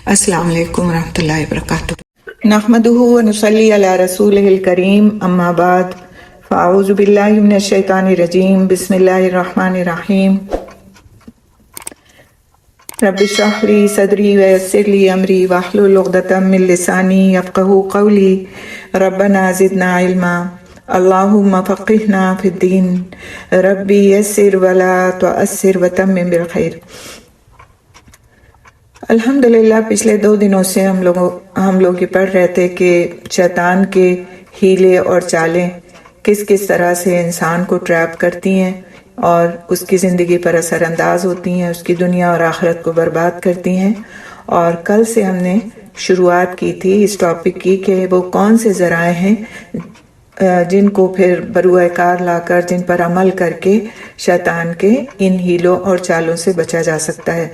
السلام علیکم ورحمۃ اللہ وبرکاتہ۔ نحمدہ ونصلی علی رسولہ الکریم، اما بعد، فاعوذ باللہ من الشیطان الرجیم، بسم اللہ الرحمن الرحیم۔ رب اشرح لی صدری ویسر لی امری واحلل عقدۃ من لسانی یفقہوا قولی، ربنا زدنا علما، اللہم فقہنا فی الدین، ربی یسر ولا تعسر وتمم بالخیر۔ الحمدللہ پچھلے 2 دنوں سے ہم لوگ یہ پڑھ رہے تھے کہ شیطان کے ہیلے اور چالیں کس کس طرح سے انسان کو ٹریپ کرتی ہیں اور اس کی زندگی پر اثر انداز ہوتی ہیں، اس کی دنیا اور آخرت کو برباد کرتی ہیں۔ اور کل سے ہم نے شروعات کی تھی اس ٹاپک کی کہ وہ کون سے ذرائع ہیں جن کو پھر بروئے کار لا کر، جن پر عمل کر کے شیطان کے ان ہیلوں اور چالوں سے بچا جا سکتا ہے۔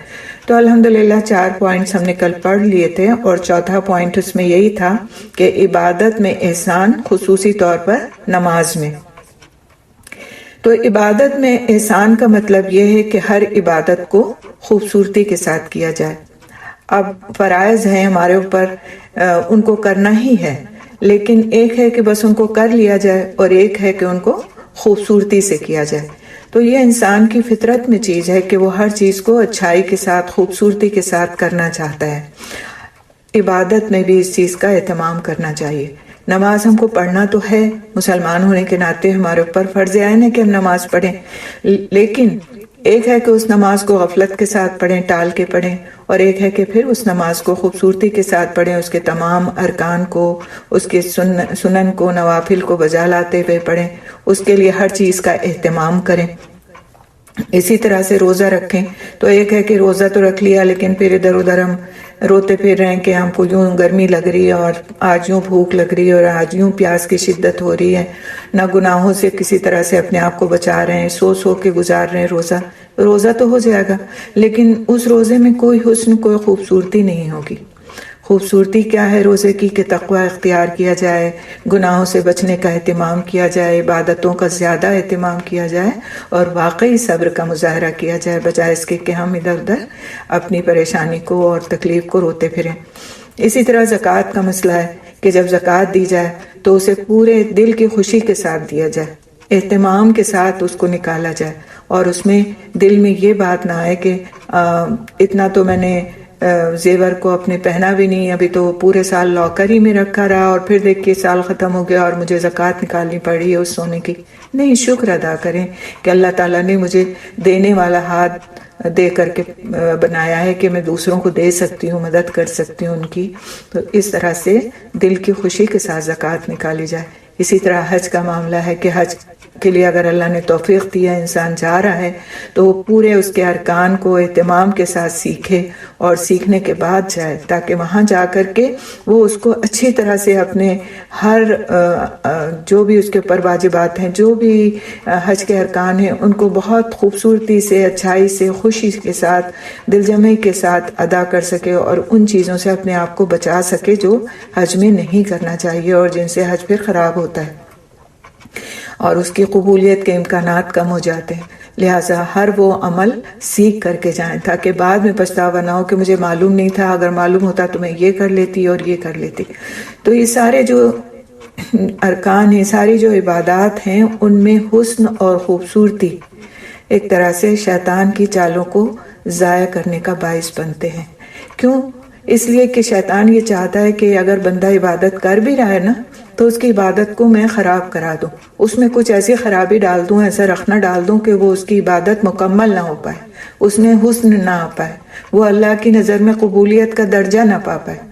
تو الحمدللہ 4 پوائنٹس ہم نے کل پڑھ لیے تھے، اور چوتھا پوائنٹ اس میں یہی تھا کہ عبادت میں احسان، خصوصی طور پر نماز میں۔ تو عبادت میں احسان کا مطلب یہ ہے کہ ہر عبادت کو خوبصورتی کے ساتھ کیا جائے۔ اب فرائض ہیں ہمارے اوپر، ان کو کرنا ہی ہے، لیکن ایک ہے کہ بس ان کو کر لیا جائے اور ایک ہے کہ ان کو خوبصورتی سے کیا جائے۔ تو یہ انسان کی فطرت میں چیز ہے کہ وہ ہر چیز کو اچھائی کے ساتھ، خوبصورتی کے ساتھ کرنا چاہتا ہے۔ عبادت میں بھی اس چیز کا اہتمام کرنا چاہیے۔ نماز ہم کو پڑھنا تو ہے، مسلمان ہونے کے ناطے ہمارے اوپر فرض عین ہے کہ ہم نماز پڑھیں، لیکن ایک ہے کہ اس نماز کو غفلت کے ساتھ پڑھیں، ٹال کے پڑھیں، اور ایک ہے کہ پھر اس نماز کو خوبصورتی کے ساتھ پڑھیں، اس کے تمام ارکان کو، اس کے سنن کو، نوافل کو بجا لاتے ہوئے پڑھیں، اس کے لیے ہر چیز کا اہتمام کریں۔ اسی طرح سے روزہ رکھیں تو ایک ہے کہ روزہ تو رکھ لیا، لیکن پھر ادھر ادھر ہم روتے پھر رہے ہیں کہ ہم کو یوں گرمی لگ رہی ہے، اور آج یوں بھوک لگ رہی ہے، اور آج یوں پیاس کی شدت ہو رہی ہے، نہ گناہوں سے کسی طرح سے اپنے آپ کو بچا رہے ہیں، سو کے گزار رہے ہیں روزہ تو ہو جائے گا، لیکن اس روزے میں کوئی حسن، کوئی خوبصورتی نہیں ہوگی۔ خوبصورتی کیا ہے روزے کی؟ کہ تقوی اختیار کیا جائے، گناہوں سے بچنے کا اہتمام کیا جائے، عبادتوں کا زیادہ اہتمام کیا جائے، اور واقعی صبر کا مظاہرہ کیا جائے، بجائے اس کے کہ ہم ادھر ادھر اپنی پریشانی کو اور تکلیف کو روتے پھریں۔ اسی طرح زکوٰۃ کا مسئلہ ہے کہ جب زکوٰۃ دی جائے تو اسے پورے دل کی خوشی کے ساتھ دیا جائے، اہتمام کے ساتھ اس کو نکالا جائے، اور اس میں دل میں یہ بات نہ آئے کہ اتنا تو میں نے زیور کو اپنے پہنا بھی نہیں، ابھی تو پورے سال لاکر ہی میں رکھا رہا، اور پھر دیکھیے سال ختم ہو گیا اور مجھے زکوٰۃ نکالنی پڑی ہے اس سونے کی۔ نہیں، شکر ادا کریں کہ اللہ تعالیٰ نے مجھے دینے والا ہاتھ دے کر کے بنایا ہے کہ میں دوسروں کو دے سکتی ہوں، مدد کر سکتی ہوں ان کی۔ تو اس طرح سے دل کی خوشی کے ساتھ زکوٰۃ نکالی جائے۔ اسی طرح حج کا معاملہ ہے کہ حج کے لیے اگر اللہ نے توفیق دیا، انسان جا رہا ہے، تو وہ پورے اس کے ارکان کو اہتمام کے ساتھ سیکھے، اور سیکھنے کے بعد جائے، تاکہ وہاں جا کر کے وہ اس کو اچھی طرح سے اپنے ہر جو بھی اس کے اوپر واجبات ہیں، جو بھی حج کے ارکان ہیں، ان کو بہت خوبصورتی سے، اچھائی سے، خوشی کے ساتھ، دل جمعی کے ساتھ ادا کر سکے، اور ان چیزوں سے اپنے آپ کو بچا سکے جو حج میں نہیں کرنا چاہیے اور جن سے حج پھر خراب ہوتا ہے اور اس کی قبولیت کے امکانات کم ہو جاتے ہیں۔ لہٰذا ہر وہ عمل سیکھ کر کے جائیں، تاکہ بعد میں پچھتاوا نہ ہو کہ مجھے معلوم نہیں تھا، اگر معلوم ہوتا تو میں یہ کر لیتی اور یہ کر لیتی۔ تو یہ سارے جو ارکان ہیں، ساری جو عبادات ہیں، ان میں حسن اور خوبصورتی ایک طرح سے شیطان کی چالوں کو ضائع کرنے کا باعث بنتے ہیں۔ کیوں؟ اس لیے کہ شیطان یہ چاہتا ہے کہ اگر بندہ عبادت کر بھی رہا ہے نا، تو اس کی عبادت کو میں خراب کرا دوں، اس میں کچھ ایسی خرابی ڈال دوں، ایسا رخنہ ڈال دوں کہ وہ اس کی عبادت مکمل نہ ہو پائے، اس میں حسن نہ آ پائے، وہ اللہ کی نظر میں قبولیت کا درجہ نہ پا پائے۔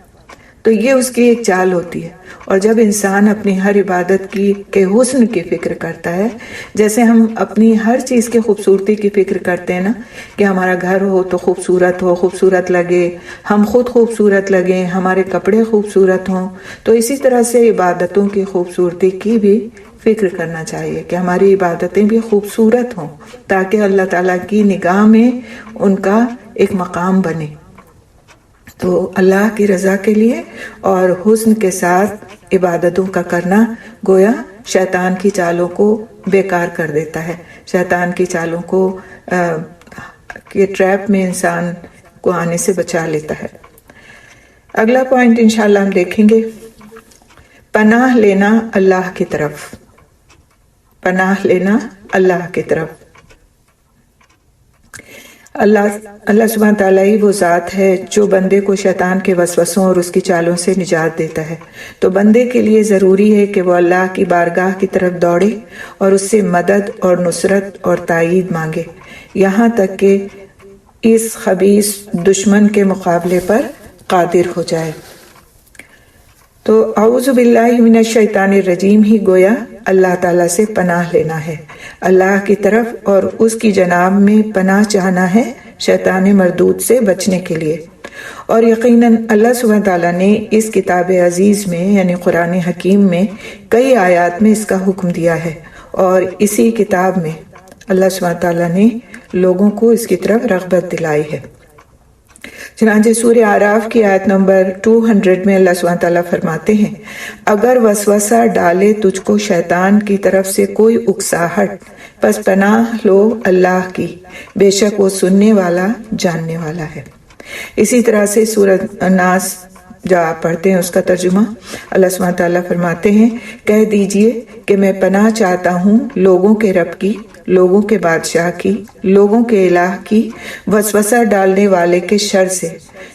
تو یہ اس کی ایک چال ہوتی ہے۔ اور جب انسان اپنی ہر عبادت کے حسن کی فکر کرتا ہے، جیسے ہم اپنی ہر چیز کی خوبصورتی کی فکر کرتے ہیں نا، کہ ہمارا گھر ہو تو خوبصورت ہو، خوبصورت لگے، ہم خود خوبصورت لگیں، ہمارے کپڑے خوبصورت ہوں، تو اسی طرح سے عبادتوں کی خوبصورتی کی بھی فکر کرنا چاہیے کہ ہماری عبادتیں بھی خوبصورت ہوں، تاکہ اللہ تعالیٰ کی نگاہ میں ان کا ایک مقام بنے۔ تو اللہ کی رضا کے لیے اور حسن کے ساتھ عبادتوں کا کرنا گویا شیطان کی چالوں کو بیکار کر دیتا ہے، شیطان کی چالوں کو کے ٹریپ میں انسان کو آنے سے بچا لیتا ہے۔ اگلا پوائنٹ انشاءاللہ ہم دیکھیں گے، پناہ لینا اللہ کی طرف، پناہ لینا اللہ کی طرف۔ اللہ سبحانہ تعالیٰ ہی وہ ذات ہے جو بندے کو شیطان کے وسوسوں اور اس کی چالوں سے نجات دیتا ہے، تو بندے کے لیے ضروری ہے کہ وہ اللہ کی بارگاہ کی طرف دوڑے اور اس سے مدد اور نصرت اور تائید مانگے، یہاں تک کہ اس خبیث دشمن کے مقابلے پر قادر ہو جائے۔ تو اعوذ باللہ من الشیطان الرجیم ہی گویا اللہ تعالیٰ سے پناہ لینا ہے، اللہ کی طرف اور اس کی جناب میں پناہ چاہنا ہے شیطان مردود سے بچنے کے لیے۔ اور یقیناً اللہ سبحانہ تعالیٰ نے اس کتاب عزیز میں یعنی قرآن حکیم میں کئی آیات میں اس کا حکم دیا ہے، اور اسی کتاب میں اللہ سبحانہ تعالیٰ نے لوگوں کو اس کی طرف رغبت دلائی ہے۔ چنانچہ سورہ اعراف کی آیت نمبر 200 میں اللہ سبحانہ تعالیٰ فرماتے ہیں، اگر وسوسہ ڈالے تجھ کو شیطان کی طرف سے کوئی اکساہٹ، پس پناہ لو اللہ کی، بے شک وہ سننے والا جاننے والا ہے۔ اسی طرح سے سورہ ناس جو آپ پڑھتے ہیں اس کا ترجمہ اللہ سبحانہ تعالیٰ فرماتے ہیں، کہہ دیجئے کہ میں پناہ چاہتا ہوں لوگوں کے رب کی، لوگوں کے بادشاہ کی، لوگوں کے الہ کی، وسوسہ ڈالنے والے کے شر سے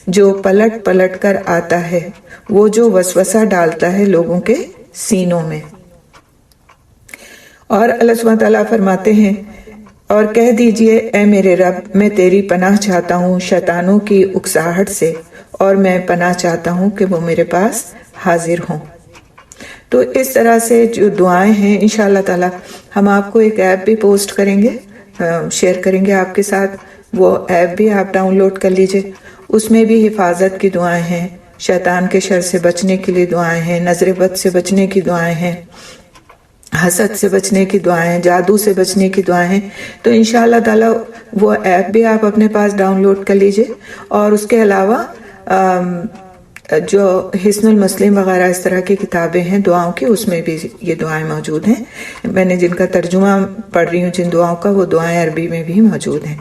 جو پلٹ پلٹ کر آتا ہے، وہ جو وسوسہ ڈالتا ہے لوگوں کے سینوں میں۔ اور اللہ سبحانہ تعالیٰ فرماتے ہیں، اور کہہ دیجئے اے میرے رب میں تیری پناہ چاہتا ہوں شیطانوں کی اکساہٹ سے، اور میں پناہ چاہتا ہوں کہ وہ میرے پاس حاضر ہوں۔ تو اس طرح سے جو دعائیں ہیں انشاءاللہ تعالی ہم آپ کو ایک ایپ بھی پوسٹ کریں گے، شیئر کریں گے آپ کے ساتھ، وہ ایپ بھی آپ ڈاؤن لوڈ کر لیجئے۔ اس میں بھی حفاظت کی دعائیں ہیں، شیطان کے شر سے بچنے کے لیے دعائیں ہیں، نظر بد سے بچنے کی دعائیں ہیں، حسد سے بچنے کی دعائیں ہیں، جادو سے بچنے کی دعائیں ہیں۔ تو انشاءاللہ تعالی وہ ایپ بھی آپ اپنے پاس ڈاؤن لوڈ کر لیجئے، اور اس کے علاوہ جو حصن المسلم وغیرہ اس طرح کی کتابیں ہیں دعاؤں کی، اس میں بھی یہ دعائیں موجود ہیں۔ میں نے جن کا ترجمہ پڑھ رہی ہوں جن دعاؤں کا، وہ دعائیں عربی میں بھی موجود ہیں۔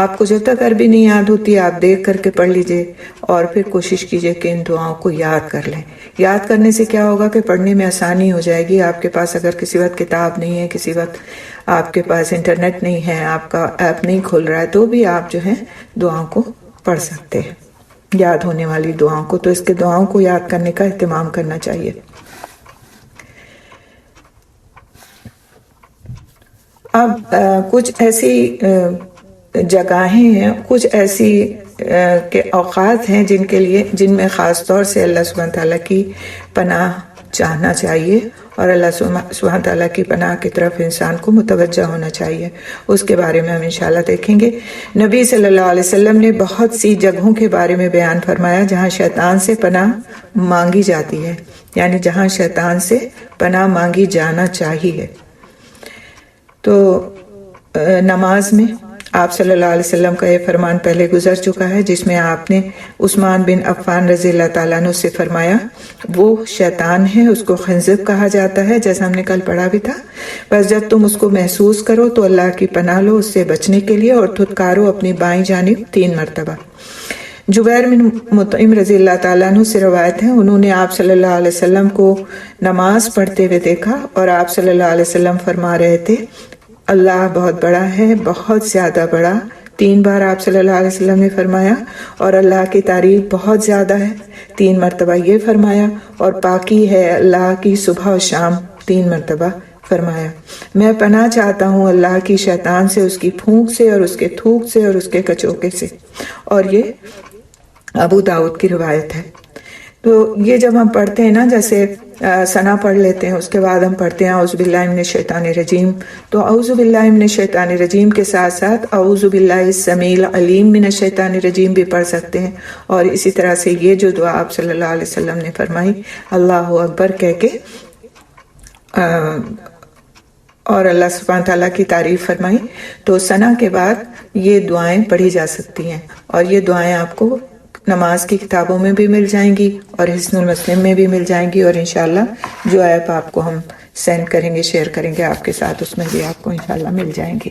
آپ کو جب تک عربی نہیں یاد ہوتی آپ دیکھ کر کے پڑھ لیجئے، اور پھر کوشش کیجئے کہ ان دعاؤں کو یاد کر لیں۔ یاد کرنے سے کیا ہوگا کہ پڑھنے میں آسانی ہو جائے گی۔ آپ کے پاس اگر کسی وقت کتاب نہیں ہے، کسی وقت آپ کے پاس انٹرنیٹ نہیں ہے، آپ کا ایپ نہیں کھل رہا ہے، تو بھی آپ جو ہے دعاؤں کو پڑھ سکتے ہیں، یاد ہونے والی دعاؤں کو۔ تو اس کے دعاؤں کو یاد کرنے کا اہتمام کرنا چاہیے۔ اب کچھ ایسی جگہیں ہیں، کچھ ایسی کے اوقات ہیں جن میں خاص طور سے اللہ سبحانہ تعالیٰ کی پناہ چاہنا چاہیے، اور اللہ سبحانہ تعالیٰ کی پناہ کی طرف انسان کو متوجہ ہونا چاہیے۔ اس کے بارے میں ہم انشاءاللہ دیکھیں گے۔ نبی صلی اللہ علیہ وسلم نے بہت سی جگہوں کے بارے میں بیان فرمایا جہاں شیطان سے پناہ مانگی جاتی ہے، یعنی جہاں شیطان سے پناہ مانگی جانا چاہیے۔ تو نماز میں آپ صلی اللہ علیہ وسلم کا یہ فرمان پہلے گزر چکا ہے، جس میں آپ نے عثمان بن عفان رضی اللہ تعالیٰ عنہ سے فرمایا، وہ شیطان ہے، اس کو خنزب کہا جاتا ہے، جیسا ہم نے کل پڑھا بھی تھا، بس جب تم اس کو محسوس کرو تو اللہ کی پناہ لو اس سے بچنے کے لیے، اور دھتکارو اپنی بائیں جانب 3 مرتبہ۔ جبیر بن مطعم رضی اللہ تعالیٰ عنہ سے روایت ہے، انہوں نے آپ صلی اللہ علیہ وسلم کو نماز پڑھتے ہوئے دیکھا، اور آپ صلی اللہ علیہ وسلم فرما رہے تھے، اللہ بہت بڑا ہے، بہت زیادہ بڑا۔ 3 بار آپ صلی اللہ علیہ وسلم نے فرمایا، اور اللہ کی تعریف بہت زیادہ ہے۔ 3 مرتبہ یہ فرمایا، اور پاکی ہے اللہ کی صبح و شام 3 مرتبہ فرمایا۔ میں پناہ چاہتا ہوں اللہ کی شیطان سے، اس کی پھونک سے، اور اس کے تھوک سے، اور اس کے کچوکے سے۔ اور یہ ابو داؤد کی روایت ہے۔ تو یہ جب ہم پڑھتے ہیں نا، جیسے ثنا پڑھ لیتے ہیں، اس کے بعد ہم پڑھتے ہیں اعوذ باللہ من الشیطان الرجیم، تو اعوذ باللہ من الشیطان الرجیم کے ساتھ ساتھ اعوذ باللہ السمیع العلیم من الشیطان الرجیم بھی پڑھ سکتے ہیں۔ اور اسی طرح سے یہ جو دعا آپ صلی اللہ علیہ وسلم نے فرمائی، اللہ اکبر کہہ کے اور اللہ سبحانہ تعالیٰ کی تعریف فرمائی، تو ثنا کے بعد یہ دعائیں پڑھی جا سکتی ہیں، اور یہ دعائیں آپ کو نماز کی کتابوں میں بھی مل جائیں گی، اور حصن المسلم میں بھی مل جائیں گی، اور انشاءاللہ جو ایپ آپ کو ہم سینڈ کریں گے، شیئر کریں گے آپ کے ساتھ، اس میں بھی آپ کو انشاءاللہ مل جائیں گی۔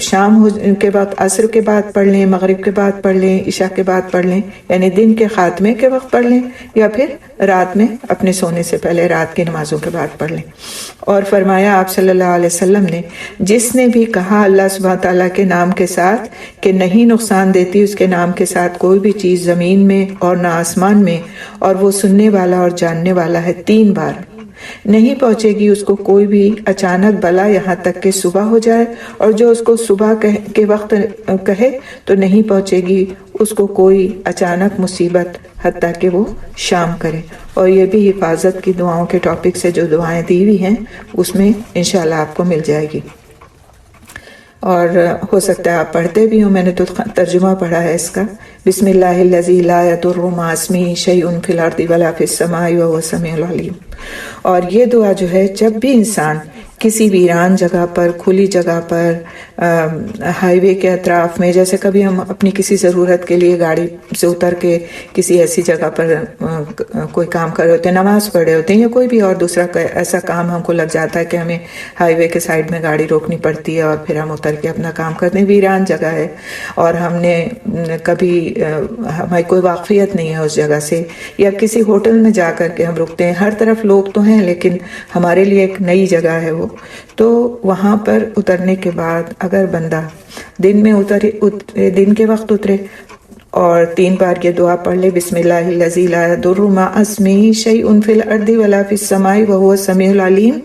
شام کے وقت عصر کے بعد پڑھ لیں، مغرب کے بعد پڑھ لیں، عشاء کے بعد پڑھ لیں، یعنی دن کے خاتمے کے وقت پڑھ لیں، یا پھر رات میں اپنے سونے سے پہلے رات کی نمازوں کے بعد پڑھ لیں۔ اور فرمایا آپ صلی اللہ علیہ وسلم نے، جس نے بھی کہا اللہ سبحانہ تعالیٰ کے نام کے ساتھ کہ نہیں نقصان دیتی اس کے نام کے ساتھ کوئی بھی چیز زمین میں اور نہ آسمان میں، اور وہ سننے والا اور جاننے والا ہے، 3 بار، نہیں پہنچے گی اس کو کوئی بھی اچانک بلا یہاں تک کہ صبح ہو جائے، اور جو اس کو صبح کے وقت کہے تو نہیں پہنچے گی اس کو کوئی اچانک مصیبت حتیٰ کہ وہ شام کرے۔ اور یہ بھی حفاظت کی دعاؤں کے ٹاپک سے جو دعائیں دی ہوئی ہیں اس میں انشاءاللہ آپ کو مل جائے گی، اور ہو سکتا ہے آپ پڑھتے بھی ہوں، میں نے تو ترجمہ پڑھا ہے اس کا۔ بسم اللہ الذی لا یضر مع اسمہ شیء فی الارض ولا فی السماء وہو السمیع العلیم۔ اور یہ دعا جو ہے جب بھی انسان کسی ویران جگہ پر، کھلی جگہ پر، ہائی وے کے اطراف میں، جیسے کبھی ہم اپنی کسی ضرورت کے لیے گاڑی سے اتر کے کسی ایسی جگہ پر کوئی کام کر رہے ہوتے ہیں، نماز پڑھ رہے ہوتے ہیں، یا کوئی بھی اور دوسرا ایسا کام ہم کو لگ جاتا ہے کہ ہمیں ہائی وے کے سائڈ میں گاڑی روکنی پڑتی ہے اور پھر ہم اتر کے اپنا کام کرتے ہیں، ویران جگہ ہے اور ہم نے کبھی ہماری کوئی واقفیت نہیں ہے اس جگہ سے، یا کسی ہوٹل میں جا کر کے ہم رکتے ہیں، ہر طرف لوگ تو ہیں لیکن ہمارے لیے ایک نئی جگہ ہے وہ، تو وہاں پر اترنے کے بعد اگر بندہ دن میں دن کے وقت اترے اور 3 بار یہ دعا پڑھ لے، بسم اللہ الذی لا یضر مع اسمہ شیء فی الارض ولا فی السماء وہو السمیع العلیم،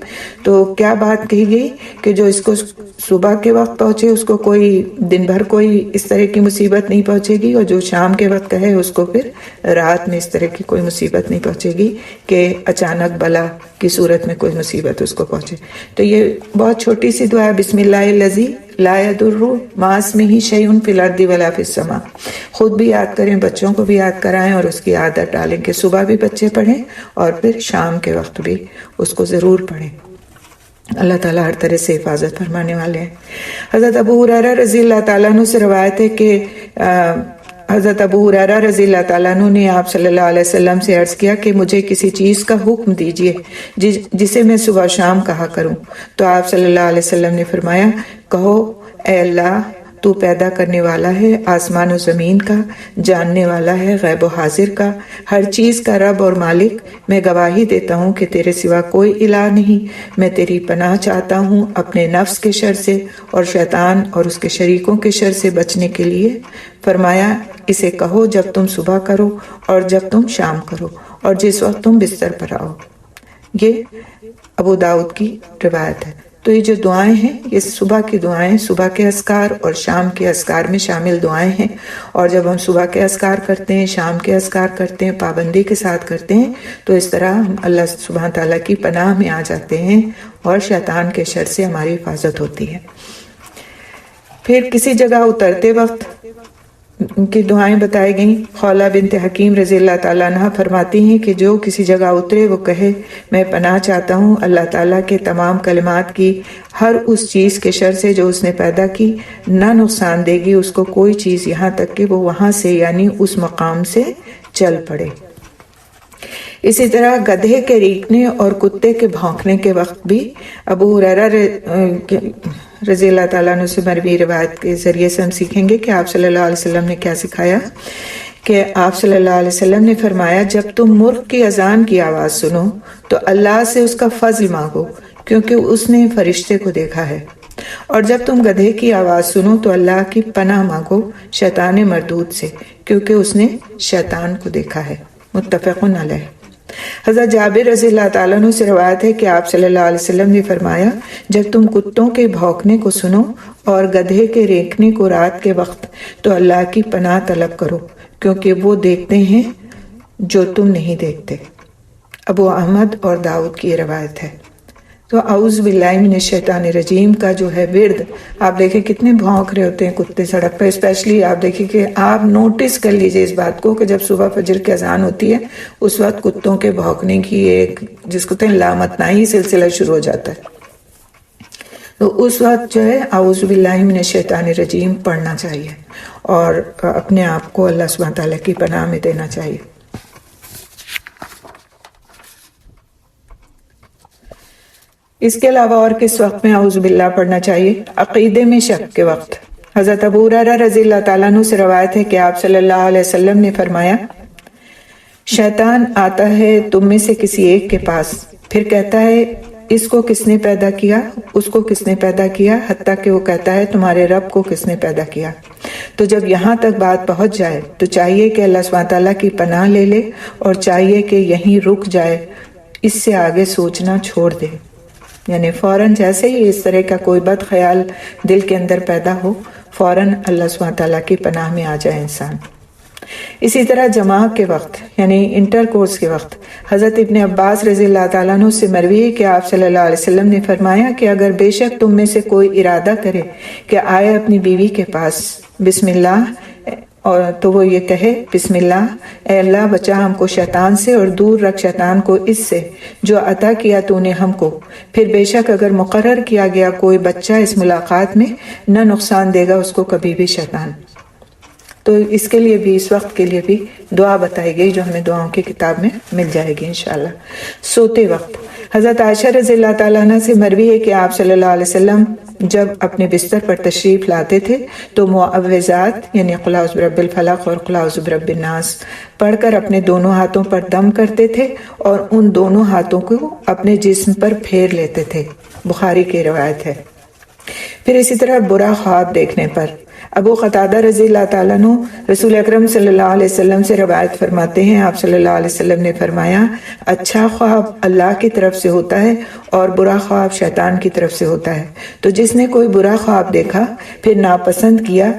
تو کیا بات کہی گئی کہ جو اس کو صبح کے وقت پہنچے اس کو کوئی دن بھر کوئی اس طرح کی مصیبت نہیں پہنچے گی، اور جو شام کے وقت کہے اس کو پھر رات میں اس طرح کی کوئی مصیبت نہیں پہنچے گی کہ اچانک بلا کی صورت میں کوئی مصیبت اس کو پہنچے۔ تو یہ بہت چھوٹی سی دعا ہے، بسم اللہ الذی لا یضر مع اسمہ شیء فی الارض ولا فی السماء۔ خود بھی یاد کریں، بچوں کو بھی یاد کرائیں، اور اس کی عادت ڈالیں کہ صبح بھی بچے پڑھیں اور پھر شام کے وقت بھی اس کو ضرور پڑھیں۔ اللہ تعالیٰ ہر طرح سے حفاظت فرمانے والے ہیں۔ حضرت ابو ہریرہ رضی اللہ تعالیٰ عنہ سے روایت ہے کہ حضرت ابو ہریرہ رضی اللہ تعالیٰ عنہ نے آپ صلی اللہ علیہ وسلم سے عرض کیا کہ مجھے کسی چیز کا حکم دیجئے جسے میں صبح شام کہا کروں، تو آپ صلی اللہ علیہ وسلم نے فرمایا، کہو اے اللہ تو پیدا کرنے والا ہے آسمان و زمین کا، جاننے والا ہے غیب و حاضر کا، ہر چیز کا رب اور مالک، میں گواہی دیتا ہوں کہ تیرے سوا کوئی الہ نہیں، میں تیری پناہ چاہتا ہوں اپنے نفس کے شر سے اور شیطان اور اس کے شریکوں کے شر سے بچنے کے لیے۔ فرمایا اسے کہو جب تم صبح کرو اور جب تم شام کرو اور جس وقت تم بستر پر آؤ۔ یہ ابو داؤد کی روایت ہے۔ تو یہ جو دعائیں ہیں یہ صبح کی دعائیں، صبح کے اذکار اور شام کے اذکار میں شامل دعائیں ہیں، اور جب ہم صبح کے اذکار کرتے ہیں، شام کے اذکار کرتے ہیں، پابندی کے ساتھ کرتے ہیں، تو اس طرح ہم اللہ سبحانہ تعالیٰ کی پناہ میں آ جاتے ہیں اور شیطان کے شر سے ہماری حفاظت ہوتی ہے۔ پھر کسی جگہ اترتے وقت ان کی دعائیں بتائی گئیں۔ خولہ بنت حکیم رضی اللہ تعالیٰ عنہ فرماتی ہیں کہ جو کسی جگہ اترے وہ کہے، میں پناہ چاہتا ہوں اللہ تعالیٰ کے تمام کلمات کی ہر اس چیز کے شر سے جو اس نے پیدا کی، نہ نقصان دے گی اس کو کوئی چیز یہاں تک کہ وہ وہاں سے یعنی اس مقام سے چل پڑے۔ اسی طرح گدھے کے ریکنے اور کتے کے بھونکنے کے وقت بھی ابو ہریرہ رضی اللہ تعالیٰ عنہ سے مروی روایت کے ذریعے سے ہم سیکھیں گے کہ آپ صلی اللہ علیہ وسلم نے کیا سکھایا، کہ آپ صلی اللہ علیہ وسلم نے فرمایا جب تم مرغ کی اذان کی آواز سنو تو اللہ سے اس کا فضل مانگو کیونکہ اس نے فرشتے کو دیکھا ہے، اور جب تم گدھے کی آواز سنو تو اللہ کی پناہ مانگو شیطان مردود سے کیونکہ اس نے شیطان کو دیکھا ہے۔ متفق علیہ۔ حضرت جابر رضی اللہ تعالیٰ عنہ سے روایت ہے کہ آپ صلی اللہ علیہ وسلم نے فرمایا جب تم کتوں کے بھونکنے کو سنو اور گدھے کے ریکنے کو رات کے وقت تو اللہ کی پناہ طلب کرو کیونکہ وہ دیکھتے ہیں جو تم نہیں دیکھتے۔ ابو احمد اور داؤد کی روایت ہے۔ تو اعوذ باللہ من الشیطان الرجیم کا جو ہے ورد، آپ دیکھیں کتنے بھونک رہے ہوتے ہیں کتے سڑک پہ، اسپیشلی آپ دیکھیں کہ آپ نوٹس کر لیجئے اس بات کو کہ جب صبح فجر کی اذان ہوتی ہے اس وقت کتوں کے بھونکنے کی ایک جس کو کہتے ہیں لامتناہی سلسلہ شروع ہو جاتا ہے۔ تو اس وقت جو ہے اعوذ باللہ من الشیطان الرجیم پڑھنا چاہیے اور اپنے آپ کو اللہ سبحانہ تعالیٰ کی پناہ میں دینا چاہیے۔ اس کے علاوہ اور کس وقت میں اعوذ باللہ پڑھنا چاہیے؟ عقیدے میں شک کے وقت۔ حضرت ابو ہریرہ رضی اللہ تعالیٰ عنہ سے روایت ہے کہ آپ صلی اللہ علیہ وسلم نے فرمایا، شیطان آتا ہے تم میں سے کسی ایک کے پاس، پھر کہتا ہے اس کو کس نے پیدا کیا، اس کو کس نے پیدا کیا، حتیٰ کہ وہ کہتا ہے تمہارے رب کو کس نے پیدا کیا۔ تو جب یہاں تک بات پہنچ جائے تو چاہیے کہ اللہ سبحانہ تعالیٰ کی پناہ لے لے اور چاہیے کہ یہیں رک جائے، اس سے آگے سوچنا چھوڑ دے۔ یعنی فوراً جیسے ہی اس طرح کا کوئی بد خیال دل کے اندر پیدا ہو، فوراً اللہ سبحانہ تعالیٰ کی پناہ میں آ جائے انسان۔ اسی طرح جماع کے وقت یعنی انٹر کورس کے وقت حضرت ابن عباس رضی اللہ تعالیٰ عنہ سے مروی ہے کہ آپ صلی اللہ علیہ وسلم نے فرمایا کہ اگر بے شک تم میں سے کوئی ارادہ کرے کہ آئے اپنی بیوی کے پاس بسم اللہ، اور تو وہ یہ کہے بسم اللہ، اے اللہ بچا ہم کو شیطان سے اور دور رکھ شیطان کو اس سے جو عطا کیا تو نے ہم کو، پھر بے شک اگر مقرر کیا گیا کوئی بچہ اس ملاقات میں نہ نقصان دے گا اس کو کبھی بھی شیطان۔ تو اس کے لیے بھی، اس وقت کے لیے بھی دعا بتائی گئی جو ہمیں دعاؤں کی کتاب میں مل جائے گی انشاءاللہ۔ سوتے وقت حضرت عائشہ رضی اللہ تعالیٰ عنہ سے مروی ہے کہ آپ صلی اللہ علیہ وسلم جب اپنے بستر پر تشریف لاتے تھے تو معوذات یعنی قل اعوذ برب الفلق اور قل اعوذ برب الناس پڑھ کر اپنے دونوں ہاتھوں پر دم کرتے تھے اور ان دونوں ہاتھوں کو اپنے جسم پر پھیر لیتے تھے، بخاری کی روایت ہے۔ پھر اسی طرح برا خواب دیکھنے پر ابو قتادہ رضی اللہ تعالیٰ عنہ رسول اکرم صلی اللہ علیہ وسلم سے روایت فرماتے ہیں، آپ صلی اللہ علیہ وسلم نے فرمایا، اچھا خواب اللہ کی طرف سے ہوتا ہے اور برا خواب شیطان کی طرف سے ہوتا ہے۔ تو جس نے کوئی برا خواب دیکھا پھر ناپسند کیا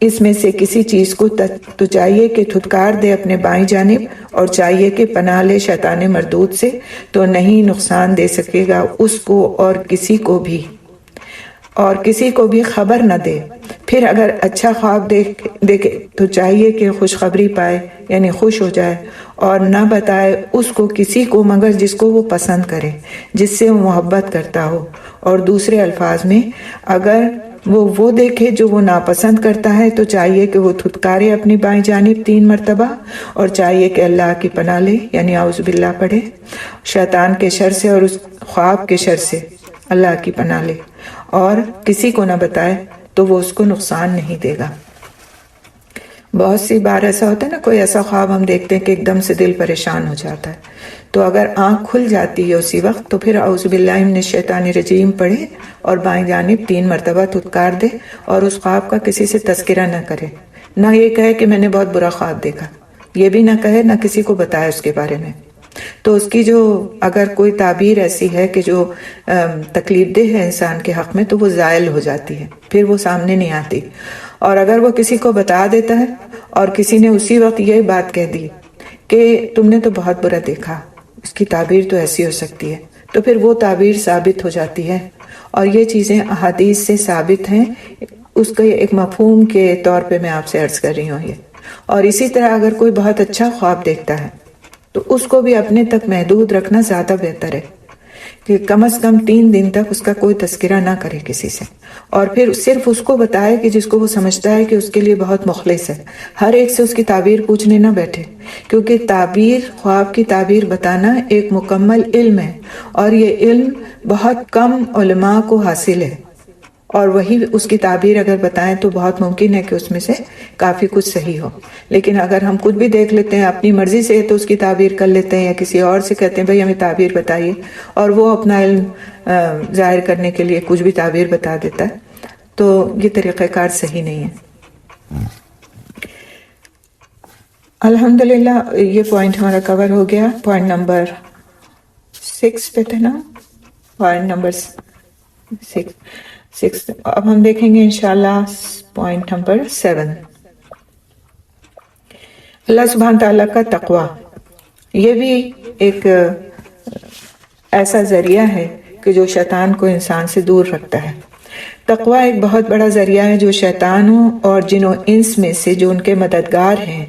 اس میں سے کسی چیز کو تو چاہیے کہ دھتکار دے اپنے بائیں جانب اور چاہیے کہ پناہ لے شیطان مردود سے، تو نہیں نقصان دے سکے گا اس کو اور کسی کو بھی خبر نہ دے۔ پھر اگر اچھا خواب دیکھے تو چاہیے کہ خوشخبری پائے یعنی خوش ہو جائے اور نہ بتائے اس کو کسی کو مگر جس کو وہ پسند کرے، جس سے وہ محبت کرتا ہو، اور دوسرے الفاظ میں اگر وہ دیکھے جو وہ ناپسند کرتا ہے تو چاہیے کہ وہ دھتکارے اپنی بائیں جانب 3 مرتبہ اور چاہیے کہ اللہ کی پناہ لے یعنی اعوذ باللہ پڑھے، شیطان کے شر سے اور اس خواب کے شر سے اللہ کی پناہ لے، اور کسی کو نہ بتائے تو وہ اس کو نقصان نہیں دے گا۔ بہت سی بار ایسا ہوتا ہے نا، کوئی ایسا خواب ہم دیکھتے ہیں کہ ایک دم سے دل پریشان ہو جاتا ہے، تو اگر آنکھ کھل جاتی ہے اسی وقت تو پھر اعوذ باللہ من الشیطان الرجیم پڑھے اور بائیں جانب 3 مرتبہ دھتکار دے اور اس خواب کا کسی سے تذکرہ نہ کرے، نہ یہ کہے کہ میں نے بہت برا خواب دیکھا، یہ بھی نہ کہے، نہ کسی کو بتائے اس کے بارے میں۔ تو اس کی جو اگر کوئی تعبیر ایسی ہے کہ جو تکلیف دہ ہے انسان کے حق میں تو وہ زائل ہو جاتی ہے، پھر وہ سامنے نہیں آتی۔ اور اگر وہ کسی کو بتا دیتا ہے اور کسی نے اسی وقت یہ بات کہہ دی کہ تم نے تو بہت برا دیکھا، اس کی تعبیر تو ایسی ہو سکتی ہے، تو پھر وہ تعبیر ثابت ہو جاتی ہے، اور یہ چیزیں احادیث سے ثابت ہیں، اس کا ایک مفہوم کے طور پہ میں آپ سے عرض کر رہی ہوں یہ۔ اور اسی طرح اگر کوئی بہت اچھا خواب دیکھتا ہے تو اس کو بھی اپنے تک محدود رکھنا زیادہ بہتر ہے، کہ کم از کم 3 دن تک اس کا کوئی تذکرہ نہ کرے کسی سے، اور پھر صرف اس کو بتائے کہ جس کو وہ سمجھتا ہے کہ اس کے لیے بہت مخلص ہے۔ ہر ایک سے اس کی تعبیر پوچھنے نہ بیٹھے، کیونکہ خواب کی تعبیر بتانا ایک مکمل علم ہے، اور یہ علم بہت کم علماء کو حاصل ہے، اور وہی اس کی تعبیر اگر بتائیں تو بہت ممکن ہے کہ اس میں سے کافی کچھ صحیح ہو۔ لیکن اگر ہم خود بھی دیکھ لیتے ہیں اپنی مرضی سے تو اس کی تعبیر کر لیتے ہیں، یا کسی اور سے کہتے ہیں بھئی ہمیں تعبیر بتائیے، اور وہ اپنا علم ظاہر کرنے کے لیے کچھ بھی تعبیر بتا دیتا ہے، تو یہ طریقہ کار صحیح نہیں ہے۔ الحمدللہ یہ پوائنٹ ہمارا کور ہو گیا۔ پوائنٹ نمبر 6 پہ تھے نا، پوائنٹ نمبر 6۔ اب ہم دیکھیں گے انشاءاللہ پوائنٹ نمبر 7، اللہ سبحانہ تعالیٰ کا تقوی۔ یہ بھی ایک ایسا ذریعہ ہے کہ جو شیطان کو انسان سے دور رکھتا ہے۔ تقوی ایک بہت بڑا ذریعہ ہے جو شیطانوں اور جن و انس میں سے جو ان کے مددگار ہیں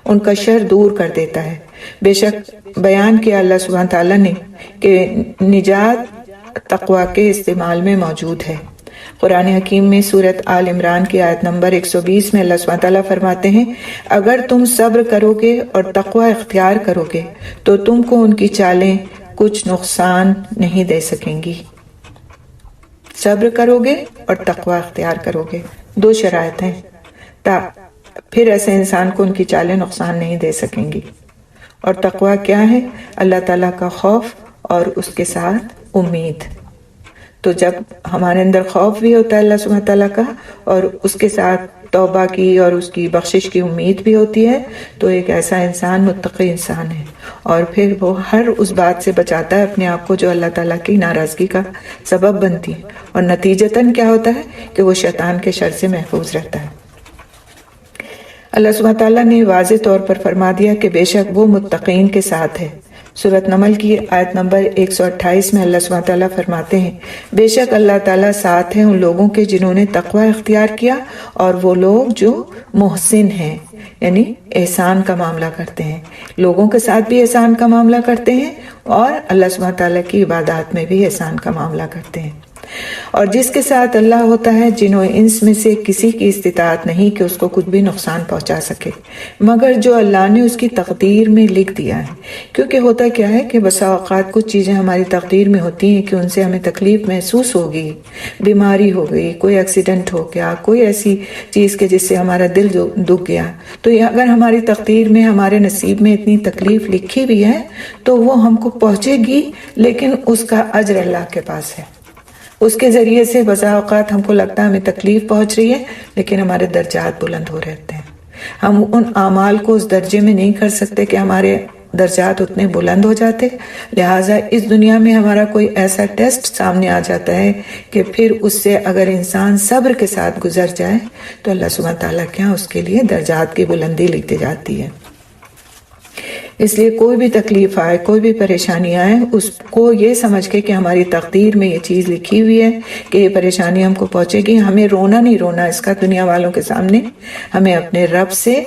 ان کا شر دور کر دیتا ہے۔ بے شک بیان کیا اللہ سبحانہ تعالیٰ نے کہ نجات تقوی کے استعمال میں موجود ہے۔ قرآن حکیم میں سورۃ آل عمران کی آیت نمبر 120 میں اللہ سبحانہ تعالیٰ فرماتے ہیں، اگر تم صبر کرو گے اور تقوی اختیار کرو گے تو تم کو ان کی چالیں کچھ نقصان نہیں دے سکیں گی۔ صبر کرو گے اور تقوی اختیار کرو گے، 2 شرائط ہیں، پھر ایسے انسان کو ان کی چالیں نقصان نہیں دے سکیں گی۔ اور تقوی کیا ہے؟ اللہ تعالیٰ کا خوف اور اس کے ساتھ امید۔ تو جب ہمارے اندر خوف بھی ہوتا ہے اللہ سبحانہ تعالیٰ کا، اور اس کے ساتھ توبہ کی اور اس کی بخشش کی امید بھی ہوتی ہے، تو ایک ایسا انسان متقی انسان ہے، اور پھر وہ ہر اس بات سے بچاتا ہے اپنے آپ کو جو اللہ تعالیٰ کی ناراضگی کا سبب بنتی ہے، اور نتیجتاً کیا ہوتا ہے کہ وہ شیطان کے شر سے محفوظ رہتا ہے۔ اللہ سبحانہ تعالیٰ نے واضح طور پر فرما دیا کہ بے شک وہ متقین کے ساتھ ہے۔ سورۃ نمل کی آیت نمبر 128 میں اللہ سبحانہ تعالیٰ فرماتے ہیں، بے شک اللہ تعالیٰ ساتھ ہیں ان لوگوں کے جنہوں نے تقوی اختیار کیا، اور وہ لوگ جو محسن ہیں، یعنی احسان کا معاملہ کرتے ہیں، لوگوں کے ساتھ بھی احسان کا معاملہ کرتے ہیں، اور اللہ سبحانہ تعالیٰ کی عبادات میں بھی احسان کا معاملہ کرتے ہیں۔ اور جس کے ساتھ اللہ ہوتا ہے، جنہوں انس میں سے کسی کی استطاعت نہیں کہ اس کو کچھ بھی نقصان پہنچا سکے، مگر جو اللہ نے اس کی تقدیر میں لکھ دیا ہے۔ کیونکہ ہوتا کیا ہے کہ بسا اوقات کچھ چیزیں ہماری تقدیر میں ہوتی ہیں کہ ان سے ہمیں تکلیف محسوس ہوگی، بیماری ہو گئی، کوئی ایکسیڈنٹ ہو گیا، کوئی ایسی چیز کے جس سے ہمارا دل دکھ گیا، تو یہ اگر ہماری تقدیر میں، ہمارے نصیب میں اتنی تکلیف لکھی بھی ہے تو وہ ہم کو پہنچے گی، لیکن اس کا اجر اللہ کے پاس ہے۔ اس کے ذریعے سے بسا اوقات ہم کو لگتا ہے ہمیں تکلیف پہنچ رہی ہے، لیکن ہمارے درجات بلند ہو رہتے ہیں۔ ہم ان اعمال کو اس درجے میں نہیں کر سکتے کہ ہمارے درجات اتنے بلند ہو جاتے، لہٰذا اس دنیا میں ہمارا کوئی ایسا ٹیسٹ سامنے آ جاتا ہے کہ پھر اس سے اگر انسان صبر کے ساتھ گزر جائے تو اللہ سبحانہ تعالیٰ کیا اس کے لیے درجات کی بلندی لکھتی جاتی ہے۔ اس لیے کوئی بھی تکلیف آئے، کوئی بھی پریشانی آئے، اس کو یہ سمجھ کے کہ ہماری تقدیر میں یہ چیز لکھی ہوئی ہے کہ یہ پریشانی ہم کو پہنچے گی، ہمیں رونا نہیں رونا اس کا دنیا والوں کے سامنے، ہمیں اپنے رب سے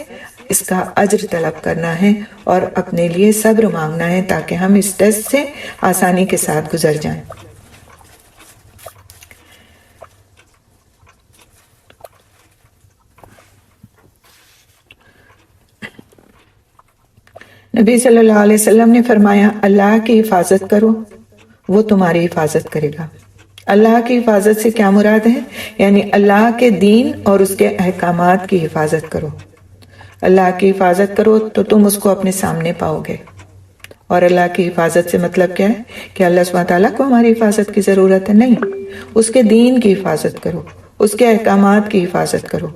اس کا اجر طلب کرنا ہے اور اپنے لیے صبر مانگنا ہے تاکہ ہم اس ٹیسٹ سے آسانی کے ساتھ گزر جائیں۔ نبی صلی اللہ علیہ وسلم نے فرمایا، اللہ کی حفاظت کرو، وہ تمہاری حفاظت کرے گا۔ اللہ کی حفاظت سے کیا مراد ہے؟ یعنی اللہ کے دین اور اس کے احکامات کی حفاظت کرو۔ اللہ کی حفاظت کرو تو تم اس کو اپنے سامنے پاؤ گے۔ اور اللہ کی حفاظت سے مطلب کیا ہے کہ اللہ سبحانہ تعالیٰ کو ہماری حفاظت کی ضرورت ہے؟ نہیں، اس کے دین کی حفاظت کرو، اس کے احکامات کی حفاظت کرو،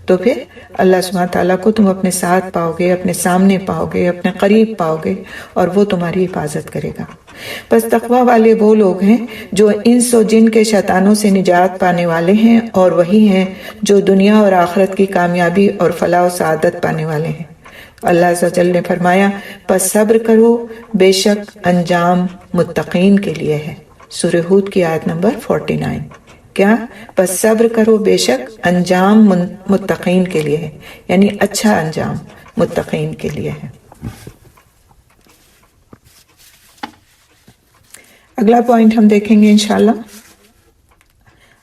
تو پھر اللہ سبحانہ تعالیٰ کو تم اپنے ساتھ پاؤ گے، اپنے سامنے پاؤ گے، اپنے قریب پاؤ گے، اور وہ تمہاری حفاظت کرے گا۔ بس تقویٰ والے وہ لوگ ہیں جو انس و جن کے شیطانوں سے نجات پانے والے ہیں، اور وہی ہیں جو دنیا اور آخرت کی کامیابی اور فلاح و سعادت پانے والے ہیں۔ اللہ عز و جل نے فرمایا، پس صبر کرو، بے شک انجام متقین کے لیے ہے۔ سورہ ہود کی آیت نمبر 49۔ کیا؟ پس صبر کرو، بے شک انجام متقین کے لیے ہے، یعنی اچھا انجام متقین کے لیے ہے۔ اگلا پوائنٹ ہم دیکھیں گے انشاءاللہ،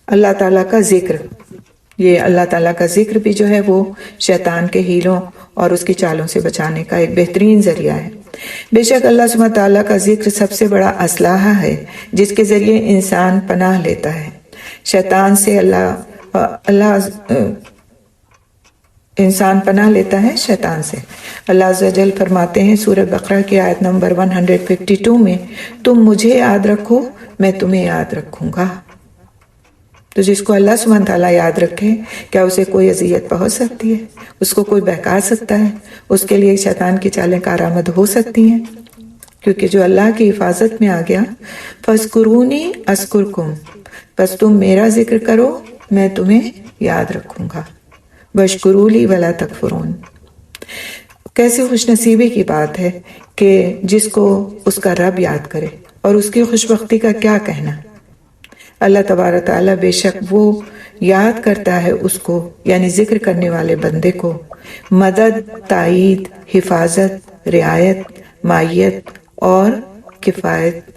اللہ تعالیٰ کا ذکر۔ یہ اللہ تعالیٰ کا ذکر بھی جو ہے وہ شیطان کے ہیلوں اور اس کی چالوں سے بچانے کا ایک بہترین ذریعہ ہے۔ بے شک اللہ سبحانہ تعالیٰ کا ذکر سب سے بڑا اسلحہ ہے جس کے ذریعے انسان پناہ لیتا ہے شیطان سے۔ انسان پناہ لیتا ہے شیطان سے۔ اللہ عز و جل فرماتے ہیں سورہ بقرہ کی آیت نمبر 152 میں، تم مجھے یاد رکھو، میں تمہیں یاد رکھوں گا۔ تو جس کو اللہ سبحانہ تعالیٰ یاد رکھے، کیا اسے کوئی اذیت پہنچ سکتی ہے؟ اس کو کوئی بہکا سکتا ہے؟ اس کے لیے شیطان کی چالیں کارآمد ہو سکتی ہیں؟ کیونکہ جو اللہ کی حفاظت میں آ گیا، فَاذْكُرُونِی أَذْكُرْكُمْ، بس تم میرا ذکر کرو، میں تمہیں یاد رکھوں گا۔ وَاشْكُرُوا لِی وَلَا تَکْفُرُونَ۔ کیسے خوش نصیبی کی بات ہے کہ جس کو اس کا رب یاد کرے، اور اس کی خوش بختی کا کیا کہنا۔ اللہ تبارک تعالیٰ بے شک وہ یاد کرتا ہے اس کو، یعنی ذکر کرنے والے بندے کو، مدد، تائید، حفاظت، رعایت، معیت اور کفایت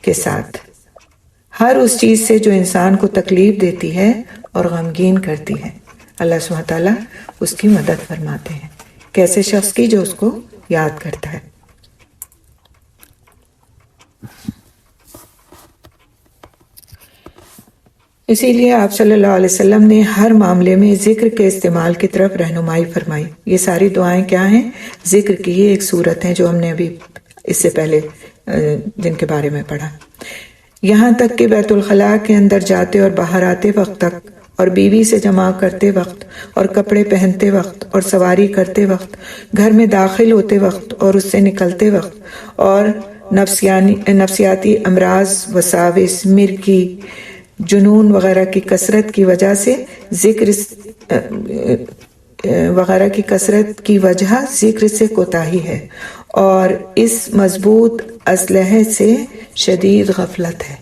کے ساتھ، ہر اس چیز سے جو انسان کو تکلیف دیتی ہے اور غمگین کرتی ہے۔ اللہ سبحانہ تعالیٰ اس کی مدد فرماتے ہیں، کیسے شخص کی جو اس کو یاد کرتا ہے۔ اسی لیے آپ صلی اللہ علیہ وسلم نے ہر معاملے میں ذکر کے استعمال کی طرف رہنمائی فرمائی. یہ ساری دعائیں کیا ہیں؟ ذکر کی یہ ایک صورت ہیں جو ہم نے ابھی اس سے پہلے جن کے بارے میں پڑھا. یہاں تک کہ بیت الخلاء کے اندر جاتے اور باہر آتے وقت تک، اور بیوی سے جمع کرتے وقت، اور کپڑے پہنتے وقت، اور سواری کرتے وقت، گھر میں داخل ہوتے وقت اور اس سے نکلتے وقت، اور نفسیاتی امراض، وساوس، مرگی، جنون وغیرہ کی کثرت کی وجہ سے ذکر سے کوتاہی ہے، اور اس مضبوط اسلحے سے شدید غفلت ہے.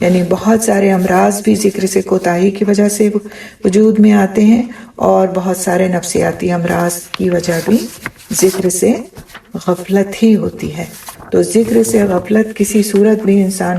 یعنی بہت سارے امراض بھی ذکر سے کوتاہی کی وجہ سے وجود میں آتے ہیں، اور بہت سارے نفسیاتی امراض کی وجہ بھی ذکر سے غفلت ہی ہوتی ہے. تو ذکر سے غفلت کسی صورت بھی انسان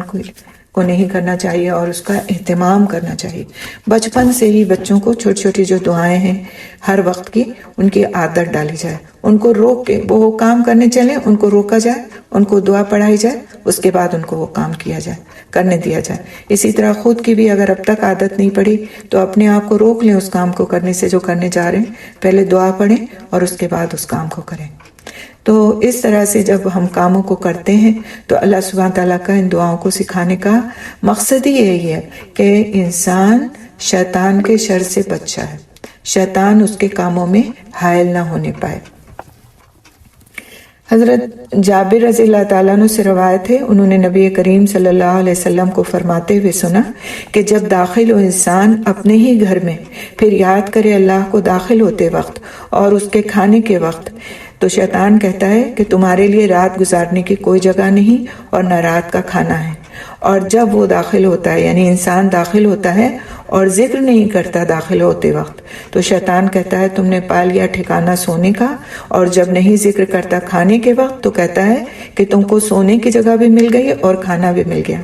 کو نہیں کرنا چاہیے، اور اس کا اہتمام کرنا چاہیے. بچپن سے ہی بچوں کو چھوٹی چھوٹی جو دعائیں ہیں ہر وقت کی، ان کی عادت ڈالی جائے. ان کو روک کے وہ کام کرنے چلیں، ان کو روکا جائے، ان کو دعا پڑھائی جائے، اس کے بعد ان کو وہ کام کیا جائے، کرنے دیا جائے. اسی طرح خود کی بھی اگر اب تک عادت نہیں پڑی تو اپنے آپ کو روک لیں اس کام کو کرنے سے جو کرنے جا رہے ہیں. پہلے دعا پڑھیں اور اس کے بعد اس کام کو کریں. تو اس طرح سے جب ہم کاموں کو کرتے ہیں تو اللہ سبحانہ تعالیٰ کا ان دعاؤں کو سکھانے کا مقصد ہی یہی ہے کہ انسان شیطان کے شر سے بچ جائے، شیطان اس کے کاموں میں حائل نہ ہونے پائے. حضرت جابر رضی اللہ تعالیٰ عنہ سے روایت ہے، انہوں نے نبی کریم صلی اللہ علیہ وسلم کو فرماتے ہوئے سنا کہ جب داخل ہو انسان اپنے ہی گھر میں، پھر یاد کرے اللہ کو داخل ہوتے وقت اور اس کے کھانے کے وقت، تو شیطان کہتا ہے کہ تمہارے لیے رات گزارنے کی کوئی جگہ نہیں اور نہ رات کا کھانا ہے. اور جب وہ داخل ہوتا ہے، یعنی انسان داخل ہوتا ہے اور ذکر نہیں کرتا داخل ہوتے وقت، تو شیطان کہتا ہے تم نے پا لیا ٹھکانہ سونے کا. اور جب نہیں ذکر کرتا کھانے کے وقت تو کہتا ہے کہ تم کو سونے کی جگہ بھی مل گئی اور کھانا بھی مل گیا.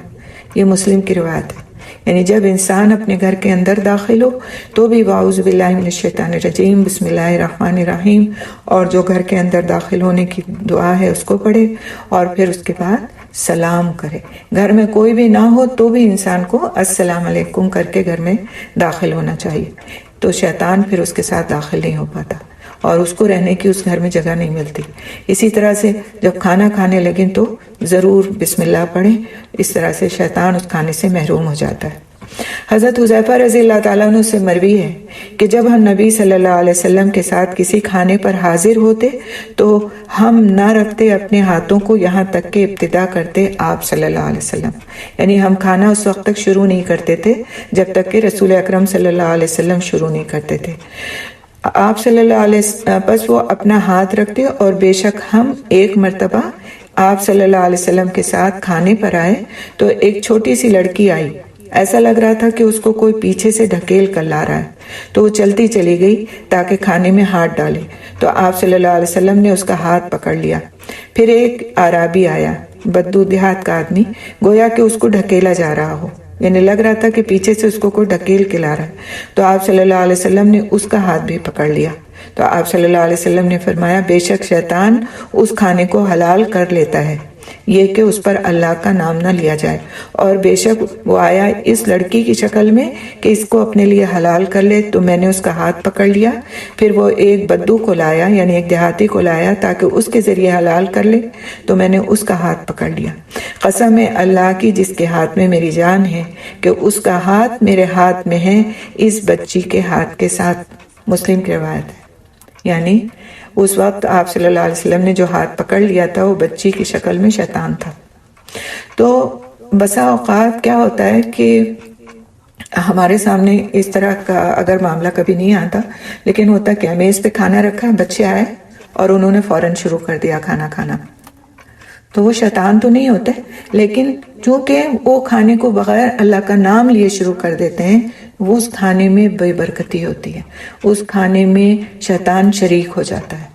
یہ مسلم کی روایت ہے. یعنی جب انسان اپنے گھر کے اندر داخل ہو تو بھی واعوذ باللہ من الشیطان الرجیم، بسم اللہ الرحمن الرحیم، اور جو گھر کے اندر داخل ہونے کی دعا ہے اس کو پڑھے، اور پھر اس کے بعد سلام کرے. گھر میں کوئی بھی نہ ہو تو بھی انسان کو السلام علیکم کر کے گھر میں داخل ہونا چاہیے. تو شیطان پھر اس کے ساتھ داخل نہیں ہو پاتا اور اس کو رہنے کی اس گھر میں جگہ نہیں ملتی. اسی طرح سے جب کھانا کھانے لگیں تو ضرور بسم اللہ پڑھیں. اس طرح سے شیطان اس کھانے سے محروم ہو جاتا ہے. حضرت حذیفہ رضی اللہ تعالیٰ عنہ سے مروی ہے کہ جب ہم نبی صلی اللہ علیہ وسلم کے ساتھ کسی کھانے پر حاضر ہوتے تو ہم نہ رکھتے اپنے ہاتھوں کو یہاں تک کہ ابتدا کرتے آپ صلی اللہ علیہ وسلم. یعنی ہم کھانا اس وقت تک شروع نہیں کرتے تھے جب تک کہ رسول اکرم صلی اللہ علیہ وسلم شروع نہیں کرتے تھے. آپ صلی اللہ علیہ بس وہ اپنا ہاتھ رکھتے، اور بے شک ہم ایک مرتبہ آپ صلی اللہ علیہ وسلم کے ساتھ کھانے پر آئے تو ایک چھوٹی سی لڑکی آئی. ایسا لگ رہا تھا کہ اس کو کوئی پیچھے سے ڈھکیل کر لا رہا ہے، تو وہ چلتی چلی گئی تاکہ کھانے میں ہاتھ ڈالے. تو آپ صلی اللہ علیہ وسلم نے اس کا ہاتھ پکڑ لیا. پھر ایک اعرابی آیا، بدو دیہات کا آدمی، گویا کہ اس کو ڈھکیلا جا رہا ہو، یعنی لگ رہا تھا کہ پیچھے سے اس کو کوئی ڈھکیل کے لا رہا ہے. تو آپ صلی اللہ علیہ وسلم نے اس کا ہاتھ بھی پکڑ لیا. تو آپ صلی اللہ علیہ وسلم نے فرمایا بے شک شیطان اس کھانے کو حلال کر لیتا ہے، یہ کہ اس پر اللہ کا نام نہ لیا جائے. اور بے شک وہ آیا اس لڑکی کی شکل میں کہ اس کو اپنے لیے حلال کر لے، تو میں نے اس کا ہاتھ پکڑ لیا. پھر وہ ایک بدو کو لایا، یعنی ایک دیہاتی کو لایا تاکہ اس کے ذریعے حلال کر لے، تو میں نے اس کا ہاتھ پکڑ لیا. قسم ہے اللہ کی جس کے ہاتھ میں میری جان ہے کہ اس کا ہاتھ میرے ہاتھ میں ہے اس بچی کے ہاتھ کے ساتھ. مسلم کی روایت ہے. یعنی اس وقت آپ صلی اللہ علیہ وسلم نے جو ہاتھ پکڑ لیا تھا وہ بچی کی شکل میں شیطان تھا. تو بسا اوقات کیا ہوتا ہے کہ ہمارے سامنے اس طرح کا اگر معاملہ کبھی نہیں آتا، لیکن ہوتا کہ میز پہ کھانا رکھا، بچے آئے اور انہوں نے فوراً شروع کر دیا کھانا کھانا. تو وہ شیطان تو نہیں ہوتے، لیکن چونکہ وہ کھانے کو بغیر اللہ کا نام لیے شروع کر دیتے ہیں، وہ اس کھانے میں بے برکتی ہوتی ہے، اس کھانے میں شیطان شریک ہو جاتا ہے.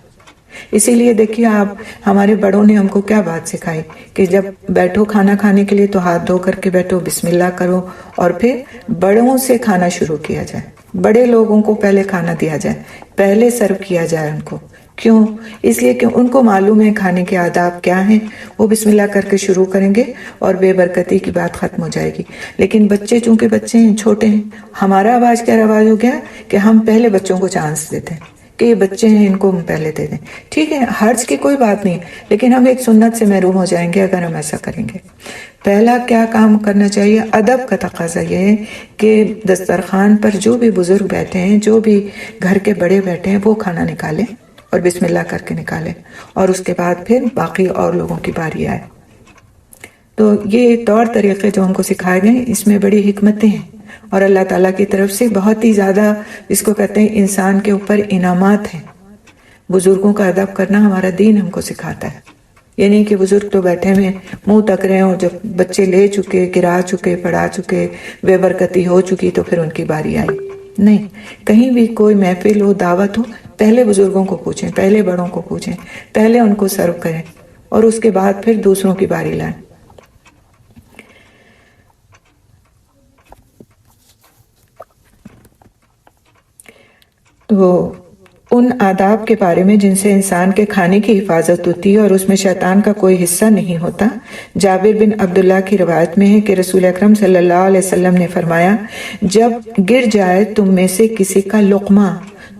اسی لیے دیکھیے آپ، ہمارے بڑوں نے ہم کو کیا بات سکھائی کہ جب بیٹھو کھانا کھانے کے لیے تو ہاتھ دھو کر کے بیٹھو، بسم اللہ کرو، اور پھر بڑوں سے کھانا شروع کیا جائے. بڑے لوگوں کو پہلے کھانا دیا جائے، پہلے سرو کیا جائے ان کو، کیوں؟ اس لیے کہ ان کو معلوم ہے کھانے کے آداب کیا ہیں، وہ بسم اللہ کر کے شروع کریں گے اور بے برکتی کی بات ختم ہو جائے گی۔ لیکن بچے چونکہ بچے ہیں، چھوٹے ہیں، ہمارا آواز کیا رواج ہو گیا کہ ہم پہلے بچوں کو چانس دیتے ہیں کہ یہ بچے ہیں، ان کو ہم پہلے دے دیں۔ ٹھیک ہے، حرج کی کوئی بات نہیں، لیکن ہم ایک سنت سے محروم ہو جائیں گے اگر ہم ایسا کریں گے۔ پہلا کیا کام کرنا چاہیے؟ ادب کا تقاضا یہ ہے کہ دسترخوان پر جو بھی بزرگ بیٹھے ہیں، جو بھی گھر کے بڑے بیٹھے ہیں، وہ کھانا نکالیں اور بسم اللہ کر کے نکالیں، اور اس کے بعد پھر باقی اور لوگوں کی باری آئے۔ تو یہ طور طریقے جو ہم کو سکھائے گئے، اس میں بڑی حکمتیں ہیں، اور اللہ تعالیٰ کی طرف سے بہت ہی زیادہ، اس کو کہتے ہیں انسان کے اوپر انعامات ہیں۔ بزرگوں کا ادب کرنا ہمارا دین ہم کو سکھاتا ہے۔ یہ نہیں کہ بزرگ تو بیٹھے ہوئے منہ تک رہے ہیں، اور جب بچے لے چکے، گرا چکے، پڑھا چکے، بے برکتی ہو چکی، تو پھر ان کی باری آئی۔ نہیں، کہیں بھی کوئی محفل ہو، دعوت ہو، پہلے بزرگوں کو پوچھیں، پہلے بڑوں کو پوچھیں، پہلے ان کو سرو کریں، اور اس کے بعد پھر دوسروں کی باری لائیں۔ تو ان آداب کے بارے میں جن سے انسان کے کھانے کی حفاظت ہوتی ہے اور اس میں شیطان کا کوئی حصہ نہیں ہوتا، جابر بن عبداللہ کی روایت میں ہے کہ رسول اکرم صلی اللہ علیہ وسلم نے فرمایا، جب گر جائے تم میں سے کسی کا لقمہ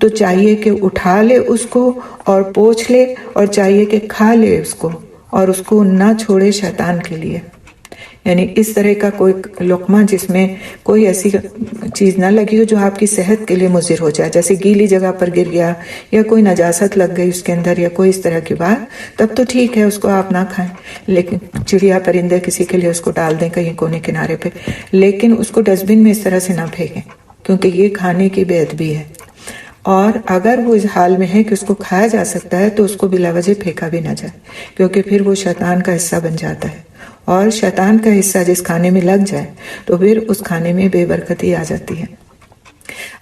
تو چاہیے کہ اٹھا لے اس کو اور پوچھ لے، اور چاہیے کہ کھا لے اس کو، اور اس کو نہ چھوڑے شیطان کے لیے۔ یعنی اس طرح کا کوئی لقمہ جس میں کوئی ایسی چیز نہ لگی ہو جو آپ کی صحت کے لیے مضر ہو جائے، جیسے گیلی جگہ پر گر گیا، یا کوئی نجاست لگ گئی اس کے اندر، یا کوئی اس طرح کی بات، تب تو ٹھیک ہے، اس کو آپ نہ کھائیں۔ لیکن چڑیا پرندے کسی کے لیے اس کو ڈال دیں کہیں کونے کنارے پہ، لیکن اس کو ڈسٹ بن میں اس طرح سے نہ پھینکیں، کیونکہ یہ کھانے کی بے ادبی ہے۔ اور اگر وہ اس حال میں ہے کہ اس کو کھایا جا سکتا ہے تو اس کو بلا وجہ پھینکا بھی نہ جائے، کیونکہ پھر وہ شیطان کا حصہ بن جاتا ہے، اور شیطان کا حصہ جس کھانے میں لگ جائے تو پھر اس کھانے میں بے برکتی آ جاتی ہے۔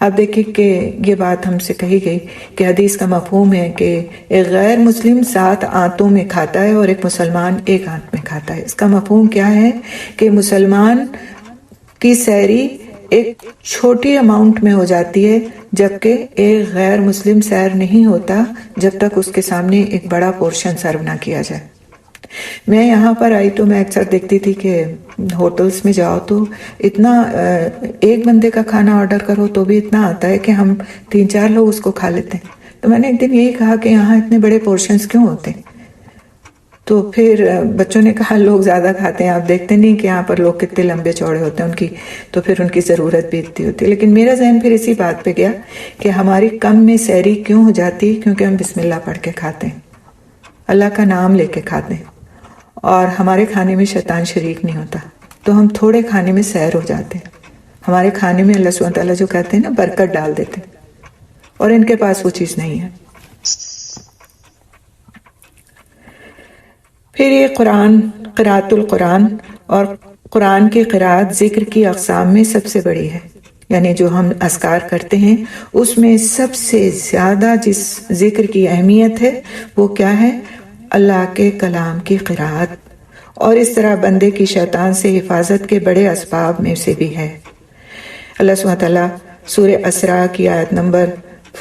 اب دیکھیں کہ یہ بات ہم سے کہی گئی کہ حدیث کا مفہوم ہے کہ ایک غیر مسلم 7 آنتوں میں کھاتا ہے اور ایک مسلمان 1 آنت میں کھاتا ہے۔ اس کا مفہوم کیا ہے کہ مسلمان کی سحری ایک چھوٹی اماؤنٹ میں ہو جاتی ہے، جبکہ ایک غیر مسلم سحر نہیں ہوتا جب تک اس کے سامنے ایک بڑا پورشن سرو نہ کیا جائے۔ میں یہاں پر آئی تو میں اکثر دیکھتی تھی کہ ہوٹلز میں جاؤ تو اتنا، ایک بندے کا کھانا آرڈر کرو تو بھی اتنا آتا ہے کہ ہم 3-4 لوگ اس کو کھا لیتے ہیں۔ تو میں نے ایک دن یہی کہا کہ یہاں اتنے بڑے پورشنز کیوں ہوتے ہیں؟ تو پھر بچوں نے کہا لوگ زیادہ کھاتے ہیں، آپ دیکھتے نہیں کہ یہاں پر لوگ کتنے لمبے چوڑے ہوتے ہیں ان کی، تو پھر ان کی ضرورت بھی اتنی ہوتی ہے۔ لیکن میرا ذہن پھر اسی بات پہ گیا کہ ہماری کم میں سحری کیوں ہو جاتی ہے؟ کیونکہ ہم بسم اللہ پڑھ کے کھاتے ہیں، اللہ کا نام لے کے کھاتے ہیں، اور ہمارے کھانے میں شیطان شریک نہیں ہوتا، تو ہم تھوڑے کھانے میں سحر ہو جاتے ہیں۔ ہمارے کھانے میں اللہ سبحانہ تعالیٰ جو کہتے ہیں نا، برکت ڈال دیتے ہیں، اور ان کے پاس وہ چیز نہیں ہے۔ پھر یہ قرأت القرآن اور قرآن کی قرأت ذکر کی اقسام میں سب سے بڑی ہے، یعنی جو ہم اذکار کرتے ہیں اس میں سب سے زیادہ جس ذکر کی اہمیت ہے وہ کیا ہے؟ اللہ کے کلام کی قرأت، اور اس طرح بندے کی شیطان سے حفاظت کے بڑے اسباب میں سے بھی ہے۔ اللہ سبحانہ تعالیٰ سورہ اسراء کی آیت نمبر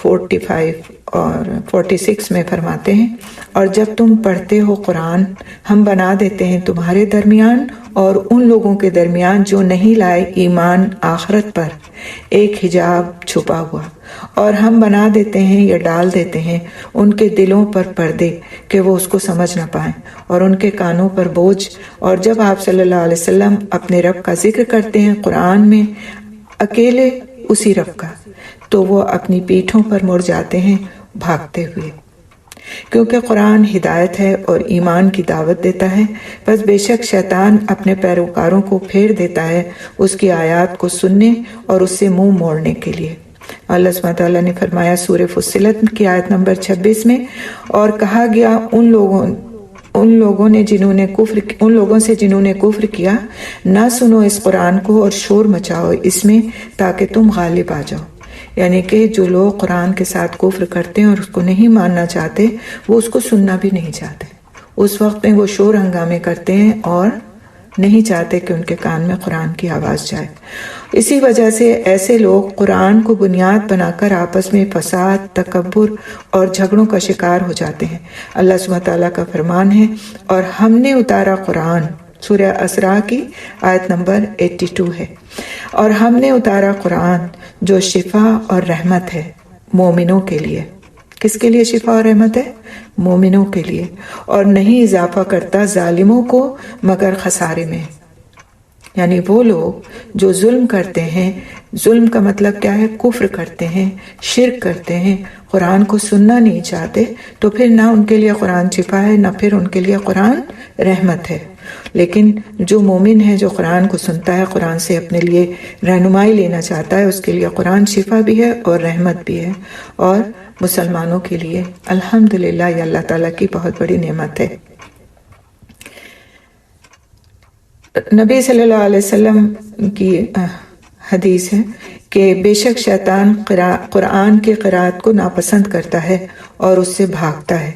45 اور 46 میں فرماتے ہیں، اور جب تم پڑھتے ہو قرآن، ہم بنا دیتے ہیں تمہارے درمیان اور ان لوگوں کے درمیان جو نہیں لائے ایمان آخرت پر ایک حجاب چھپا ہوا، اور ہم بنا دیتے ہیں یا ڈال دیتے ہیں ان کے دلوں پر پردے کہ وہ اس کو سمجھ نہ پائیں، اور ان کے کانوں پر بوجھ، اور جب آپ صلی اللہ علیہ وسلم اپنے رب کا ذکر کرتے ہیں قرآن میں، اکیلے اسی رب کا، تو وہ اپنی پیٹھوں پر مڑ جاتے ہیں بھاگتے ہوئے، کیونکہ قرآن ہدایت ہے اور ایمان کی دعوت دیتا ہے۔ بس بے شک شیطان اپنے پیروکاروں کو پھیر دیتا ہے اس کی آیات کو سننے اور اس سے منہ موڑنے کے لیے۔ اللہ سبحانہ تعالیٰ نے فرمایا سورہ فصلت کی آیت نمبر 26 میں، اور کہا گیا ان لوگوں سے جنہوں نے کفر کیا، نہ سنو اس قرآن کو اور شور مچاؤ اس میں تاکہ تم غالب آ جاؤ۔ یعنی کہ جو لوگ قرآن کے ساتھ کفر کرتے ہیں اور اس کو نہیں ماننا چاہتے، وہ اس کو سننا بھی نہیں چاہتے، اس وقت میں وہ شور ہنگامے کرتے ہیں اور نہیں چاہتے کہ ان کے کان میں قرآن کی آواز جائے۔ اسی وجہ سے ایسے لوگ قرآن کو بنیاد بنا کر آپس میں فساد، تکبر اور جھگڑوں کا شکار ہو جاتے ہیں۔ اللہ سبحانہ تعالیٰ کا فرمان ہے، اور ہم نے اتارا قرآن، سورہ اسراء کی آیت نمبر 82 ہے، اور ہم نے اتارا قرآن جو شفا اور رحمت ہے مومنوں کے لیے۔ کس کے لیے شفا اور رحمت ہے؟ مومنوں کے لیے، اور نہیں اضافہ کرتا ظالموں کو مگر خسارے میں۔ یعنی وہ لوگ جو ظلم کرتے ہیں، ظلم کا مطلب کیا ہے؟ کفر کرتے ہیں، شرک کرتے ہیں، قرآن کو سننا نہیں چاہتے، تو پھر نہ ان کے لیے قرآن شفا ہے، نہ پھر ان کے لیے قرآن رحمت ہے۔ لیکن جو مومن ہے، جو قرآن کو سنتا ہے، قرآن سے اپنے لیے رہنمائی لینا چاہتا ہے، اس کے لیے قرآن شفا بھی ہے اور رحمت بھی ہے۔ اور مسلمانوں کے لیے الحمدللہ یہ اللہ تعالیٰ کی بہت بڑی نعمت ہے۔ نبی صلی اللہ علیہ وسلم کی حدیث ہے کہ بے شک شیطان قرآن کی قرأت کو ناپسند کرتا ہے اور اس سے بھاگتا ہے۔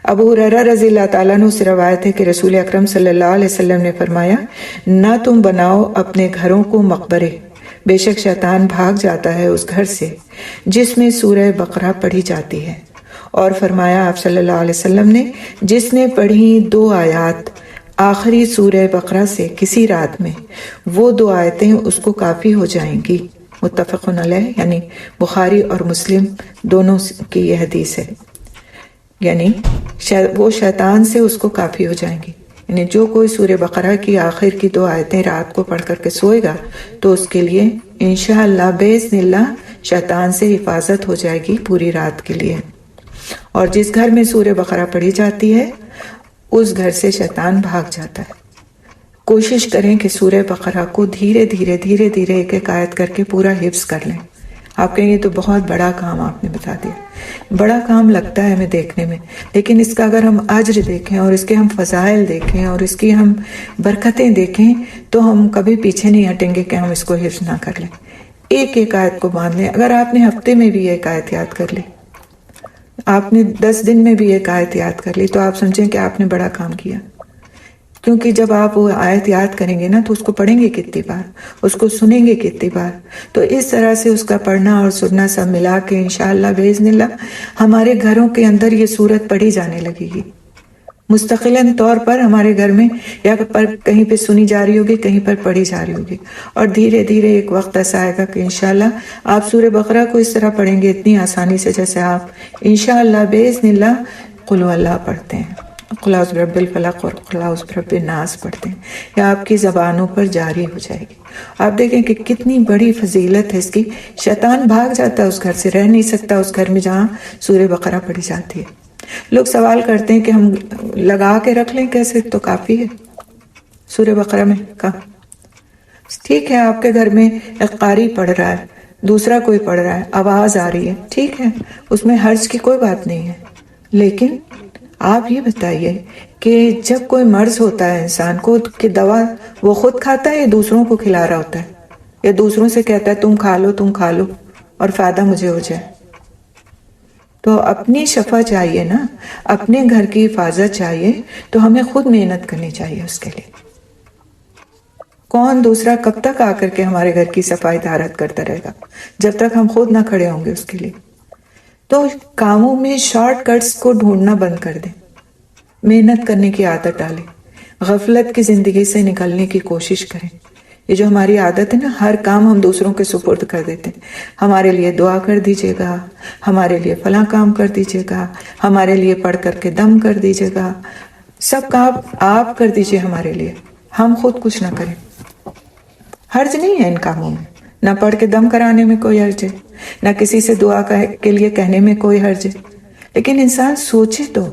ابو ہریرہ رضی اللہ تعالیٰ عنہ سے روایت ہے کہ رسول اکرم صلی اللہ علیہ وسلم نے فرمایا، نہ تم بناؤ اپنے گھروں کو مقبرے، بے شک شیطان بھاگ جاتا ہے اس گھر سے جس میں سورہ بقرہ پڑھی جاتی ہے۔ اور فرمایا آپ صلی اللہ علیہ وسلم نے، جس نے پڑھی 2 آیات آخری سورہ بقرہ سے کسی رات میں، وہ 2 آیتیں اس کو کافی ہو جائیں گی۔ متفق علیہ، یعنی بخاری اور مسلم دونوں کی یہ حدیث ہے۔ یعنی وہ شیطان سے اس کو کافی ہو جائیں گی۔ یعنی جو کوئی سورہ بقرہ کی آخر کی 2 آیتیں رات کو پڑھ کر کے سوئے گا تو اس کے لیے انشاءاللہ باذن اللہ شیطان سے حفاظت ہو جائے گی پوری رات کے لیے۔ اور جس گھر میں سورہ بقرہ پڑھی جاتی ہے اس گھر سے شیطان بھاگ جاتا ہے۔ کوشش کریں کہ سورہ بقرہ کو دھیرے دھیرے دھیرے دھیرے ایک ایک آیت کر کے پورا حفظ کر لیں۔ آپ کہیں یہ تو بہت بڑا کام آپ نے بتا دیا۔ بڑا کام لگتا ہے ہمیں دیکھنے میں، لیکن اس کا اگر ہم اجر دیکھیں اور اس کے ہم فضائل دیکھیں اور اس کی ہم برکتیں دیکھیں تو ہم کبھی پیچھے نہیں ہٹیں گے کہ ہم اس کو حفظ نہ کر لیں۔ ایک ایک آیت کو باندھ لیں۔ اگر آپ نے ہفتے میں بھی ایک آیت یاد کر لی، آپ نے 10 دن میں بھی ایک آیت یاد کر لی، تو آپ سمجھیں کہ آپ نے بڑا کام کیا۔ کیونکہ جب آپ وہ آیت یاد کریں گے نا تو اس کو پڑھیں گے کتنی بار، اس کو سنیں گے کتنی بار، تو اس طرح سے اس کا پڑھنا اور سننا سب ملا کے انشاءاللہ باذن اللہ ہمارے گھروں کے اندر یہ سورت پڑھی جانے لگے گی مستقلاً طور پر ہمارے گھر میں، یا کہیں پہ سنی جا رہی ہوگی، کہیں پر پڑھی جا رہی ہوگی۔ اور دھیرے دھیرے ایک وقت ایسا آئے گا کہ انشاءاللہ آپ سورہ بقرہ کو اس طرح پڑھیں گے اتنی آسانی سے جیسے آپ انشاءاللہ باذن اللہ قل هو اللہ پڑھتے ہیں، قل اعوذ برب الفلق اور قل اعوذ برب الناس پڑھتے ہیں، یا آپ کی زبانوں پر جاری ہو جائے گی۔ آپ دیکھیں کہ کتنی بڑی فضیلت ہے اس کی۔ شیطان بھاگ جاتا ہے اس گھر سے، رہ نہیں سکتا اس گھر میں جہاں سورہ بقرہ پڑھی جاتی ہے۔ لوگ سوال کرتے ہیں کہ ہم لگا کے رکھ لیں کیسے؟ تو کافی ہے سورہ بقرہ میں کہا۔ ٹھیک ہے آپ کے گھر میں ایک قاری پڑھ رہا ہے، دوسرا کوئی پڑھ رہا ہے، آواز آ رہی ہے، ٹھیک ہے، اس میں حرج کی کوئی بات نہیں ہے، لیکن آپ یہ بتائیے کہ جب کوئی مرض ہوتا ہے انسان کو کہ دوا وہ خود کھاتا ہے یا دوسروں کو کھلا رہا ہوتا ہے، یا دوسروں سے کہتا ہے تم کھا لو اور فائدہ مجھے ہو جائے؟ تو اپنی شفا چاہیے نا، اپنے گھر کی حفاظت چاہیے، تو ہمیں خود محنت کرنی چاہیے اس کے لیے۔ کون دوسرا کب تک آ کر کے ہمارے گھر کی صفائی طہارت کرتا رہے گا جب تک ہم خود نہ کھڑے ہوں گے اس کے لیے؟ تو کاموں میں شارٹ کٹس کو ڈھونڈنا بند کر دیں، محنت کرنے کی عادت ڈالیں، غفلت کی زندگی سے نکلنے کی کوشش کریں۔ یہ جو ہماری عادت ہے نا، ہر کام ہم دوسروں کے سپرد کر دیتے ہیں، ہمارے لیے دعا کر دیجیے گا، ہمارے لیے فلاں کام کر دیجیے گا، ہمارے لیے پڑھ کر کے دم کر دیجیے گا، سب کام آپ کر دیجیے ہمارے لیے، ہم خود کچھ نہ کریں۔ حرج نہیں ہے ان کاموں میں، نہ پڑھ کے دم کرانے میں کوئی حرج ہے، نہ کسی سے دعا کے لیے کہنے میں کوئی حرج ہے، لیکن انسان سوچے تو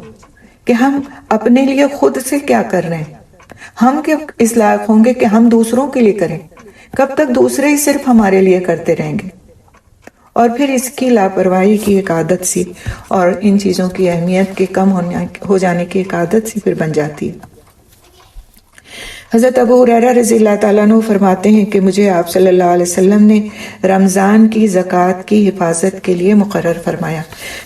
کہ ہم اپنے لیے خود سے کیا کر رہے ہیں۔ ہم کیا اس لائق ہوں گے کہ ہم دوسروں کے لیے کریں؟ کب تک دوسرے ہی صرف ہمارے لیے کرتے رہیں گے؟ اور پھر اس کی لاپرواہی کی ایک عادت سی اور ان چیزوں کی اہمیت کے کم ہو جانے کی ایک عادت سی پھر بن جاتی ہے۔ حضرت ابو ہریرہ رضی اللہ تعالیٰ عنہ فرماتے ہیں کہ مجھے آپ صلی اللہ علیہ وسلم نے رمضان کی زکوٰۃ کی حفاظت کے لیے مقرر فرمایا۔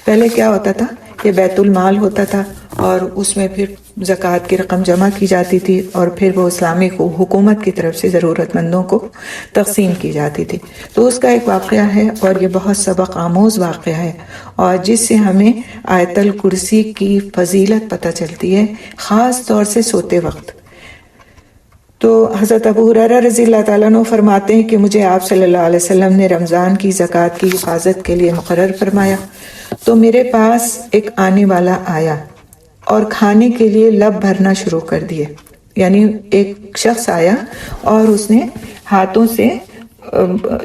پہلے کیا ہوتا تھا کہ بیت المال ہوتا تھا اور اس میں پھر زکوٰۃ کی رقم جمع کی جاتی تھی اور پھر وہ اسلامی حکومت کی طرف سے ضرورت مندوں کو تقسیم کی جاتی تھی۔ تو اس کا ایک واقعہ ہے اور یہ بہت سبق آموز واقعہ ہے، اور جس سے ہمیں آیت الکرسی کی فضیلت پتہ چلتی ہے، خاص طور سے سوتے وقت۔ تو حضرت ابو ہریرہ رضی اللہ تعالیٰ عنہ فرماتے ہیں کہ مجھے آپ صلی اللہ علیہ وسلم نے رمضان کی زکوٰۃ کی حفاظت کے لیے مقرر فرمایا، تو میرے پاس ایک آنے والا آیا اور کھانے کے لیے لب بھرنا شروع کر دیے۔ یعنی ایک شخص آیا اور اس نے ہاتھوں سے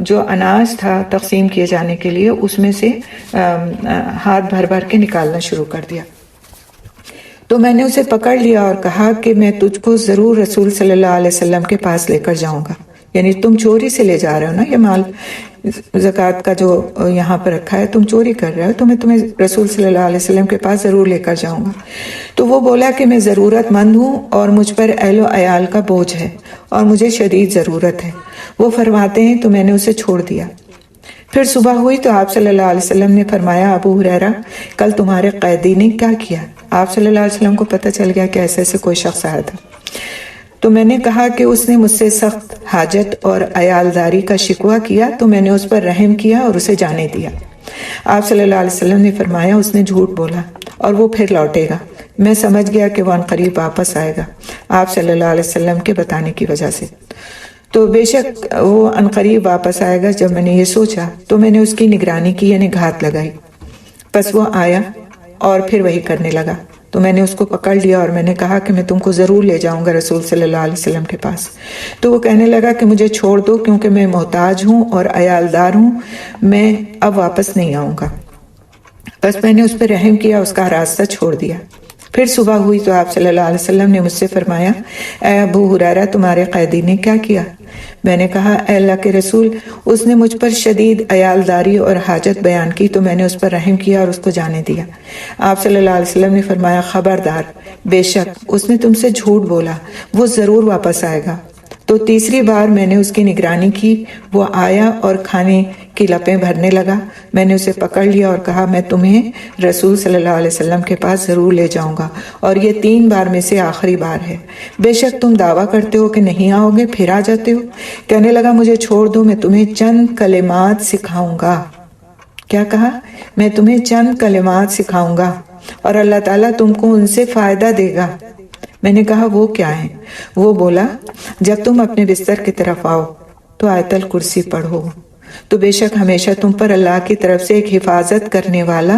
جو اناج تھا تقسیم کیے جانے کے لیے اس میں سے ہاتھ بھر بھر کے نکالنا شروع کر دیا۔ تو میں نے اسے پکڑ لیا اور کہا کہ میں تجھ کو ضرور رسول صلی اللہ علیہ وسلم کے پاس لے کر جاؤں گا، یعنی تم چوری سے لے جا رہے ہو نا یہ مال، زکوٰۃ کا جو یہاں پر رکھا ہے تم چوری کر رہے ہو، تو میں تمہیں رسول صلی اللہ علیہ وسلم کے پاس ضرور لے کر جاؤں گا۔ تو وہ بولا کہ میں ضرورت مند ہوں اور مجھ پر اہل و عیال کا بوجھ ہے اور مجھے شدید ضرورت ہے۔ وہ فرماتے ہیں تو میں نے اسے چھوڑ دیا۔ پھر صبح ہوئی تو آپ صلی اللہ علیہ وسلم نے فرمایا، ابو ہریرہ کل تمہارے قیدی نے کیا کیا؟ آپ صلی اللہ علیہ وسلم کو پتہ چل گیا کہ ایسے ایسے کوئی شخص آیا تھا۔ تو میں نے کہا کہ اس نے مجھ سے سخت حاجت اور عیالداری کا شکوہ کیا، تو میں نے اس پر رحم کیا اور اسے جانے دیا۔ آپ صلی اللہ علیہ وسلم نے فرمایا اس نے جھوٹ بولا اور وہ پھر لوٹے گا، میں سمجھ گیا کہ وہ عنقریب واپس آئے گا آپ صلی اللہ علیہ وسلم کے بتانے کی وجہ سے۔ تو بے شک وہ عنقریب واپس آئے گا۔ جب میں نے یہ سوچا تو میں نے اس کی نگرانی کی، یعنی گھات لگائی۔ پس وہ آیا اور پھر وہی کرنے لگا، تو میں نے اس کو پکڑ لیا اور میں نے کہا کہ میں تم کو ضرور لے جاؤں گا رسول صلی اللہ علیہ وسلم کے پاس۔ تو وہ کہنے لگا کہ مجھے چھوڑ دو کیونکہ میں محتاج ہوں اور عیالدار ہوں، میں اب واپس نہیں آؤں گا۔ بس میں نے اس پہ رحم کیا، اس کا راستہ چھوڑ دیا۔ پھر صبح ہوئی تو آپ صلی اللہ علیہ وسلم نے مجھ سے فرمایا، اے ابو ہریرہ تمہارے قیدی نے کیا کیا؟ میں نے کہا، اے اللہ کے رسول، اس نے مجھ پر شدید عیالداری اور حاجت بیان کی تو میں نے اس پر رحم کیا اور اس کو جانے دیا۔ آپ صلی اللہ علیہ وسلم نے فرمایا، خبردار، بے شک اس نے تم سے جھوٹ بولا، وہ ضرور واپس آئے گا۔ تو تیسری بار میں نے اس کی نگرانی کی، وہ آیا اور کھانے کی لپیں بھرنے لگا۔ میں نے اسے پکڑ لیا اور کہا میں تمہیں رسول صلی اللہ علیہ وسلم کے پاس ضرور لے جاؤں گا اور یہ 3 بار میں سے آخری بار ہے۔ بے شک تم دعویٰ کرتے ہو کہ نہیں آؤ گے، پھر آ جاتے ہو۔ کہنے لگا مجھے چھوڑ دو، میں تمہیں چند کلمات سکھاؤں گا۔ کیا کہا؟ میں تمہیں چند کلمات سکھاؤں گا اور اللہ تعالیٰ تم کو ان سے فائدہ دے گا۔ میں نے کہا وہ کیا ہے؟ وہ بولا، جب تم اپنے بستر کی طرف آؤ تو آیت الکرسی پڑھو، تو بے شک ہمیشہ تم پر اللہ کی طرف سے ایک حفاظت کرنے والا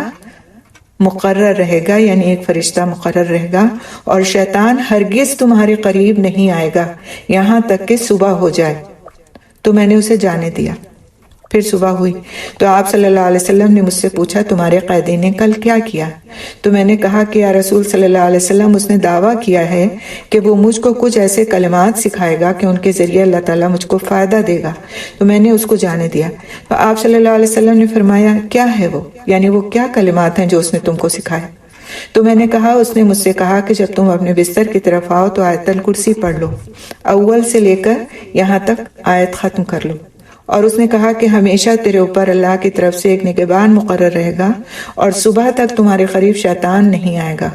مقرر رہے گا، یعنی ایک فرشتہ مقرر رہے گا، اور شیطان ہرگز تمہارے قریب نہیں آئے گا یہاں تک کہ صبح ہو جائے۔ تو میں نے اسے جانے دیا۔ پھر صبح ہوئی تو آپ صلی اللہ علیہ وسلم نے مجھ سے پوچھا، تمہارے قیدی نے کل کیا کیا؟ تو میں نے کہا کہ یا رسول صلی اللہ علیہ وسلم، اس نے دعویٰ کیا ہے کہ وہ مجھ کو کچھ ایسے کلمات سکھائے گا کہ ان کے ذریعے اللہ تعالیٰ مجھ کو فائدہ دے گا، تو میں نے اس کو جانے دیا۔ تو آپ صلی اللہ علیہ وسلم نے فرمایا، کیا ہے وہ؟ یعنی وہ کیا کلمات ہیں جو اس نے تم کو سکھائے؟ تو میں نے کہا، اس نے مجھ سے کہا کہ جب تم اپنے بستر کی طرف آؤ تو آیت الکرسی پڑھ لو، اول سے لے کر یہاں تک آیت ختم کر لو۔ اور اس نے کہا کہ ہمیشہ تیرے اوپر اللہ کی طرف سے ایک نگہبان مقرر رہے گا اور صبح تک تمہارے قریب شیطان نہیں آئے گا۔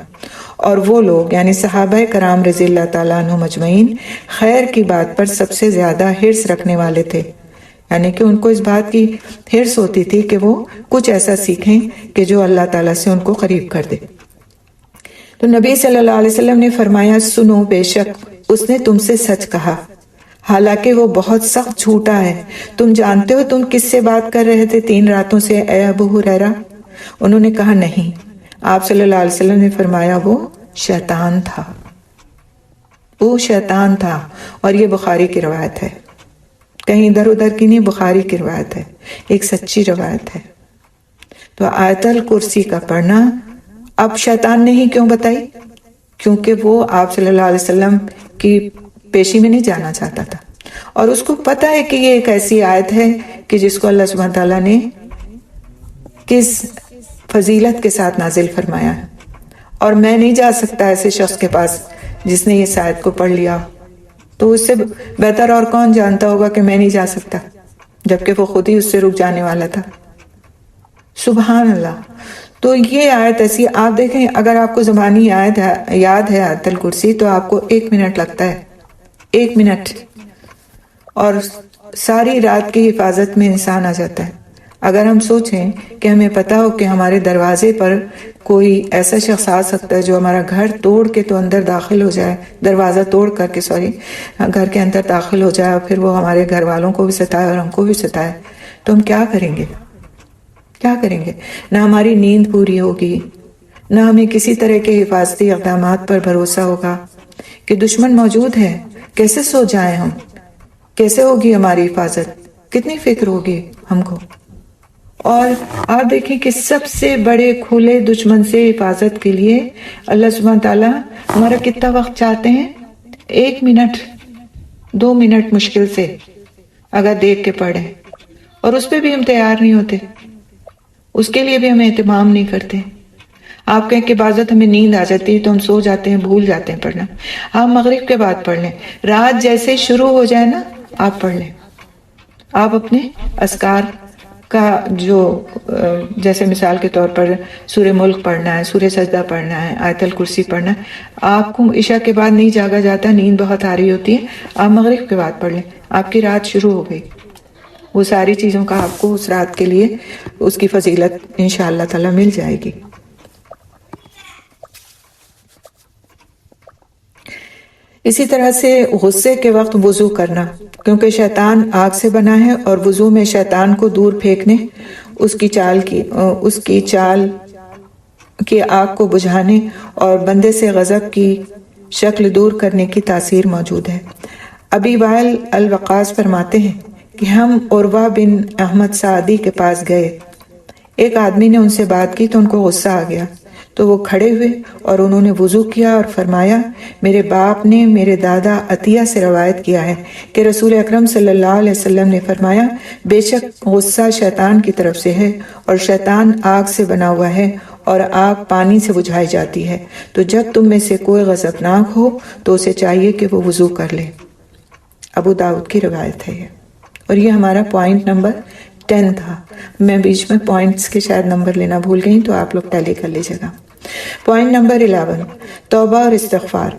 اور وہ لوگ یعنی صحابہ کرام رضی اللہ تعالیٰ عنہ مجمعین خیر کی بات پر سب سے زیادہ حرص رکھنے والے تھے، یعنی کہ ان کو اس بات کی حرص ہوتی تھی کہ وہ کچھ ایسا سیکھیں کہ جو اللہ تعالیٰ سے ان کو قریب کر دے۔ تو نبی صلی اللہ علیہ وسلم نے فرمایا، سنو، بے شک اس نے تم سے سچ کہا، حالانکہ وہ بہت سخت جھوٹا ہے۔ تم جانتے ہو تم کس سے بات کر رہے تھے 3 راتوں سے اے ابو ہریرہ؟ انہوں نے کہا نہیں۔ آپ صلی اللہ علیہ وسلم نے فرمایا، وہ شیطان تھا، وہ شیطان تھا۔ اور یہ بخاری کی روایت ہے، کہیں ادھر ادھر کی نہیں، بخاری کی روایت ہے، ایک سچی روایت ہے۔ تو آیت الکرسی کا پڑھنا اب شیطان نے ہی کیوں بتائی؟ کیونکہ وہ آپ صلی اللہ علیہ وسلم کی پیشی میں نہیں جانا چاہتا تھا، اور اس کو پتا ہے کہ یہ ایک ایسی آیت ہے کہ جس کو اللہ سبحانہ تعالیٰ نے کس فضیلت کے ساتھ نازل فرمایا ہے، اور میں نہیں جا سکتا ایسے شخص کے پاس جس نے اس آیت کو پڑھ لیا، تو اس سے بہتر اور کون جانتا ہوگا کہ میں نہیں جا سکتا، جبکہ وہ خود ہی اس سے رک جانے والا تھا۔ سبحان اللہ۔ تو یہ آیت ایسی، آپ دیکھیں اگر آپ کو زبانی آیت یاد ہے آیت الکرسی تو آپ کو 1 منٹ لگتا ہے، 1 منٹ، اور ساری رات کی حفاظت میں انسان آ جاتا ہے۔ اگر ہم سوچیں کہ ہمیں پتا ہو کہ ہمارے دروازے پر کوئی ایسا شخص آ سکتا ہے جو ہمارا گھر توڑ کے تو اندر داخل ہو جائے، دروازہ توڑ کر کے گھر کے اندر داخل ہو جائے، اور پھر وہ ہمارے گھر والوں کو بھی ستائے اور ہم کو بھی ستائے، تو ہم کیا کریں گے؟ کیا کریں گے؟ نہ ہماری نیند پوری ہوگی، نہ ہمیں کسی طرح کے حفاظتی اقدامات پر بھروسہ ہوگا کہ دشمن موجود ہے، کیسے سو جائیں ہم، کیسے ہوگی ہماری حفاظت، کتنی فکر ہوگی ہم کو۔ اور آپ دیکھیں کہ سب سے بڑے کھلے دشمن سے حفاظت کے لیے اللہ سبحانہ تعالیٰ ہمارا کتنا وقت چاہتے ہیں؟ 1 منٹ، 2 منٹ مشکل سے اگر دیکھ کے پڑھیں، اور اس پہ بھی ہم تیار نہیں ہوتے، اس کے لیے بھی ہم اہتمام نہیں کرتے۔ آپ کہیں کہ بعضت ہمیں نیند آ جاتی ہے تو ہم سو جاتے ہیں، بھول جاتے ہیں پڑھنا۔ آپ مغرب کے بعد پڑھ لیں، رات جیسے شروع ہو جائے نا آپ پڑھ لیں۔ آپ اپنے اذکار کا جو جیسے مثال کے طور پر سورہ ملک پڑھنا ہے، سورہ سجدہ پڑھنا ہے، آیت الکرسی پڑھنا ہے، آپ کو عشاء کے بعد نہیں جاگا جاتا، نیند بہت آ رہی ہوتی ہے، آپ مغرب کے بعد پڑھ لیں، آپ کی رات شروع ہو گئی۔ وہ ساری چیزوں کا آپ کو اس رات کے لیے اس کی فضیلت انشاءاللہ تعالی مل جائے گی۔ اسی طرح سے غصے کے وقت وضو کرنا، کیونکہ شیطان آگ سے بنا ہے، اور وضو میں شیطان کو دور پھینکنے، اس کی چال کی آگ کو بجھانے اور بندے سے غضب کی شکل دور کرنے کی تاثیر موجود ہے۔ ابی وائل الوقاص فرماتے ہیں کہ ہم عروہ بن احمد سعدی کے پاس گئے، ایک آدمی نے ان سے بات کی تو ان کو غصہ آ گیا، تو وہ کھڑے ہوئے اور انہوں نے وضو کیا اور فرمایا، میرے باپ نے میرے دادا عطیہ سے روایت کیا ہے کہ رسول اکرم صلی اللہ علیہ وسلم نے فرمایا، بے شک غصہ شیطان کی طرف سے ہے، اور شیطان آگ سے بنا ہوا ہے، اور آگ پانی سے بجھائی جاتی ہے، تو جب تم میں سے کوئی غضبناک ہو تو اسے چاہیے کہ وہ وضو کر لے۔ ابو داؤد کی روایت ہے یہ، اور یہ ہمارا پوائنٹ نمبر 10 تھا۔ میں بیچ میں پوائنٹس کے شاید نمبر لینا بھول گئی، تو آپ لوگ ٹیلی کر لیجیے گا۔ پوائنٹ نمبر 11، توبہ اور استغفار۔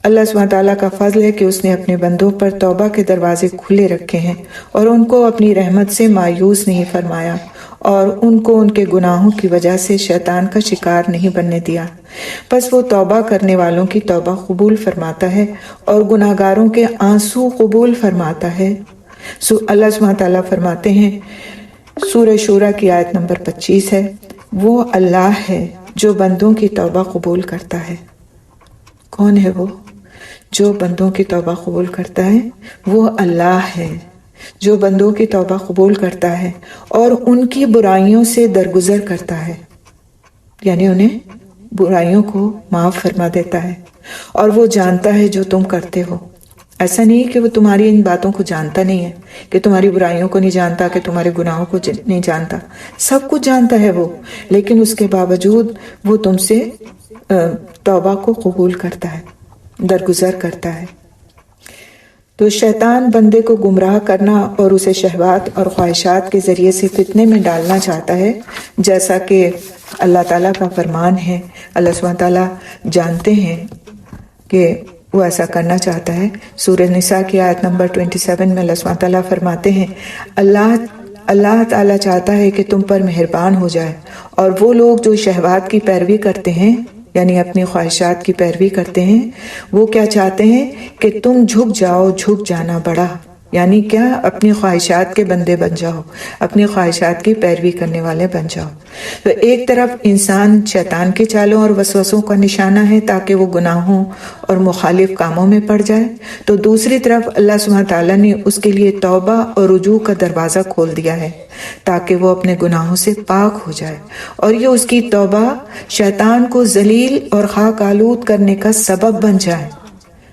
اللہ سبحانہ تعالیٰ کا فضل ہے کہ اس نے اپنے بندوں پر توبہ کے دروازے کھلے رکھے ہیں، اور ان کو اپنی رحمت سے مایوس نہیں فرمایا، اور ان کو ان کے گناہوں کی وجہ سے شیطان کا شکار نہیں بننے دیا۔ پس وہ توبہ کرنے والوں کی توبہ قبول فرماتا ہے، اور گناہگاروں کے آنسو قبول فرماتا ہے۔ اللہ سبحانہ تعالیٰ فرماتے ہیں، سورہ شورى کی آیت نمبر 25 ہے، وہ اللہ ہے جو بندوں کی توبہ قبول کرتا ہے۔ کون ہے وہ جو بندوں کی توبہ قبول کرتا ہے؟ وہ اللہ ہے جو بندوں کی توبہ قبول کرتا ہے اور ان کی برائیوں سے درگزر کرتا ہے، یعنی انہیں برائیوں کو معاف فرما دیتا ہے، اور وہ جانتا ہے جو تم کرتے ہو۔ ایسا نہیں کہ وہ تمہاری ان باتوں کو جانتا نہیں ہے، کہ تمہاری برائیوں کو نہیں جانتا، کہ تمہارے گناہوں کو نہیں جانتا، سب کچھ جانتا ہے وہ، لیکن اس کے باوجود وہ تم سے توبہ کو قبول کرتا ہے، درگزر کرتا ہے۔ تو شیطان بندے کو گمراہ کرنا اور اسے شہوات اور خواہشات کے ذریعے سے فتنے میں ڈالنا چاہتا ہے، جیسا کہ اللہ تعالیٰ کا فرمان ہے۔ اللہ سبحانہ تعالیٰ جانتے ہیں کہ وہ ایسا کرنا چاہتا ہے۔ سورہ نساء کی آیت نمبر 27 میں اللہ سبحانہ تعالیٰ فرماتے ہیں، اللہ تعالیٰ چاہتا ہے کہ تم پر مہربان ہو جائے، اور وہ لوگ جو شہوات کی پیروی کرتے ہیں، یعنی اپنی خواہشات کی پیروی کرتے ہیں، وہ کیا چاہتے ہیں کہ تم جھک جاؤ، جھک جانا بڑا، یعنی کیا؟ اپنی خواہشات کے بندے بن جاؤ، اپنی خواہشات کی پیروی کرنے والے بن جاؤ۔ تو ایک طرف انسان شیطان کے چالوں اور وسوسوں کا نشانہ ہے تاکہ وہ گناہوں اور مخالف کاموں میں پڑ جائے، تو دوسری طرف اللہ سبحانہ تعالیٰ نے اس کے لیے توبہ اور رجوع کا دروازہ کھول دیا ہے تاکہ وہ اپنے گناہوں سے پاک ہو جائے، اور یہ اس کی توبہ شیطان کو ذلیل اور خاک آلود کرنے کا سبب بن جائے۔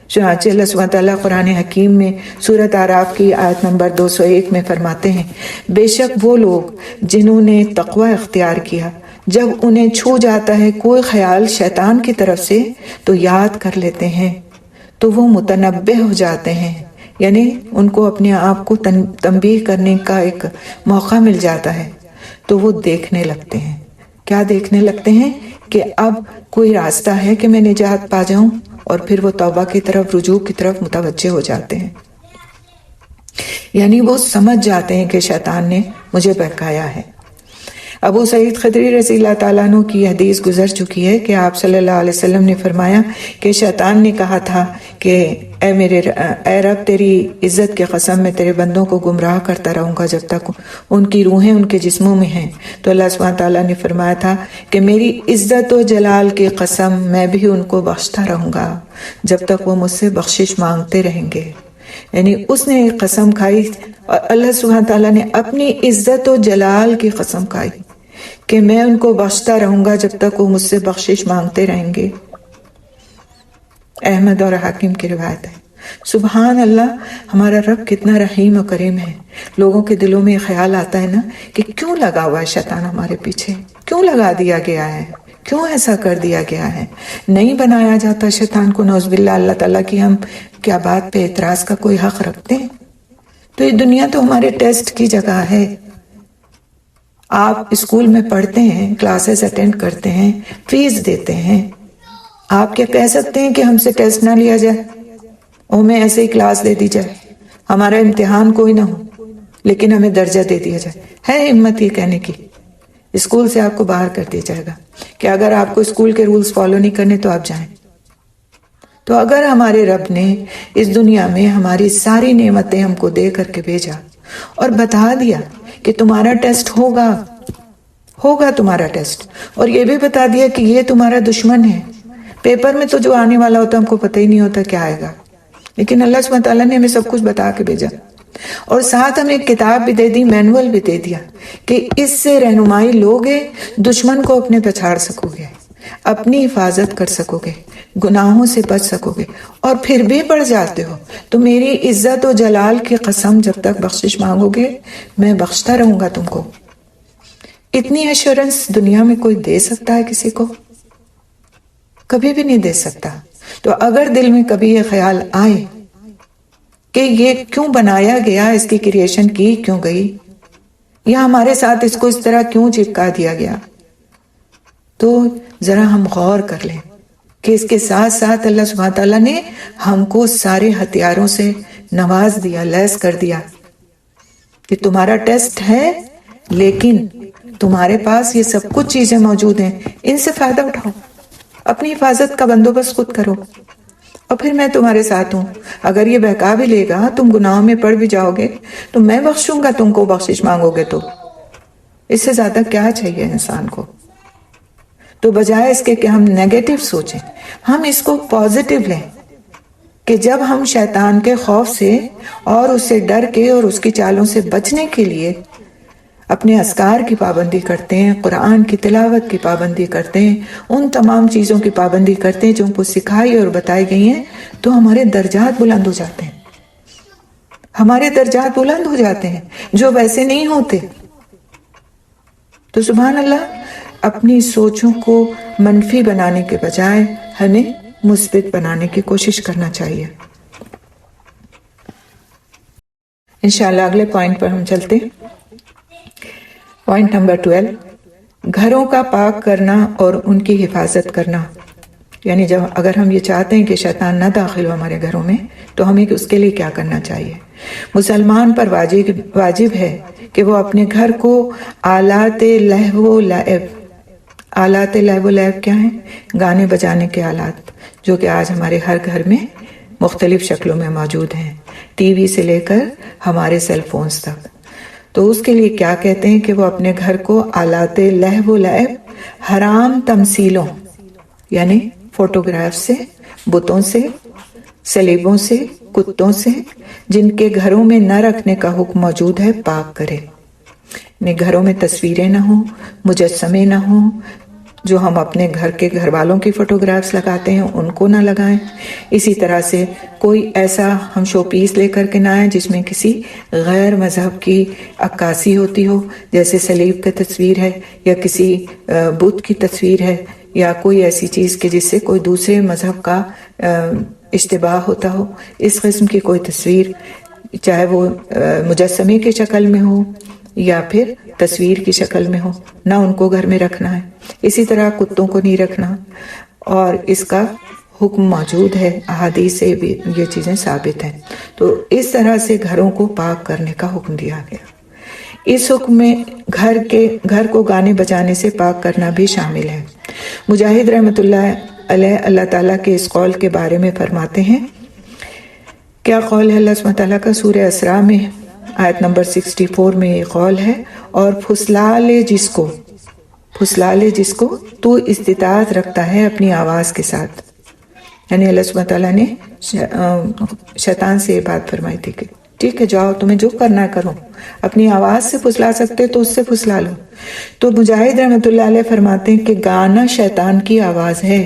چنانچہ اللہ سبحانہ تعالیٰ قرآن حکیم میں سورۃ اعراف کی آیت نمبر 201 میں فرماتے ہیں، بے شک وہ لوگ جنہوں نے تقوی اختیار کیا، جب انہیں چھو جاتا ہے کوئی خیال شیطان کی طرف سے تو یاد کر لیتے ہیں، تو وہ متنبہ ہو جاتے ہیں، یعنی ان کو اپنے آپ کو تنبیہ کرنے کا ایک موقع مل جاتا ہے، تو وہ دیکھنے لگتے ہیں کیا دیکھنے لگتے ہیں کہ اب کوئی راستہ ہے کہ میں نجات پا جاؤں، اور پھر وہ توبہ کی طرف، رجوع کی طرف متوجہ ہو جاتے ہیں. یعنی وہ سمجھ جاتے ہیں کہ شیطان نے مجھے بہکایا ہے. ابو سعید خدری رضی اللہ تعالیٰ عنہ کی حدیث گزر چکی ہے کہ آپ صلی اللہ علیہ وسلم نے فرمایا کہ شیطان نے کہا تھا کہ اے رب، تیری عزت کی قسم میں تیرے بندوں کو گمراہ کرتا رہوں گا جب تک ان کی روحیں ان کے جسموں میں ہیں. تو اللہ سبحانہ تعالیٰ نے فرمایا تھا کہ میری عزت و جلال کی قسم، میں بھی ان کو بخشتا رہوں گا جب تک وہ مجھ سے بخشش مانگتے رہیں گے. یعنی اس نے ایک قسم کھائی، اور اللہ سبحانہ تعالیٰ نے اپنی عزت و جلال کی قسم کھائی کہ میں ان کو بخشتا رہوں گا جب تک وہ مجھ سے بخشش مانگتے رہیں گے. احمد اور حاکم کی روایت ہے. سبحان اللہ، ہمارا رب کتنا رحیم و کریم ہے. لوگوں کے دلوں میں خیال آتا ہے نا کہ کیوں لگا ہوا ہے شیطان ہمارے پیچھے، کیوں لگا دیا گیا ہے، کیوں ایسا کر دیا گیا ہے. نہیں بنایا جاتا شیطان کو، نعوذ باللہ. اللہ تعالیٰ کی ہم کیا بات پہ اعتراض کا کوئی حق رکھتے ہیں؟ تو یہ دنیا تو ہمارے ٹیسٹ کی جگہ ہے. آپ اسکول میں پڑھتے ہیں، کلاسز اٹینڈ کرتے ہیں، فیس دیتے ہیں. آپ کیا کہہ سکتے ہیں کہ ہم سے ٹیسٹ نہ لیا جائے، ہمیں ایسے ہی کلاس دے دی جائے، ہمارا امتحان کوئی نہ ہو لیکن ہمیں درجہ دے دیا جائے؟ ہے ہمت یہ کہنے کی؟ اسکول سے آپ کو باہر کر دیا جائے گا کہ اگر آپ کو اسکول کے رولز فالو نہیں کرنے تو آپ جائیں. تو اگر ہمارے رب نے اس دنیا میں ہماری ساری نعمتیں ہم کو دے کر کے بھیجا اور بتا دیا کہ تمہارا ٹیسٹ ہوگا تمہارا ٹیسٹ، اور یہ بھی بتا دیا کہ یہ تمہارا دشمن ہے. پیپر میں تو جو آنے والا ہوتا ہم کو پتہ ہی نہیں ہوتا کیا آئے گا، لیکن اللہ سبحانہ تعالیٰ نے ہمیں سب کچھ بتا کے بھیجا، اور ساتھ ہمیں ایک کتاب بھی دے دی، مینول بھی دے دیا کہ اس سے رہنمائی لوگے، دشمن کو اپنے پچھاڑ سکو گے، اپنی حفاظت کر سکو گے، گناہوں سے بچ سکو گے. اور پھر بھی بڑھ جاتے ہو تو میری عزت و جلال کی قسم، جب تک بخشش مانگو گے میں بخشتا رہوں گا تم کو. اتنی ایشورنس دنیا میں کوئی دے سکتا ہے کسی کو؟ کبھی بھی نہیں دے سکتا. تو اگر دل میں کبھی یہ خیال آئے کہ یہ کیوں بنایا گیا، اس کی کریشن کی کیوں گئی، یا ہمارے ساتھ اس کو اس طرح کیوں چپکا دیا گیا، تو ذرا ہم غور کر لیں کہ اس کے ساتھ ساتھ اللہ سبحانہ تعالیٰ نے ہم کو سارے ہتھیاروں سے نواز دیا، لیس کر دیا کہ تمہارا ٹیسٹ ہے لیکن تمہارے پاس یہ سب کچھ چیزیں موجود ہیں، ان سے فائدہ اٹھاؤ، اپنی حفاظت کا بندوبست خود کرو، اور پھر میں تمہارے ساتھ ہوں. اگر یہ بہکا بھی لے گا، تم گناہوں میں پڑ بھی جاؤ گے تو میں بخشوں گا تم کو، بخشش مانگو گے تو. اس سے زیادہ کیا چاہیے انسان کو؟ تو بجائے اس کے کہ ہم نیگیٹو سوچیں، ہم اس کو پازیٹیو لیں کہ جب ہم شیطان کے خوف سے اور اس سے ڈر کے اور اس کی چالوں سے بچنے کے لیے اپنے اذکار کی پابندی کرتے ہیں، قرآن کی تلاوت کی پابندی کرتے ہیں، ان تمام چیزوں کی پابندی کرتے ہیں جو ہم کو سکھائی اور بتائی گئی ہیں، تو ہمارے درجات بلند ہو جاتے ہیں. ہمارے درجات بلند ہو جاتے ہیں جو ویسے نہیں ہوتے. تو سبحان اللہ، اپنی سوچوں کو منفی بنانے کے بجائے ہمیں مثبت بنانے کی کوشش کرنا چاہیے. انشاءاللہ اگلے پوائنٹ پر ہم چلتے ہیں. پوائنٹ نمبر 12، گھروں کا پاک کرنا اور ان کی حفاظت کرنا. یعنی جب اگر ہم یہ چاہتے ہیں کہ شیطان نہ داخل ہو ہمارے گھروں میں تو ہمیں اس کے لیے کیا کرنا چاہیے. مسلمان پر واجب ہے کہ وہ اپنے گھر کو آلات لہو و لعب، آلات لہو و لعب کیا ہیں؟ گانے بجانے کے آلات، جو کہ آج ہمارے ہر گھر میں مختلف شکلوں میں موجود ہیں، ٹی وی سے لے کر ہمارے سیل فونز تک. تو اس کے لیے کیا کہتے ہیں کہ وہ اپنے گھر کو آلات لہو و لعب، حرام تمثیلوں یعنی فوٹوگراف سے، بتوں سے، صلیبوں سے، کتوں سے، جن کے گھروں میں نہ رکھنے کا حکم موجود ہے، پاک کرے. یعنی گھروں میں تصویریں نہ ہوں، مجسمے نہ ہوں. جو ہم اپنے گھر کے گھر والوں کی فوٹوگرافز لگاتے ہیں ان کو نہ لگائیں. اسی طرح سے کوئی ایسا ہم شو پیس لے کر کے نہ آئیں جس میں کسی غیر مذہب کی عکاسی ہوتی ہو، جیسے صلیب کی تصویر ہے یا کسی بت کی تصویر ہے یا کوئی ایسی چیز کہ جس سے کوئی دوسرے مذہب کا اشتباہ ہوتا ہو. اس قسم کی کوئی تصویر، چاہے وہ مجسمے کی شکل میں ہو یا پھر تصویر کی شکل میں ہو، نہ ان کو گھر میں رکھنا ہے. اسی طرح کتوں کو نہیں رکھنا، اور اس کا حکم موجود ہے، احادیث سے بھی یہ چیزیں ثابت ہیں. تو اس طرح سے گھروں کو پاک کرنے کا حکم دیا گیا. اس حکم میں گھر کو گانے بجانے سے پاک کرنا بھی شامل ہے. مجاہد رحمۃ اللہ علیہ اللہ تعالیٰ کے اس قول کے بارے میں فرماتے ہیں، کیا قول ہے اللہ سبحانہ تعالیٰ کا؟ سورہ اسراء میں آیت نمبر 64 میں یہ قول ہے، اور پھسلا لے جس کو تو استطاعت رکھتا ہے اپنی آواز کے ساتھ. یعنی اللہ سبحانہ تعالیٰ نے شیطان سے یہ بات فرمائی تھی کہ ٹھیک ہے جاؤ، تمہیں جو کرنا ہے کرو، اپنی آواز سے پھسلا سکتے تو اس سے پھسلا لو. تو مجاہد رحمۃ اللہ علیہ فرماتے ہیں کہ گانا شیطان کی آواز ہے.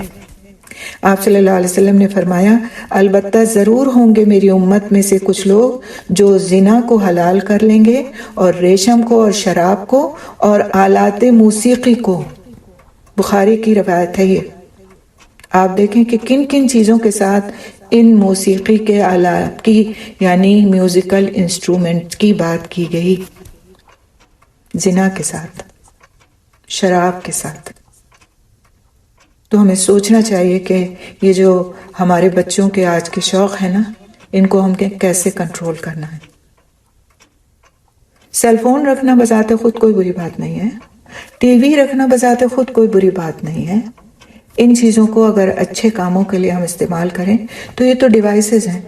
آپ صلی اللہ علیہ وسلم نے فرمایا، البتہ ضرور ہوں گے میری امت میں سے کچھ لوگ جو زنا کو حلال کر لیں گے، اور ریشم کو، اور شراب کو، اور آلات موسیقی کو. بخاری کی روایت ہے یہ. آپ دیکھیں کہ کن کن چیزوں کے ساتھ ان موسیقی کے آلات کی، یعنی میوزیکل انسٹرومنٹ کی بات کی گئی. زنا کے ساتھ، شراب کے ساتھ. تو ہمیں سوچنا چاہیے کہ یہ جو ہمارے بچوں کے آج کے شوق ہیں نا، ان کو ہم کیسے کنٹرول کرنا ہے. سیل فون رکھنا بذات خود کوئی بری بات نہیں ہے، ٹی وی رکھنا بذات خود کوئی بری بات نہیں ہے. ان چیزوں کو اگر اچھے کاموں کے لیے ہم استعمال کریں تو یہ تو ڈیوائسز ہیں.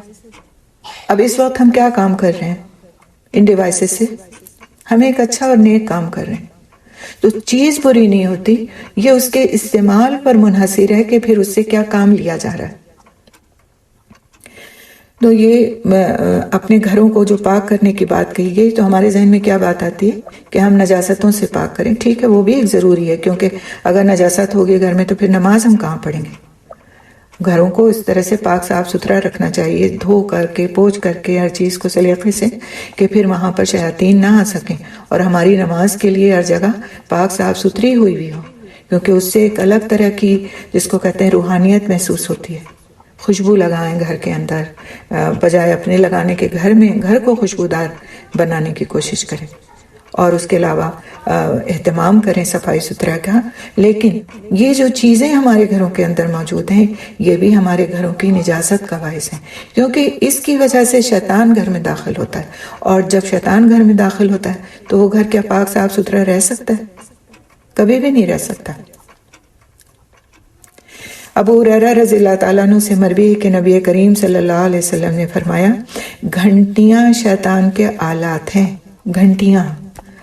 اب اس وقت ہم کیا کام کر رہے ہیں ان ڈیوائسز سے؟ ہم ایک اچھا اور نیک کام کر رہے ہیں. تو چیز بری نہیں ہوتی، یہ اس کے استعمال پر منحصر ہے کہ پھر اس سے کیا کام لیا جا رہا ہے. تو یہ اپنے گھروں کو جو پاک کرنے کی بات کہی گئی تو ہمارے ذہن میں کیا بات آتی ہے کہ ہم نجاستوں سے پاک کریں. ٹھیک ہے، وہ بھی ایک ضروری ہے، کیونکہ اگر نجاست ہوگی گھر میں تو پھر نماز ہم کہاں پڑھیں گے. گھروں کو اس طرح سے پاک صاف ستھرا رکھنا چاہیے، دھو کر کے، پوچھ کر کے، ہر چیز کو سلیقے سے، کہ پھر وہاں پر شیاطین نہ آ سکیں اور ہماری نماز کے لیے ہر جگہ پاک صاف ستھری ہوئی بھی ہو. کیونکہ اس سے ایک الگ طرح کی، جس کو کہتے ہیں روحانیت، محسوس ہوتی ہے. خوشبو لگائیں گھر کے اندر، بجائے اپنے لگانے کے گھر کو خوشبودار بنانے کی کوشش کریں، اور اس کے علاوہ اہتمام کریں صفائی ستھرا کا. لیکن یہ جو چیزیں ہمارے گھروں کے اندر موجود ہیں، یہ بھی ہمارے گھروں کی نجاست کا باعث ہیں، کیونکہ اس کی وجہ سے شیطان گھر میں داخل ہوتا ہے. اور جب شیطان گھر میں داخل ہوتا ہے تو وہ گھر کیا پاک صاف ستھرا رہ سکتا ہے؟ کبھی بھی نہیں رہ سکتا. ابو ہریرہ رضی اللہ تعالیٰ عنہ سے مروی ہے کہ نبی کریم صلی اللہ علیہ وسلم نے فرمایا، گھنٹیاں شیطان کے آلات ہیں. گھنٹیاں،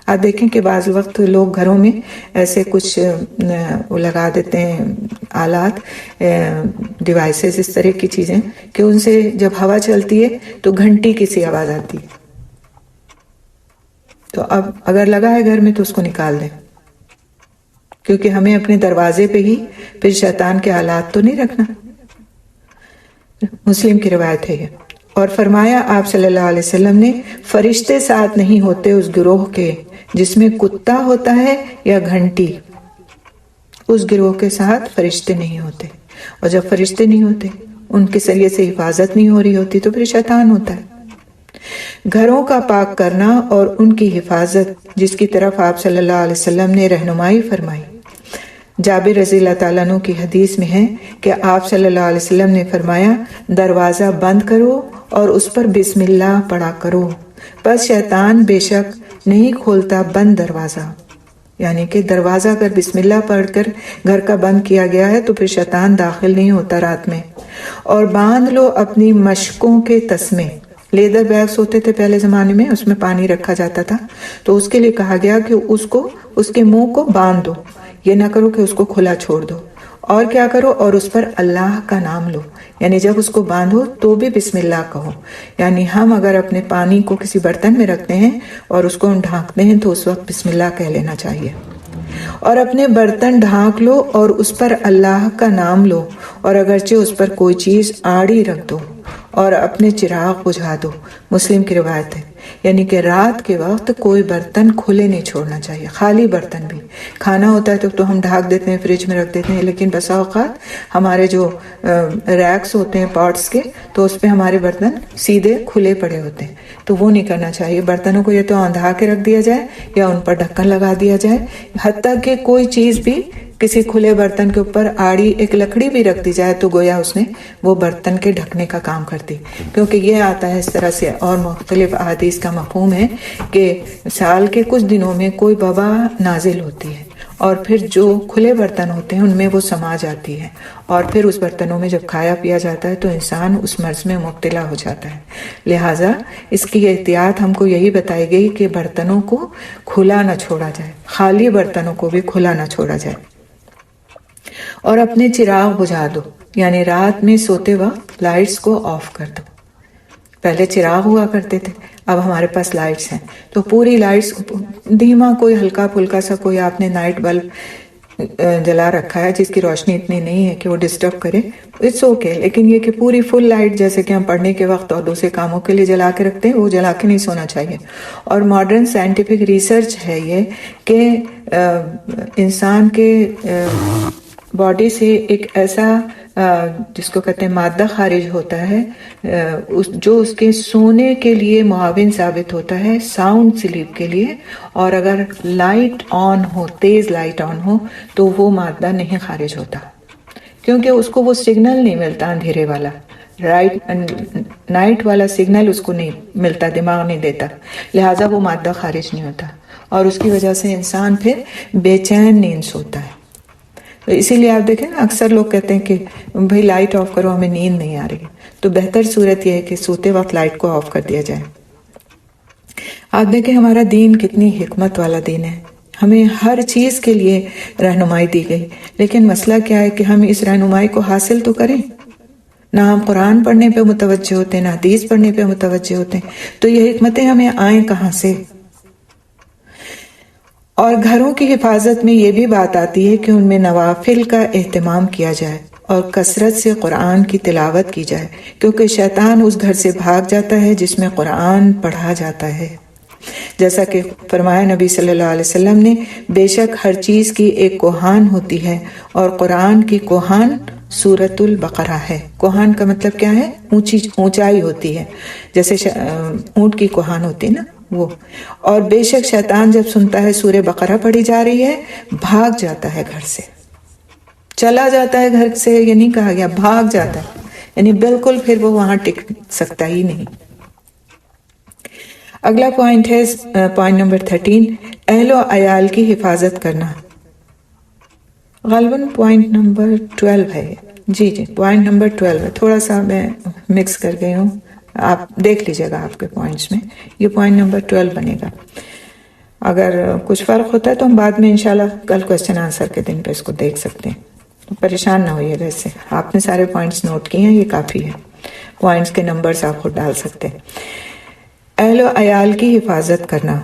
آپ دیکھیں کہ بعض وقت لوگ گھروں میں ایسے کچھ لگا دیتے ہیں آلات، ڈیوائسز، اس طرح کی چیزیں کہ ان سے جب ہوا چلتی ہے تو گھنٹی کی سی آواز آتی ہے. تو اب اگر لگا ہے گھر میں تو اس کو نکال دیں، کیونکہ ہمیں اپنے دروازے پہ ہی پھر شیطان کے آلات تو نہیں رکھنا. مسلم کی روایت ہے یہ. اور فرمایا آپ صلی اللہ علیہ وسلم نے، فرشتے ساتھ نہیں ہوتے اس گروہ کے جس میں کتا ہوتا ہے یا گھنٹی. اس گروہ کے ساتھ فرشتے نہیں ہوتے، اور جب فرشتے نہیں ہوتے، ان کے ذریعے سے حفاظت نہیں ہو رہی ہوتی، تو پھر شیطان ہوتا ہے. گھروں کا پاک کرنا اور ان کی حفاظت، جس کی طرف آپ صلی اللہ علیہ وسلم نے رہنمائی فرمائی. جابر رضی اللہ تعالیٰ عنہ کی حدیث میں ہے کہ آپ صلی اللہ علیہ وسلم نے فرمایا، دروازہ بند کرو اور اس پر بسم اللہ پڑھا کرو، پس شیطان بے شک نہیں کھولتا بند دروازہ. یعنی کہ دروازہ اگر بسم اللہ پڑھ کر گھر کا بند کیا گیا ہے تو پھر شیطان داخل نہیں ہوتا رات میں. اور باندھ لو اپنی مشکوں کے تسمے. لیدر بیگز ہوتے تھے پہلے زمانے میں، اس میں پانی رکھا جاتا تھا، تو اس کے لیے کہا گیا کہ اس کے منہ کو باندھ دو. یہ نہ کرو کہ اس کو کھلا چھوڑ دو. اور کیا کرو، اور اس پر اللہ کا نام لو. یعنی جب اس کو باندھو تو بھی بسم اللہ کہو. یعنی ہم اگر اپنے پانی کو کسی برتن میں رکھتے ہیں اور اس کو ہم ڈھانکتے ہیں تو اس وقت بسم اللہ کہہ لینا چاہیے. اور اپنے برتن ڈھانک لو اور اس پر اللہ کا نام لو، اور اگرچہ اس پر کوئی چیز آڑی رکھ دو، اور اپنے چراغ بجھا دو. مسلم کی روایت ہے. یعنی کہ رات کے وقت کوئی برتن کھلے نہیں چھوڑنا چاہیے، خالی برتن بھی. کھانا ہوتا ہے تو ہم ڈھک دیتے ہیں، فریج میں رکھ دیتے ہیں، لیکن بسا اوقات ہمارے جو ریکس ہوتے ہیں پاٹس کے، تو اس پہ ہمارے برتن سیدھے کھلے پڑے ہوتے ہیں، تو وہ نہیں کرنا چاہیے. برتنوں کو یا تو اندھا کے رکھ دیا جائے یا ان پر ڈھکن لگا دیا جائے. حتیٰ کہ کوئی چیز بھی کسی کھلے برتن کے اوپر آڑی ایک لکڑی بھی رکھ دی جائے تو گویا اس نے وہ برتن کے ڈھکنے کا کام کرتی، کیونکہ یہ آتا ہے اس طرح سے. اور مختلف احادیث کا مفہوم ہے کہ سال کے کچھ دنوں میں کوئی وبا نازل ہوتی ہے اور پھر جو کھلے برتن ہوتے ہیں ان میں وہ سما جاتی ہے، اور پھر اس برتنوں میں جب کھایا پیا جاتا ہے تو انسان اس مرض میں مبتلا ہو جاتا ہے. لہٰذا اس کی احتیاط ہم کو یہی بتائی گئی کہ برتنوں کو کھلا نہ چھوڑا جائے، خالی برتنوں کو بھی کھلا نہ چھوڑا جائے. اور اپنے چراغ بجھا دو، یعنی رات میں سوتے وقت لائٹس کو آف کر دو. پہلے چراغ ہوا کرتے تھے، اب ہمارے پاس لائٹس ہیں تو پوری لائٹس دھیما، کوئی ہلکا پھلکا سا کوئی آپ نے نائٹ بلب جلا رکھا ہے جس کی روشنی اتنی نہیں ہے کہ وہ ڈسٹرب کرے، اٹس اوکے. لیکن یہ کہ پوری فل لائٹ جیسے کہ ہم پڑھنے کے وقت اور دوسرے کاموں کے لیے جلا کے رکھتے ہیں، وہ جلا کے نہیں سونا چاہیے. اور ماڈرن سائنٹیفک ریسرچ ہے یہ کہ انسان کے باڈی سے ایک ایسا جس کو کہتے ہیں مادہ خارج ہوتا ہے جو اس کے سونے کے لیے معاون ثابت ہوتا ہے، ساؤنڈ سلیپ کے لیے. اور اگر لائٹ آن ہو، تیز لائٹ آن ہو تو وہ مادہ نہیں خارج ہوتا، کیونکہ اس کو وہ سگنل نہیں ملتا اندھیرے والا، نائٹ والا سگنل اس کو نہیں ملتا، دماغ نہیں دیتا، لہٰذا وہ مادہ خارج نہیں ہوتا، اور اس کی وجہ سے انسان پھر بے چین نیند سوتا ہے. اسی لیے آپ دیکھیں نا، اکثر لوگ کہتے ہیں کہ بھئی لائٹ آف کرو، ہمیں نیند نہیں آ رہی. تو بہتر صورت یہ ہے کہ سوتے وقت لائٹ کو آف کر دیا جائے. آپ دیکھیں ہمارا دین کتنی حکمت والا دین ہے، ہمیں ہر چیز کے لیے رہنمائی دی گئی. لیکن مسئلہ کیا ہے کہ ہم اس رہنمائی کو حاصل تو کریں. نہ ہم قرآن پڑھنے پہ متوجہ ہوتے ہیں، نہ حدیث پڑھنے پہ متوجہ ہوتے ہیں، تو یہ حکمتیں ہمیں آئیں کہاں سے؟ اور گھروں کی حفاظت میں یہ بھی بات آتی ہے کہ ان میں نوافل کا اہتمام کیا جائے اور کثرت سے قرآن کی تلاوت کی جائے، کیونکہ شیطان اس گھر سے بھاگ جاتا ہے جس میں قرآن پڑھا جاتا ہے. جیسا کہ فرمایا نبی صلی اللہ علیہ وسلم نے، بے شک ہر چیز کی ایک کوہان ہوتی ہے اور قرآن کی کوہان سورۃ البقرہ ہے. کوہان کا مطلب کیا ہے؟ اونچائی ہوتی ہے، جیسے اونٹ کی کوہان ہوتی ہے نا وہ. اور بے شک شیطان جب سنتا ہے سورہ بقرہ پڑھی جا رہی ہے بھاگ جاتا ہے گھر سے، چلا جاتا ہے گھر سے. یہ نہیں کہا گیا بھاگ جاتا ہے، یعنی بالکل پھر وہ وہاں ٹک سکتا ہی نہیں. اگلا پوائنٹ ہے پوائنٹ نمبر 13، اہل و عیال کی حفاظت کرنا. غالباً پوائنٹ نمبر 12 ہے. جی پوائنٹ نمبر 12 ہے، تھوڑا سا میں مکس کر گئی ہوں، آپ دیکھ لیجئے گا آپ کے پوائنٹس میں. یہ پوائنٹ نمبر 12 بنے گا. اگر کچھ فرق ہوتا ہے تو ہم بعد میں انشاءاللہ کل کوسچن آنسر کے دن پہ اس کو دیکھ سکتے ہیں. تو پریشان نہ ہوئیے گا اس سے، آپ نے سارے پوائنٹس نوٹ کیے ہیں، یہ کافی ہے. پوائنٹس کے نمبرز آپ خود ڈال سکتے ہیں. اہل و عیال کی حفاظت کرنا.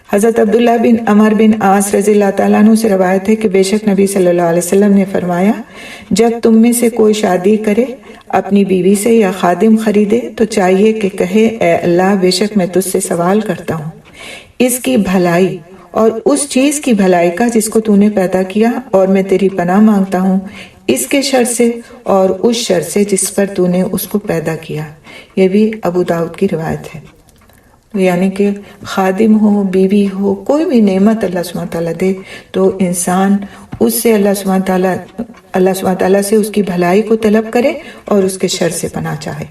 حضرت عبداللہ بن عمر بن عاص رضی اللہ تعالیٰ عنہ سے روایت ہے کہ بے شک نبی صلی اللہ علیہ وسلم نے فرمایا، جب تم میں سے کوئی شادی کرے، اپنی بیوی سے یا خادم خریدے تو چاہیے کہ کہے، اے اللہ، بے شک میں تجھ سے سوال کرتا ہوں اس کی بھلائی اور اس چیز کی بھلائی کا جس کو تو نے پیدا کیا، اور میں تیری پناہ مانگتا ہوں اس کے شر سے اور اس شر سے جس پر تو نے اس کو پیدا کیا. یہ بھی ابو داؤد کی روایت ہے. یعنی کہ خادم ہو، بیوی ہو، کوئی بھی نعمت اللہ سبحانہ تعالیٰ دے تو انسان اس سے اللہ سبحانہ تعالیٰ سے اس کی بھلائی کو طلب کرے اور اس کے شر سے پناہ چاہے.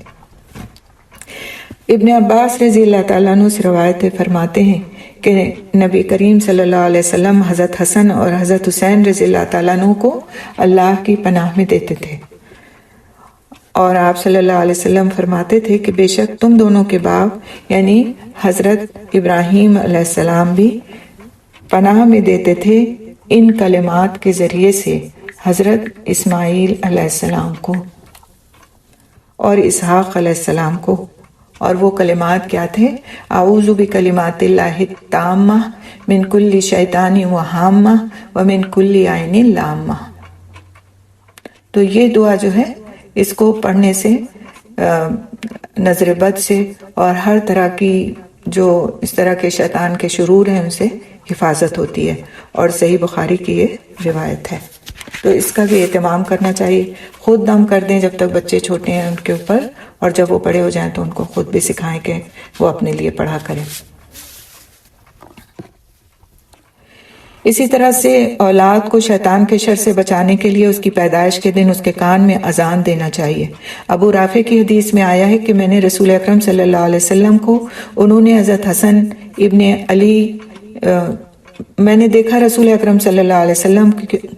ابن عباس رضی اللہ تعالیٰ عنہ سے روایت فرماتے ہیں کہ نبی کریم صلی اللہ علیہ وسلم حضرت حسن اور حضرت حسین رضی اللہ تعالیٰ عنہ کو اللہ کی پناہ میں دیتے تھے، اور آپ صلی اللہ علیہ وسلم فرماتے تھے کہ بے شک تم دونوں کے باپ یعنی حضرت ابراہیم علیہ السلام بھی پناہ میں دیتے تھے ان کلمات کے ذریعے سے حضرت اسماعیل علیہ السلام کو اور اسحاق علیہ السلام کو. اور وہ کلمات کیا تھے؟ اعوذ بکلمات اللہ التامہ من کل شیطان وہامہ ومن کل عین لامہ. تو یہ دعا جو ہے اس کو پڑھنے سے نظر بد سے اور ہر طرح کی جو اس طرح کے شیطان کے شرور ہیں ان سے حفاظت ہوتی ہے، اور صحیح بخاری کی یہ روایت ہے۔ تو اس کا بھی اہتمام کرنا چاہیے، خود دم کر دیں جب تک بچے چھوٹے ہیں ان کے اوپر، اور جب وہ بڑے ہو جائیں تو ان کو خود بھی سکھائیں کہ وہ اپنے لیے پڑھا کریں۔ اسی طرح سے اولاد کو شیطان کے شر سے بچانے کے لیے اس کی پیدائش کے دن اس کے کان میں اذان دینا چاہیے۔ ابو رافع کی حدیث میں آیا ہے کہ میں نے رسول اکرم صلی اللہ علیہ وسلم کو، انہوں نے حضرت حسن ابن علی میں نے دیکھا رسول اکرم صلی اللہ علیہ وسلم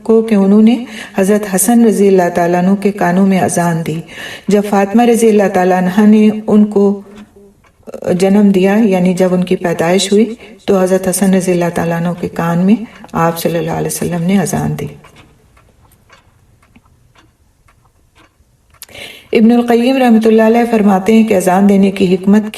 کو کہ انہوں نے حضرت حسن رضی اللہ تعالیٰ عنہ کے کانوں میں اذان دی۔ جب فاطمہ رضی اللہ تعالیٰ عنہ نے ان کو جنم دیا، یعنی جب ان کی پیدائش ہوئی، تو حضرت حسن رضی اللہ تعالیٰ عنہ کے کان میں آپ صلی اللہ علیہ وسلم نے اذان دی۔ ابن القیم رحمۃ اللہ علیہ فرماتے ہیں کہ اذان دینے کی حکمت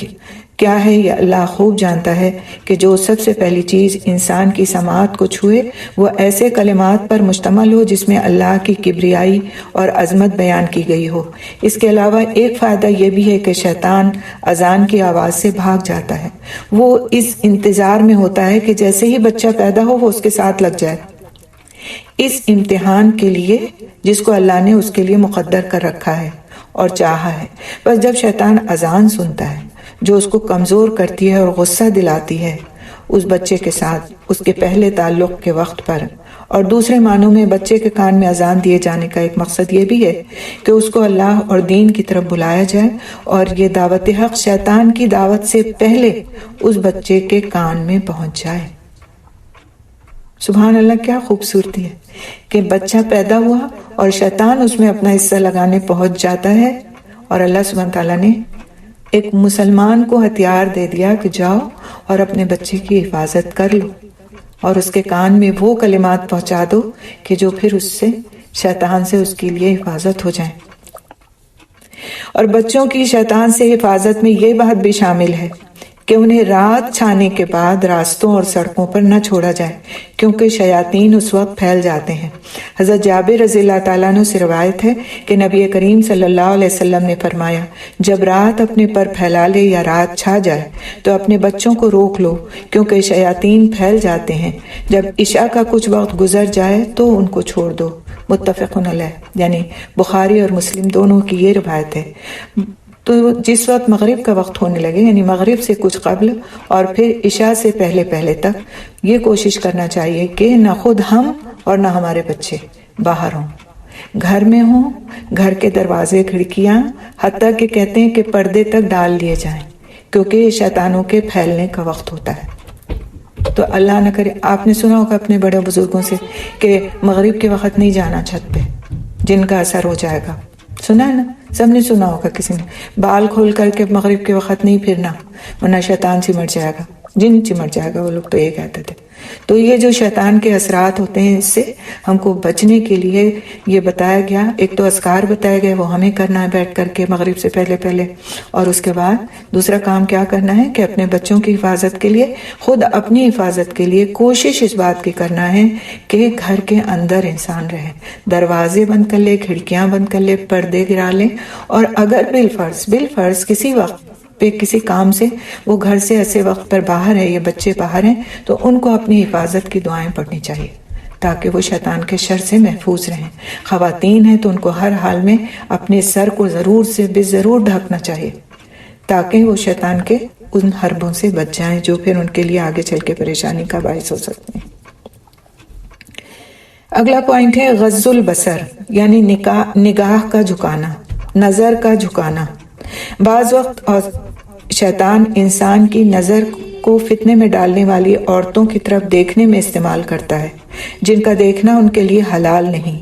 کیا ہے یہ اللہ خوب جانتا ہے کہ جو سب سے پہلی چیز انسان کی سماعت کو چھوئے وہ ایسے کلمات پر مشتمل ہو جس میں اللہ کی کبریائی اور عظمت بیان کی گئی ہو۔ اس کے علاوہ ایک فائدہ یہ بھی ہے کہ شیطان اذان کی آواز سے بھاگ جاتا ہے، وہ اس انتظار میں ہوتا ہے کہ جیسے ہی بچہ پیدا ہو وہ اس کے ساتھ لگ جائے، اس امتحان کے لیے جس کو اللہ نے اس کے لیے مقدر کر رکھا ہے اور چاہا ہے۔ بس جب شیطان اذان سنتا ہے جو اس کو کمزور کرتی ہے اور غصہ دلاتی ہے اس بچے کے ساتھ اس کے پہلے تعلق کے وقت پر، اور دوسرے معنوں میں بچے کے کان میں اذان دیے جانے کا ایک مقصد یہ بھی ہے کہ اس کو اللہ اور دین کی طرف بلایا جائے، اور یہ دعوت حق شیطان کی دعوت سے پہلے اس بچے کے کان میں پہنچ جائے۔ سبحان اللہ، کیا خوبصورتی ہے کہ بچہ پیدا ہوا اور شیطان اس میں اپنا حصہ لگانے پہنچ جاتا ہے، اور اللہ سبحانہ تعالیٰ نے ایک مسلمان کو ہتھیار دے دیا کہ جاؤ اور اپنے بچے کی حفاظت کر لو، اور اس کے کان میں وہ کلمات پہنچا دو کہ جو پھر اس سے شیطان سے اس کے لیے حفاظت ہو جائیں۔ اور بچوں کی شیطان سے حفاظت میں یہ بات بھی شامل ہے کہ انہیں رات چھانے کے بعد راستوں اور سڑکوں پر نہ چھوڑا جائے، کیونکہ شیاطین اس وقت پھیل جاتے ہیں۔ حضرت جابر رضی اللہ تعالیٰ عنہ سے روایت ہے کہ نبی کریم صلی اللہ علیہ وسلم نے فرمایا، جب رات اپنے پر پھیلا لے یا رات چھا جائے تو اپنے بچوں کو روک لو، کیونکہ شیاطین پھیل جاتے ہیں۔ جب عشاء کا کچھ وقت گزر جائے تو ان کو چھوڑ دو۔ متفق علیہ، یعنی بخاری اور مسلم دونوں کی یہ روایت ہے۔ تو جس وقت مغرب کا وقت ہونے لگے، یعنی مغرب سے کچھ قبل اور پھر عشاء سے پہلے تک یہ کوشش کرنا چاہیے کہ نہ خود ہم اور نہ ہمارے بچے باہر ہوں، گھر میں ہوں، گھر کے دروازے کھڑکیاں حتیٰ کہ کہتے ہیں کہ پردے تک ڈال لیے جائیں، کیونکہ یہ شیطانوں کے پھیلنے کا وقت ہوتا ہے۔ تو اللہ نہ کرے، آپ نے سنا ہوگا اپنے بڑے بزرگوں سے کہ مغرب کے وقت نہیں جانا چھت پہ، جن کا اثر ہو جائے گا، سنا ہے نا؟ سب نے سنا ہوگا، کسی نے بال کھول کر کے مغرب کے وقت نہیں پھرنا ورنہ شیطان چمٹ جائے گا، جن چمٹ جائے گا، وہ لوگ تو یہ کہتے تھے۔ تو یہ جو شیطان کے اثرات ہوتے ہیں اس سے ہم کو بچنے کے لیے یہ بتایا گیا، ایک تو اذکار بتایا گیا وہ ہمیں کرنا ہے بیٹھ کر کے مغرب سے پہلے، اور اس کے بعد دوسرا کام کیا کرنا ہے کہ اپنے بچوں کی حفاظت کے لیے، خود اپنی حفاظت کے لیے کوشش اس بات کی کرنا ہے کہ گھر کے اندر انسان رہے، دروازے بند کر لے، کھڑکیاں بند کر لے، پردے گرا لے، اور اگر بالفرض کسی وقت پہ کسی کام سے وہ گھر سے ایسے وقت پر باہر ہے یا بچے باہر ہیں تو ان کو اپنی حفاظت کی دعائیں پڑھنی چاہیے تاکہ وہ شیطان کے شر سے محفوظ رہیں۔ خواتین ہیں تو ان کو ہر حال میں اپنے سر کو ضرور ڈھکنا چاہیے تاکہ وہ شیطان کے ان حربوں سے بچ جائیں جو پھر ان کے لیے آگے چل کے پریشانی کا باعث ہو سکتے ہیں۔ اگلا پوائنٹ ہے غض البصر، یعنی نگاہ کا جھکانا، نظر کا جھکانا۔ بعض وقت شیطان انسان کی نظر کو فتنے میں ڈالنے والی عورتوں کی طرف دیکھنے میں استعمال کرتا ہے جن کا دیکھنا ان کے لیے حلال نہیں،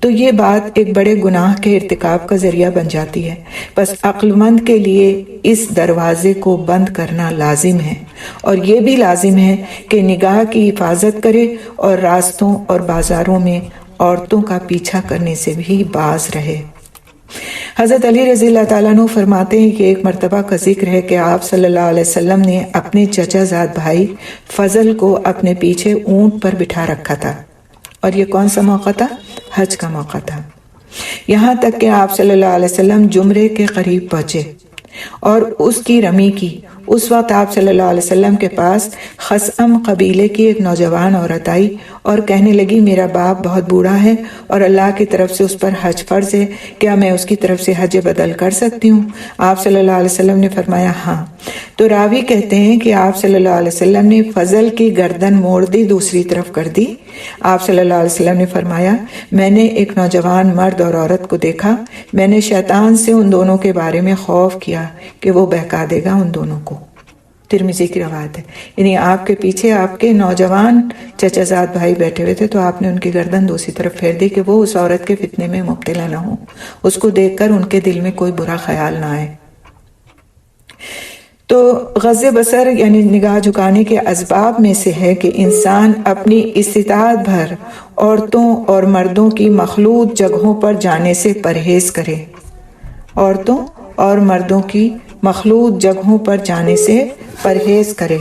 تو یہ بات ایک بڑے گناہ کے ارتکاب کا ذریعہ بن جاتی ہے۔ بس عقل مند کے لیے اس دروازے کو بند کرنا لازم ہے، اور یہ بھی لازم ہے کہ نگاہ کی حفاظت کرے اور راستوں اور بازاروں میں عورتوں کا پیچھا کرنے سے بھی باز رہے۔ حضرت علی رضی اللہ تعالیٰ عنہ فرماتے ہیں کہ ایک مرتبہ کا ذکر ہے کہ آپ صلی اللہ علیہ وسلم نے اپنے چچا زاد بھائی فضل کو اپنے پیچھے اونٹ پر بٹھا رکھا تھا، اور یہ کون سا موقع تھا؟ حج کا موقع تھا۔ یہاں تک کہ آپ صلی اللہ علیہ وسلم جمرے کے قریب پہنچے اور اس کی رمی کی۔ اس وقت آپ صلی اللہ علیہ وسلم کے پاس خثعم قبیلے کی ایک نوجوان عورت آئی اور کہنے لگی میرا باپ بہت بوڑھا ہے اور اللہ کی طرف سے اس پر حج فرض ہے، کیا میں اس کی طرف سے حج بدل کر سکتی ہوں؟ آپ صلی اللہ علیہ وسلم نے فرمایا ہاں۔ تو راوی کہتے ہیں کہ آپ صلی اللہ علیہ وسلم نے فضل کی گردن موڑ دی، دوسری طرف کر دی۔ آپ صلی اللہ علیہ وسلم نے فرمایا میں نے ایک نوجوان مرد اور عورت کو دیکھا، میں نے شیطان سے ان دونوں کے بارے میں خوف کیا کہ وہ بہکا دے گا ان دونوں کو۔ ترمذی کی روایت ہے، یعنی آپ کے پیچھے آپ کے نوجوان چچا زاد بھائی بیٹھے ہوئے تھے تو آپ نے ان کی گردن دوسری طرف پھیر دی کہ وہ اس عورت کے فتنے میں مبتلا نہ ہوں، اس کو دیکھ کر ان کے دل میں کوئی برا خیال نہ آئے۔ تو غض بصر یعنی نگاہ جھکانے کے اسباب میں سے ہے کہ انسان اپنی استطاعت بھر عورتوں اور مردوں کی مخلوط جگہوں پر جانے سے پرہیز کرے، عورتوں اور مردوں کی مخلوط جگہوں پر جانے سے پرہیز کرے۔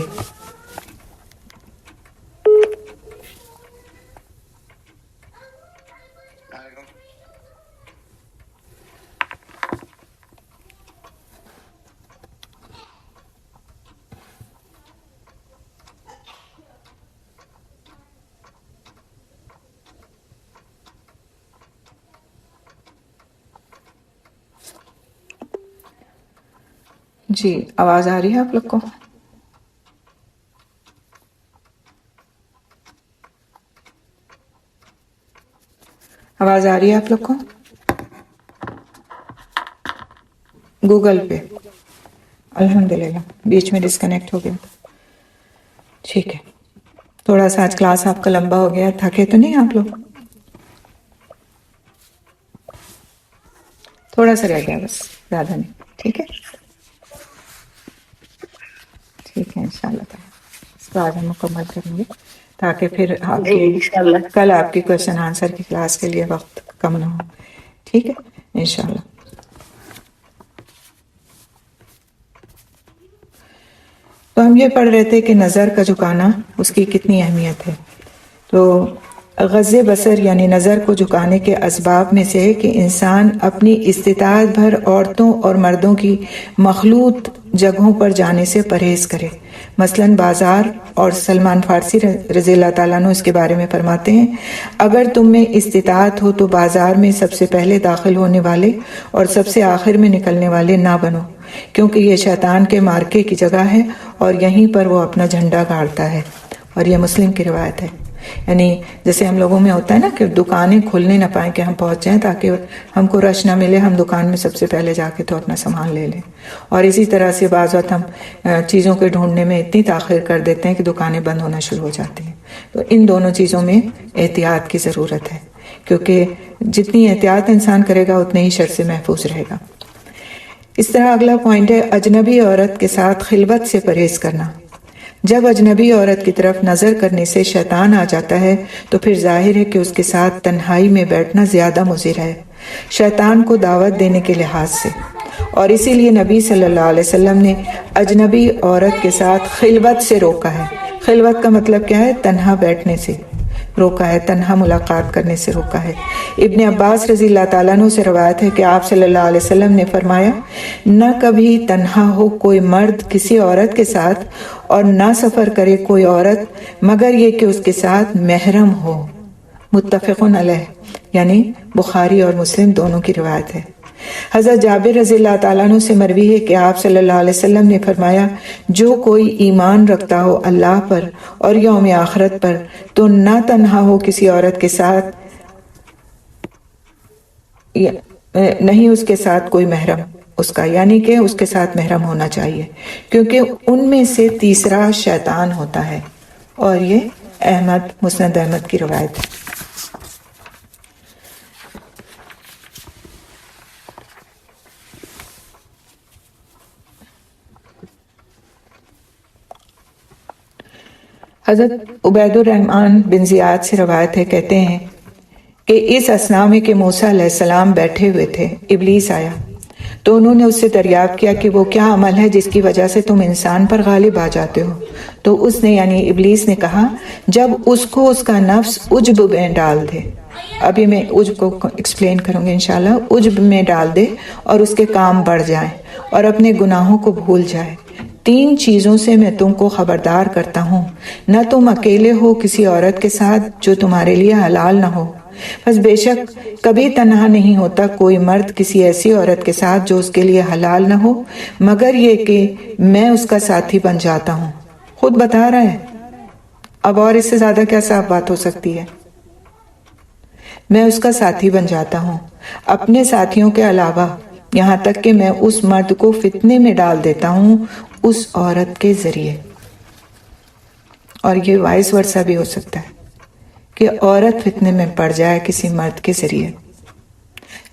جی آواز آ رہی ہے آپ لوگ کو؟ آواز آ رہی ہے آپ لوگ کو؟ گوگل پہ الحمدللہ بیچ میں ڈسکنیکٹ ہو گیا، ٹھیک ہے۔ تھوڑا سا آج کلاس آپ کا لمبا ہو گیا، تھکے تو نہیں آپ لوگ؟ تھوڑا سا رہ گیا بس، زیادہ نہیں، ٹھیک ہے ٹھیک ہے انشاءاللہ تعالی اس کو آج ہم مکمل کریں گے تاکہ پھر آپ کی کل آپ کی کوشچن آنسر کی کلاس کے لیے وقت کم نہ ہو، ٹھیک ہے انشاءاللہ۔ تو ہم یہ پڑھ رہے تھے کہ نظر کا جھکانا اس کی کتنی اہمیت ہے۔ تو غض بصر یعنی نظر کو جھکانے کے اسباب میں سے ہے کہ انسان اپنی استطاعت بھر عورتوں اور مردوں کی مخلوط جگہوں پر جانے سے پرہیز کرے، مثلاً بازار۔ اور سلمان فارسی رضی اللہ تعالیٰ عنہ اس کے بارے میں فرماتے ہیں اگر تم میں استطاعت ہو تو بازار میں سب سے پہلے داخل ہونے والے اور سب سے آخر میں نکلنے والے نہ بنو، کیونکہ یہ شیطان کے مارکے کی جگہ ہے اور یہیں پر وہ اپنا جھنڈا گاڑتا ہے۔ اور یہ مسلم کی روایت ہے۔ یعنی جیسے ہم لوگوں میں ہوتا ہے نا کہ دکانیں کھلنے نہ پائیں کہ ہم پہنچ جائیں تاکہ ہم کو رش نہ ملے، ہم دکان میں سب سے پہلے جا کے تو اپنا سامان لے لیں۔ اور اسی طرح سے بعض وقت ہم چیزوں کے ڈھونڈنے میں اتنی تاخیر کر دیتے ہیں کہ دکانیں بند ہونا شروع ہو جاتی ہیں۔ تو ان دونوں چیزوں میں احتیاط کی ضرورت ہے، کیونکہ جتنی احتیاط انسان کرے گا اتنے ہی شر سے محفوظ رہے گا۔ اس طرح اگلا پوائنٹ ہے اجنبی عورت کے ساتھ خلوت سے پرہیز کرنا۔ جب اجنبی عورت کی طرف نظر کرنے سے شیطان آ جاتا ہے تو پھر ظاہر ہے کہ اس کے ساتھ تنہائی میں بیٹھنا زیادہ مضر ہے، شیطان کو دعوت دینے کے لحاظ سے۔ اور اسی لیے نبی صلی اللہ علیہ وسلم نے اجنبی عورت کے ساتھ خلوت سے روکا ہے۔ خلوت کا مطلب کیا ہے؟ تنہا بیٹھنے سے روکا ہے، تنہا ملاقات کرنے سے روکا ہے۔ ابن عباس رضی اللہ تعالیٰ عنہ سے روایت ہے کہ آپ صلی اللہ علیہ وسلم نے فرمایا نہ کبھی تنہا ہو کوئی مرد کسی عورت کے ساتھ اور نہ سفر کرے کوئی عورت مگر یہ کہ اس کے ساتھ محرم ہو۔ متفق علیہ، یعنی بخاری اور مسلم دونوں کی روایت ہے۔ حضرت جابر رضی اللہ تعالیٰ عنہ سے مروی ہے کہ آپ صلی اللہ علیہ وسلم نے فرمایا جو کوئی ایمان رکھتا ہو اللہ پر اور یوم آخرت پر تو نہ تنہا ہو کسی عورت کے ساتھ، نہیں اس کے ساتھ کوئی محرم اس کا، یعنی کہ اس کے ساتھ محرم ہونا چاہیے، کیونکہ ان میں سے تیسرا شیطان ہوتا ہے۔ اور یہ مسند احمد کی روایت ہے۔ حضرت عبید الرحمن بن زیاد سے روایت ہے، کہتے ہیں کہ اس اثنا میں کہ موسیٰ علیہ السلام بیٹھے ہوئے تھے ابلیس آیا تو انہوں نے اس سے دریافت کیا کہ وہ کیا عمل ہے جس کی وجہ سے تم انسان پر غالب آ جاتے ہو؟ تو اس نے یعنی ابلیس نے کہا جب اس کو اس کا نفس عجب میں ڈال دے، ابھی میں عجب کو ایکسپلین کروں گی انشاءاللہ. عجب میں ڈال دے اور اس کے کام بڑھ جائیں اور اپنے گناہوں کو بھول جائے. 3 چیزوں سے میں تم کو خبردار کرتا ہوں. نہ تم اکیلے ہو کسی عورت کے ساتھ جو تمہارے لیے حلال نہ ہو. بس بے شک کبھی تنہا نہیں ہوتا کوئی مرد کسی ایسی عورت کے ساتھ جو اس کے لیے حلال نہ ہو مگر یہ کہ میں اس کا ساتھی بن جاتا ہوں. خود بتا رہا ہے. اب اور اس سے زیادہ کیا صاف بات ہو سکتی ہے؟ میں اس کا ساتھی بن جاتا ہوں اپنے ساتھیوں کے علاوہ، یہاں تک کہ میں اس مرد کو فتنے میں ڈال دیتا ہوں اس عورت کے ذریعے. اور یہ وائس ورثہ بھی ہو سکتا ہے کہ عورت فتنے میں پڑ جائے کسی مرد کے ذریعے.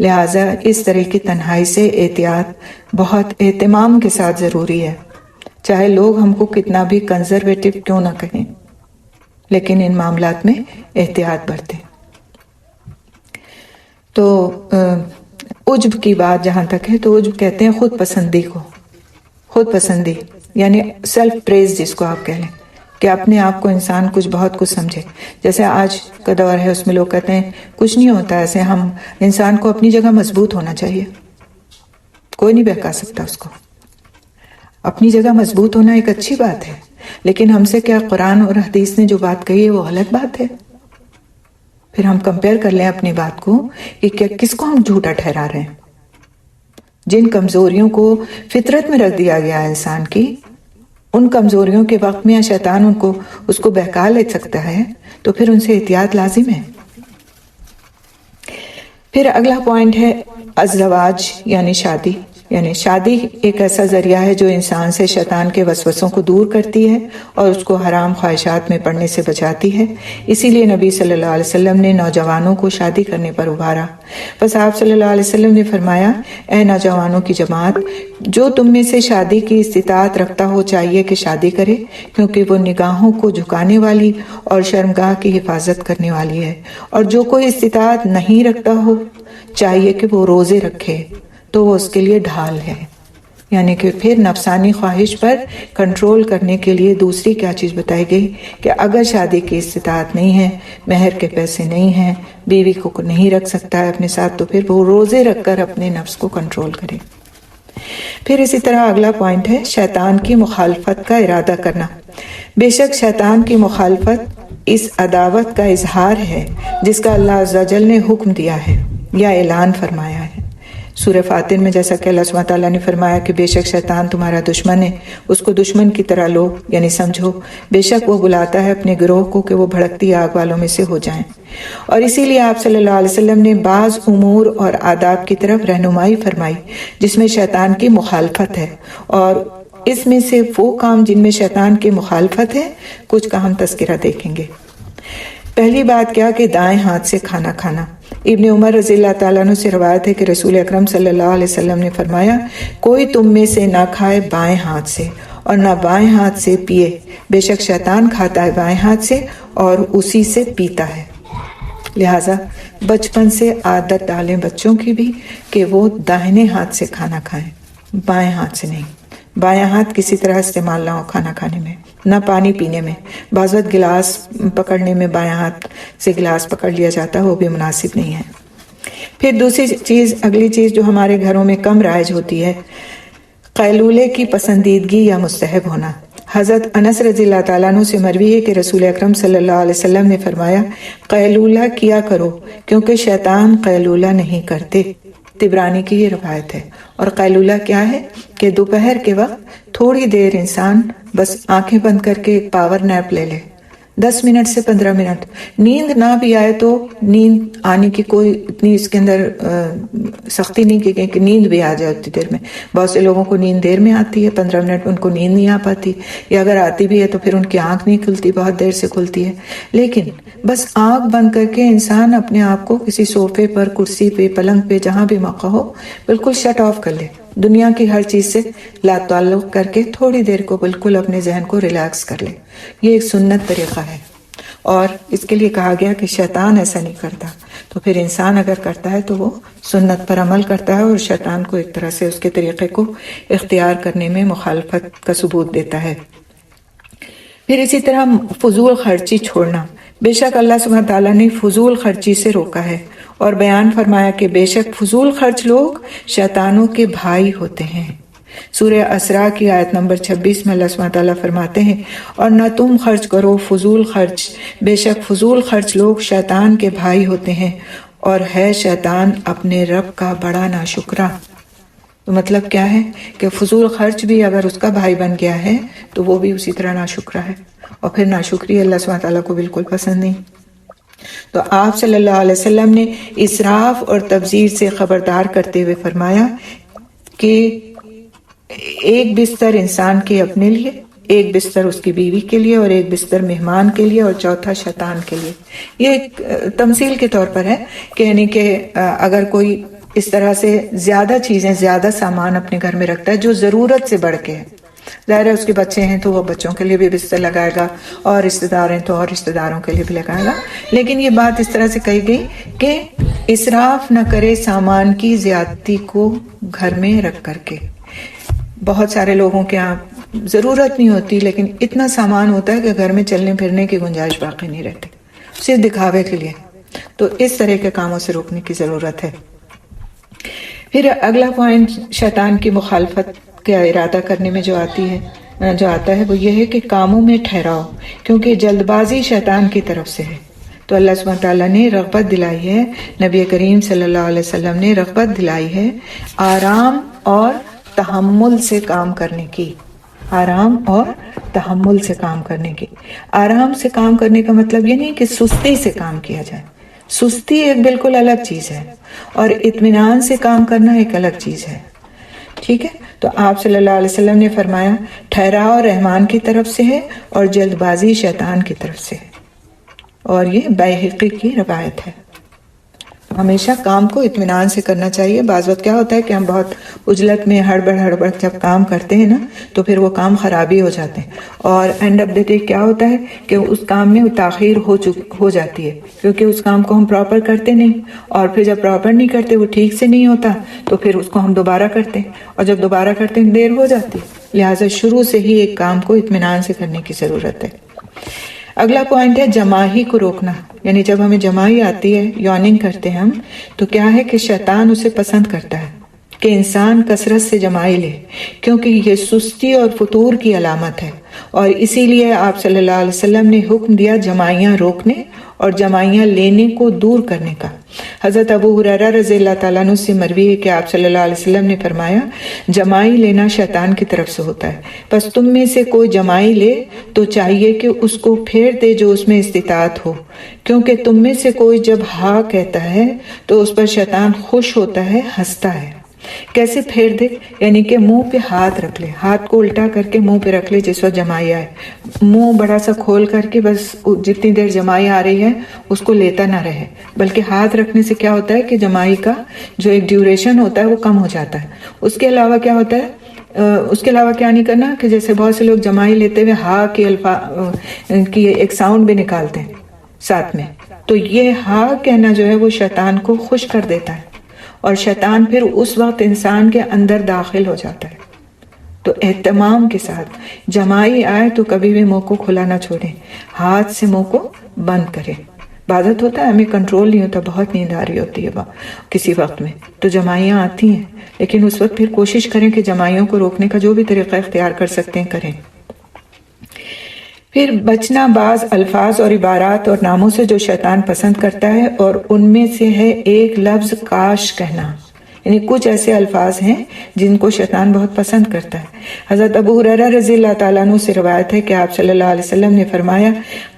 لہٰذا اس طرح کی تنہائی سے احتیاط بہت اہتمام کے ساتھ ضروری ہے، چاہے لوگ ہم کو کتنا بھی کنزرویٹو کیوں نہ کہیں، لیکن ان معاملات میں احتیاط برتیں. تو عجب کی بات جہاں تک ہے تو عجب کہتے ہیں خود پسندی کو. خود پسندی یعنی سیلف پریز جس کو آپ کہہ لیں، کہ اپنے آپ کو انسان بہت کچھ سمجھے. جیسے آج کا دور ہے اس میں لوگ کہتے ہیں کچھ نہیں ہوتا ایسے. ہم انسان کو اپنی جگہ مضبوط ہونا چاہیے، کوئی نہیں بہکا سکتا اس کو. اپنی جگہ مضبوط ہونا ایک اچھی بات ہے، لیکن ہم سے کیا قرآن اور حدیث نے جو بات کہی ہے وہ غلط بات ہے؟ پھر ہم کمپیئر کر لیں اپنی بات کو کہ کس کو ہم جھوٹا ٹھہرا رہے ہیں. جن کمزوریوں کو فطرت میں رکھ دیا گیا ہے انسان کی، ان کمزوریوں کے وقت میں شیطان اس کو بہکا لے سکتا ہے، تو پھر ان سے احتیاط لازم ہے. پھر اگلا پوائنٹ ہے الزواج یعنی شادی. یعنی شادی ایک ایسا ذریعہ ہے جو انسان سے شیطان کے وسوسوں کو دور کرتی ہے اور اس کو حرام خواہشات میں پڑنے سے بچاتی ہے. اسی لیے نبی صلی اللہ علیہ وسلم نے نوجوانوں کو شادی کرنے پر ابھارا. بس آپ صلی اللہ علیہ وسلم نے فرمایا، اے نوجوانوں کی جماعت، جو تم میں سے شادی کی استطاعت رکھتا ہو چاہیے کہ شادی کرے، کیونکہ وہ نگاہوں کو جھکانے والی اور شرمگاہ کی حفاظت کرنے والی ہے. اور جو کوئی استطاعت نہیں رکھتا ہو چاہیے کہ وہ روزے رکھے، تو وہ اس کے لیے ڈھال ہے. یعنی کہ پھر نفسانی خواہش پر کنٹرول کرنے کے لیے دوسری کیا چیز بتائی گئی کہ اگر شادی کی استطاعت نہیں ہے، مہر کے پیسے نہیں ہیں، بیوی کو نہیں رکھ سکتا ہے اپنے ساتھ، تو پھر وہ روزے رکھ کر اپنے نفس کو کنٹرول کرے. پھر اسی طرح اگلا پوائنٹ ہے شیطان کی مخالفت کا ارادہ کرنا. بے شک شیطان کی مخالفت اس عداوت کا اظہار ہے جس کا اللہ عز و جل نے حکم دیا ہے یا اعلان فرمایا ہے. سورہ فاتر میں جیسا کہ اللہ سبحانہ تعالیٰ نے فرمایا کہ بے شک شیطان تمہارا دشمن ہے، اس کو دشمن کی طرح لو یعنی سمجھو. بے شک وہ بلاتا ہے اپنے گروہ کو کہ وہ بھڑکتی آگ والوں میں سے ہو جائیں. اور اسی لیے آپ صلی اللہ علیہ وسلم نے بعض امور اور آداب کی طرف رہنمائی فرمائی جس میں شیطان کی مخالفت ہے، اور اس میں سے وہ کام جن میں شیطان کی مخالفت ہے کچھ کا ہم تذکرہ دیکھیں گے. پہلی بات کیا کہ دائیں ہاتھ سے کھانا کھانا. ابن عمر رضی اللہ تعالیٰ عنہ سے روایت ہے کہ رسول اکرم صلی اللہ علیہ وسلم نے فرمایا، کوئی تم میں سے نہ کھائے بائیں ہاتھ سے اور نہ بائیں ہاتھ سے پیے. بے شک شیطان کھاتا ہے بائیں ہاتھ سے اور اسی سے پیتا ہے. لہٰذا بچپن سے عادت ڈالیں بچوں کی بھی کہ وہ داہنے ہاتھ سے کھانا کھائیں، بائیں ہاتھ سے نہیں. بایاں ہاتھ کسی طرح استعمال نہ ہو کھانا کھانے میں، نہ پانی پینے میں. بعض وقت گلاس پکڑنے میں بایاں ہاتھ سے گلاس پکڑ لیا جاتا ہے، وہ بھی مناسب نہیں ہے. پھر دوسری چیز، اگلی چیز جو ہمارے گھروں میں کم رائج ہوتی ہے، قیلولے کی پسندیدگی یا مستحب ہونا. حضرت انس رضی اللہ تعالیٰ عنہ سے مروی ہے کہ رسول اکرم صلی اللہ علیہ وسلم نے فرمایا، قیلولہ کیا کرو کیونکہ شیطان قیلولہ نہیں کرتے. طبرانی کی یہ روایت ہے. اور قیلولہ کیا ہے کہ دوپہر کے وقت تھوڑی دیر انسان بس آنکھیں بند کر کے ایک پاور نیپ لے لے، 10 منٹ سے 15 منٹ. نیند نہ بھی آئے تو نیند آنے کی کوئی اتنی اس کے اندر سختی نہیں کی گئی کہ نیند بھی آ جائے اتنی دیر میں. بہت سے لوگوں کو نیند دیر میں آتی ہے، 15 منٹ میں ان کو نیند نہیں آ پاتی، یا اگر آتی بھی ہے تو پھر ان کی آنکھ نہیں کھلتی، بہت دیر سے کھلتی ہے. لیکن بس آنکھ بند کر کے انسان اپنے آپ کو کسی صوفے پر، کرسی پہ، پلنگ پہ، جہاں بھی موقع ہو بالکل شٹ آف کر لے، دنیا کی ہر چیز سے لا تعلق کر کے تھوڑی دیر کو بالکل اپنے ذہن کو ریلیکس کر لے. یہ ایک سنت طریقہ ہے، اور اس کے لیے کہا گیا کہ شیطان ایسا نہیں کرتا. تو پھر انسان اگر کرتا ہے تو وہ سنت پر عمل کرتا ہے اور شیطان کو ایک طرح سے اس کے طریقے کو اختیار کرنے میں مخالفت کا ثبوت دیتا ہے. پھر اسی طرح فضول خرچی چھوڑنا. بے شک اللہ سبحانہ تعالیٰ نے فضول خرچی سے روکا ہے اور بیان فرمایا کہ بے شک فضول خرچ لوگ شیطانوں کے بھائی ہوتے ہیں۔ سورہ اسراء کی آیت نمبر 26 میں اللہ سبحانہ تعالیٰ فرماتے ہیں اور نہ تم خرچ کرو فضول خرچ، بے شک فضول خرچ لوگ شیطان کے بھائی ہوتے ہیں اور ہے شیطان اپنے رب کا بڑا ناشکرا۔ تو مطلب کیا ہے کہ فضول خرچ بھی اگر اس کا بھائی بن گیا ہے تو وہ بھی اسی طرح ناشکرا ہے، اور پھر ناشکری اللہ سبحانہ تعالیٰ کو بالکل پسند نہیں۔ تو آپ صلی اللہ علیہ وسلم نے اسراف اور تبذیر سے خبردار کرتے ہوئے فرمایا کہ ایک بستر انسان کے اپنے لیے، ایک بستر اس کی بیوی کے لیے، اور ایک بستر مہمان کے لیے، اور چوتھا شیطان کے لیے۔ یہ ایک تمثیل کے طور پر ہے کہ یعنی کہ اگر کوئی اس طرح سے زیادہ چیزیں، زیادہ سامان اپنے گھر میں رکھتا ہے جو ضرورت سے بڑھ کے ہے، ظاہر ہے اس کے بچے ہیں تو وہ بچوں کے لیے بھی بستر لگائے گا، اور رشتہ دار ہیں تو اور رشتہ داروں کے لیے بھی لگائے گا، لیکن یہ بات اس طرح سے کہی گئی کہ اسراف نہ کرے سامان کی زیادتی کو گھر میں رکھ کر کے۔ بہت سارے لوگوں کے یہاں ضرورت نہیں ہوتی لیکن اتنا سامان ہوتا ہے کہ گھر میں چلنے پھرنے کی گنجائش باقی نہیں رہتی، صرف دکھاوے کے لیے۔ تو اس طرح کے کاموں سے روکنے کی ضرورت ہے۔ پھر اگلا پوائنٹ شیطان کی مخالفت کا ارادہ کرنے میں جو آتا ہے وہ یہ ہے کہ کاموں میں ٹھہراؤ، کیونکہ جلد بازی شیطان کی طرف سے ہے۔ تو اللہ سبحانہ تعالیٰ نے رغبت دلائی ہے، نبی کریم صلی اللہ علیہ وسلم نے رغبت دلائی ہے آرام اور تحمل سے کام کرنے کی، آرام اور تحمل سے کام کرنے کی۔ آرام سے کام کرنے کا مطلب یہ نہیں کہ سستی سے کام کیا جائے، سستی ایک بالکل الگ چیز ہے، اور اطمینان سے کام کرنا ایک الگ چیز ہے، ٹھیک ہے؟ تو آپ صلی اللہ علیہ وسلم نے فرمایا ٹھہراؤ رحمان کی طرف سے ہے اور جلد بازی شیطان کی طرف سے ہے، اور یہ بیہقی کی روایت ہے۔ ہمیشہ کام کو اطمینان سے کرنا چاہیے۔ بعض وقت کیا ہوتا ہے کہ ہم بہت عجلت میں ہڑبڑ جب کام کرتے ہیں نا تو پھر وہ کام خرابی ہو جاتے ہیں، اور اینڈ آف دی ڈے کیا ہوتا ہے کہ اس کام میں تاخیر ہو جاتی ہے، کیونکہ اس کام کو ہم پراپر کرتے نہیں، اور پھر جب پراپر نہیں کرتے، وہ ٹھیک سے نہیں ہوتا، تو پھر اس کو ہم دوبارہ کرتے ہیں، اور جب دوبارہ کرتے ہیں دیر ہو جاتی ہے۔ لہٰذا شروع سے ہی ایک کام کو اطمینان سے کرنے کی ضرورت ہے۔ اگلا پوائنٹ ہے جماہی کو روکنا، یعنی جب ہمیں جماہی آتی ہے، یوننگ کرتے ہیں ہم، تو کیا ہے کہ شیطان اسے پسند کرتا ہے کہ انسان کثرت سے جمائی لے، کیونکہ یہ سستی اور فتور کی علامت ہے، اور اسی لیے آپ صلی اللہ علیہ وسلم نے حکم دیا جمائیاں روکنے اور جمائیاں لینے کو دور کرنے کا۔ حضرت ابو ہریرہ رضی اللہ تعالیٰ عنہ سے مروی ہے کہ آپ صلی اللہ علیہ وسلم نے فرمایا جمائی لینا شیطان کی طرف سے ہوتا ہے، بس تم میں سے کوئی جمائی لے تو چاہیے کہ اس کو پھیر دے جو اس میں استطاعت ہو، کیونکہ تم میں سے کوئی جب ہاں کہتا ہے تو اس پر شیطان خوش ہوتا ہے، ہنستا ہے۔ کیسے پھیر دے؟ یعنی کہ منہ پہ ہاتھ رکھ لے، ہاتھ کو الٹا کر کے منہ پہ رکھ لے جس وقت جمائی آئے، منہ بڑا سا کھول کر کے بس جتنی دیر جمائی آ رہی ہے اس کو لیتا نہ رہے، بلکہ ہاتھ رکھنے سے کیا ہوتا ہے کہ جمائی کا جو ایک ڈیوریشن ہوتا ہے وہ کم ہو جاتا ہے۔ اس کے علاوہ کیا ہوتا ہے، اس کے علاوہ کیا نہیں کرنا کہ جیسے بہت سے لوگ جمائی لیتے ہوئے ہا کے کی ایک ساؤنڈ بھی نکالتے ہیں ساتھ میں، تو یہ ہا کہنا جو ہے وہ شیطان کو خوش کر دیتا ہے، اور شیطان پھر اس وقت انسان کے اندر داخل ہو جاتا ہے۔ تو اہتمام کے ساتھ جمائی آئے تو کبھی بھی منہ کو کھلا نہ چھوڑیں، ہاتھ سے منہ کو بند کریں۔ عادت ہوتا ہے ہمیں کنٹرول نہیں ہوتا، بہت نیند آ رہی ہوتی ہے کسی وقت میں تو جمائیاں آتی ہیں، لیکن اس وقت پھر کوشش کریں کہ جمائیوں کو روکنے کا جو بھی طریقہ اختیار کر سکتے ہیں کریں۔ پھر بچنا بعض الفاظ اور عبارات اور ناموں سے جو شیطان پسند کرتا ہے، اور ان میں سے ہے ایک لفظ کاش کہنا، یعنی کچھ ایسے الفاظ ہیں جن کو شیطان بہت پسند کرتا ہے۔ حضرت ابو ہریرہ رضی اللہ تعالیٰ عنہ سے روایت ہے کہ آپ صلی اللہ علیہ وسلم نے فرمایا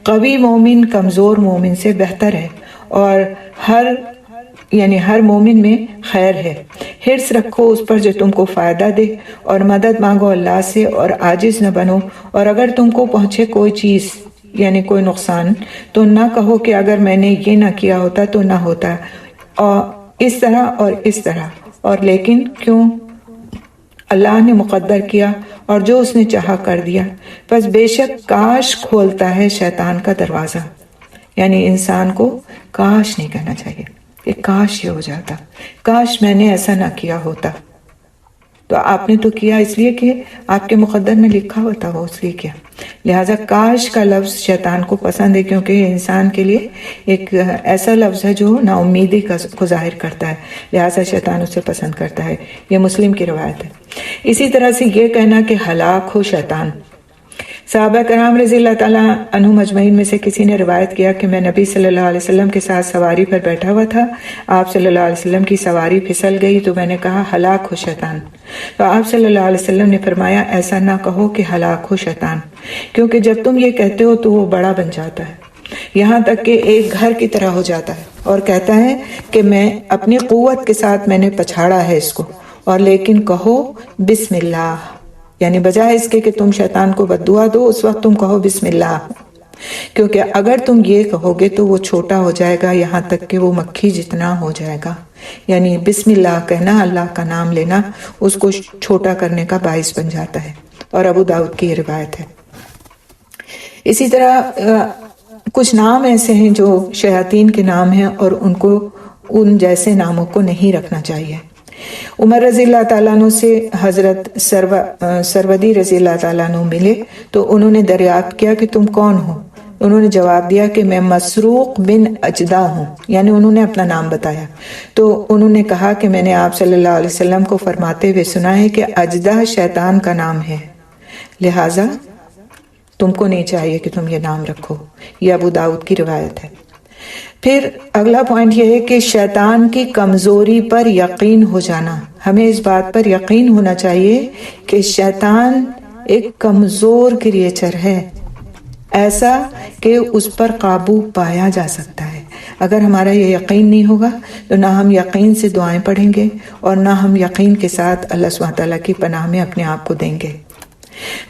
قوی مومن کمزور مومن سے بہتر ہے، اور ہر مومن میں خیر ہے۔ حرص رکھو اس پر جو تم کو فائدہ دے، اور مدد مانگو اللہ سے اور عاجز نہ بنو، اور اگر تم کو پہنچے کوئی چیز یعنی کوئی نقصان تو نہ کہو کہ اگر میں نے یہ نہ کیا ہوتا تو نہ ہوتا، اور اس طرح اور لیکن کیوں اللہ نے مقدر کیا اور جو اس نے چاہا کر دیا، پس بے شک کاش کھولتا ہے شیطان کا دروازہ۔ یعنی انسان کو کاش نہیں کہنا چاہیے کہ کاش یہ ہو جاتا، کاش میں نے ایسا نہ کیا ہوتا۔ تو آپ نے تو کیا اس لیے کہ آپ کے مقدر میں لکھا ہوا تھا، وہ اس لیے کیا۔ لہٰذا کاش کا لفظ شیطان کو پسند ہے، کیونکہ یہ انسان کے لیے ایک ایسا لفظ ہے جو نا امیدی کو ظاہر کرتا ہے، لہٰذا شیطان اسے پسند کرتا ہے۔ یہ مسلم کی روایت ہے۔ اسی طرح سے یہ کہنا کہ ہلاک ہو شیطان، صحابہ کرام رضی اللہ تعالیٰ عنہم اجمعین میں سے کسی نے روایت کیا کہ میں نبی صلی اللہ علیہ وسلم کے ساتھ سواری پر بیٹھا ہوا تھا، آپ صلی اللہ علیہ وسلم کی سواری پھسل گئی تو میں نے کہا ہلاک ہو شیطان، تو آپ صلی اللہ علیہ وسلم نے فرمایا ایسا نہ کہو کہ ہلاک ہو شیطان، کیونکہ جب تم یہ کہتے ہو تو وہ بڑا بن جاتا ہے، یہاں تک کہ ایک گھر کی طرح ہو جاتا ہے، اور کہتا ہے کہ میں اپنی قوت کے ساتھ میں نے پچھاڑا ہے اس کو، اور لیکن کہو بسم اللہ، یعنی بجائے اس کے کہ تم شیطان کو بد دعا دو، اس وقت تم کہو بسم اللہ، کیونکہ اگر تم یہ کہو گے تو وہ چھوٹا ہو جائے گا یہاں تک کہ وہ مکھی جتنا ہو جائے گا۔ یعنی بسم اللہ کہنا، اللہ کا نام لینا، اس کو چھوٹا کرنے کا باعث بن جاتا ہے، اور ابو داؤد کی یہ روایت ہے۔ اسی طرح کچھ نام ایسے ہیں جو شیاطین کے نام ہیں، اور ان جیسے ناموں کو نہیں رکھنا چاہیے۔ عمر رضی اللہ تعالیٰ عنہ سے حضرت سرودی رضی اللہ تعالیٰ عنہ ملے تو انہوں نے دریافت کیا کہ تم کون ہو؟ انہوں نے جواب دیا کہ میں مسروق بن اجدہ ہوں، یعنی انہوں نے اپنا نام بتایا، تو انہوں نے کہا کہ میں نے آپ صلی اللہ علیہ وسلم کو فرماتے ہوئے سنا ہے کہ اجدہ شیطان کا نام ہے، لہٰذا تم کو نہیں چاہیے کہ تم یہ نام رکھو۔ یہ ابو داؤد کی روایت ہے۔ پھر اگلا پوائنٹ یہ ہے کہ شیطان کی کمزوری پر یقین ہو جانا، ہمیں اس بات پر یقین ہونا چاہیے کہ شیطان ایک کمزور کریچر ہے، ایسا کہ اس پر قابو پایا جا سکتا ہے۔ اگر ہمارا یہ یقین نہیں ہوگا تو نہ ہم یقین سے دعائیں پڑھیں گے، اور نہ ہم یقین کے ساتھ اللہ سبحانہ تعالیٰ کی پناہ میں اپنے آپ کو دیں گے،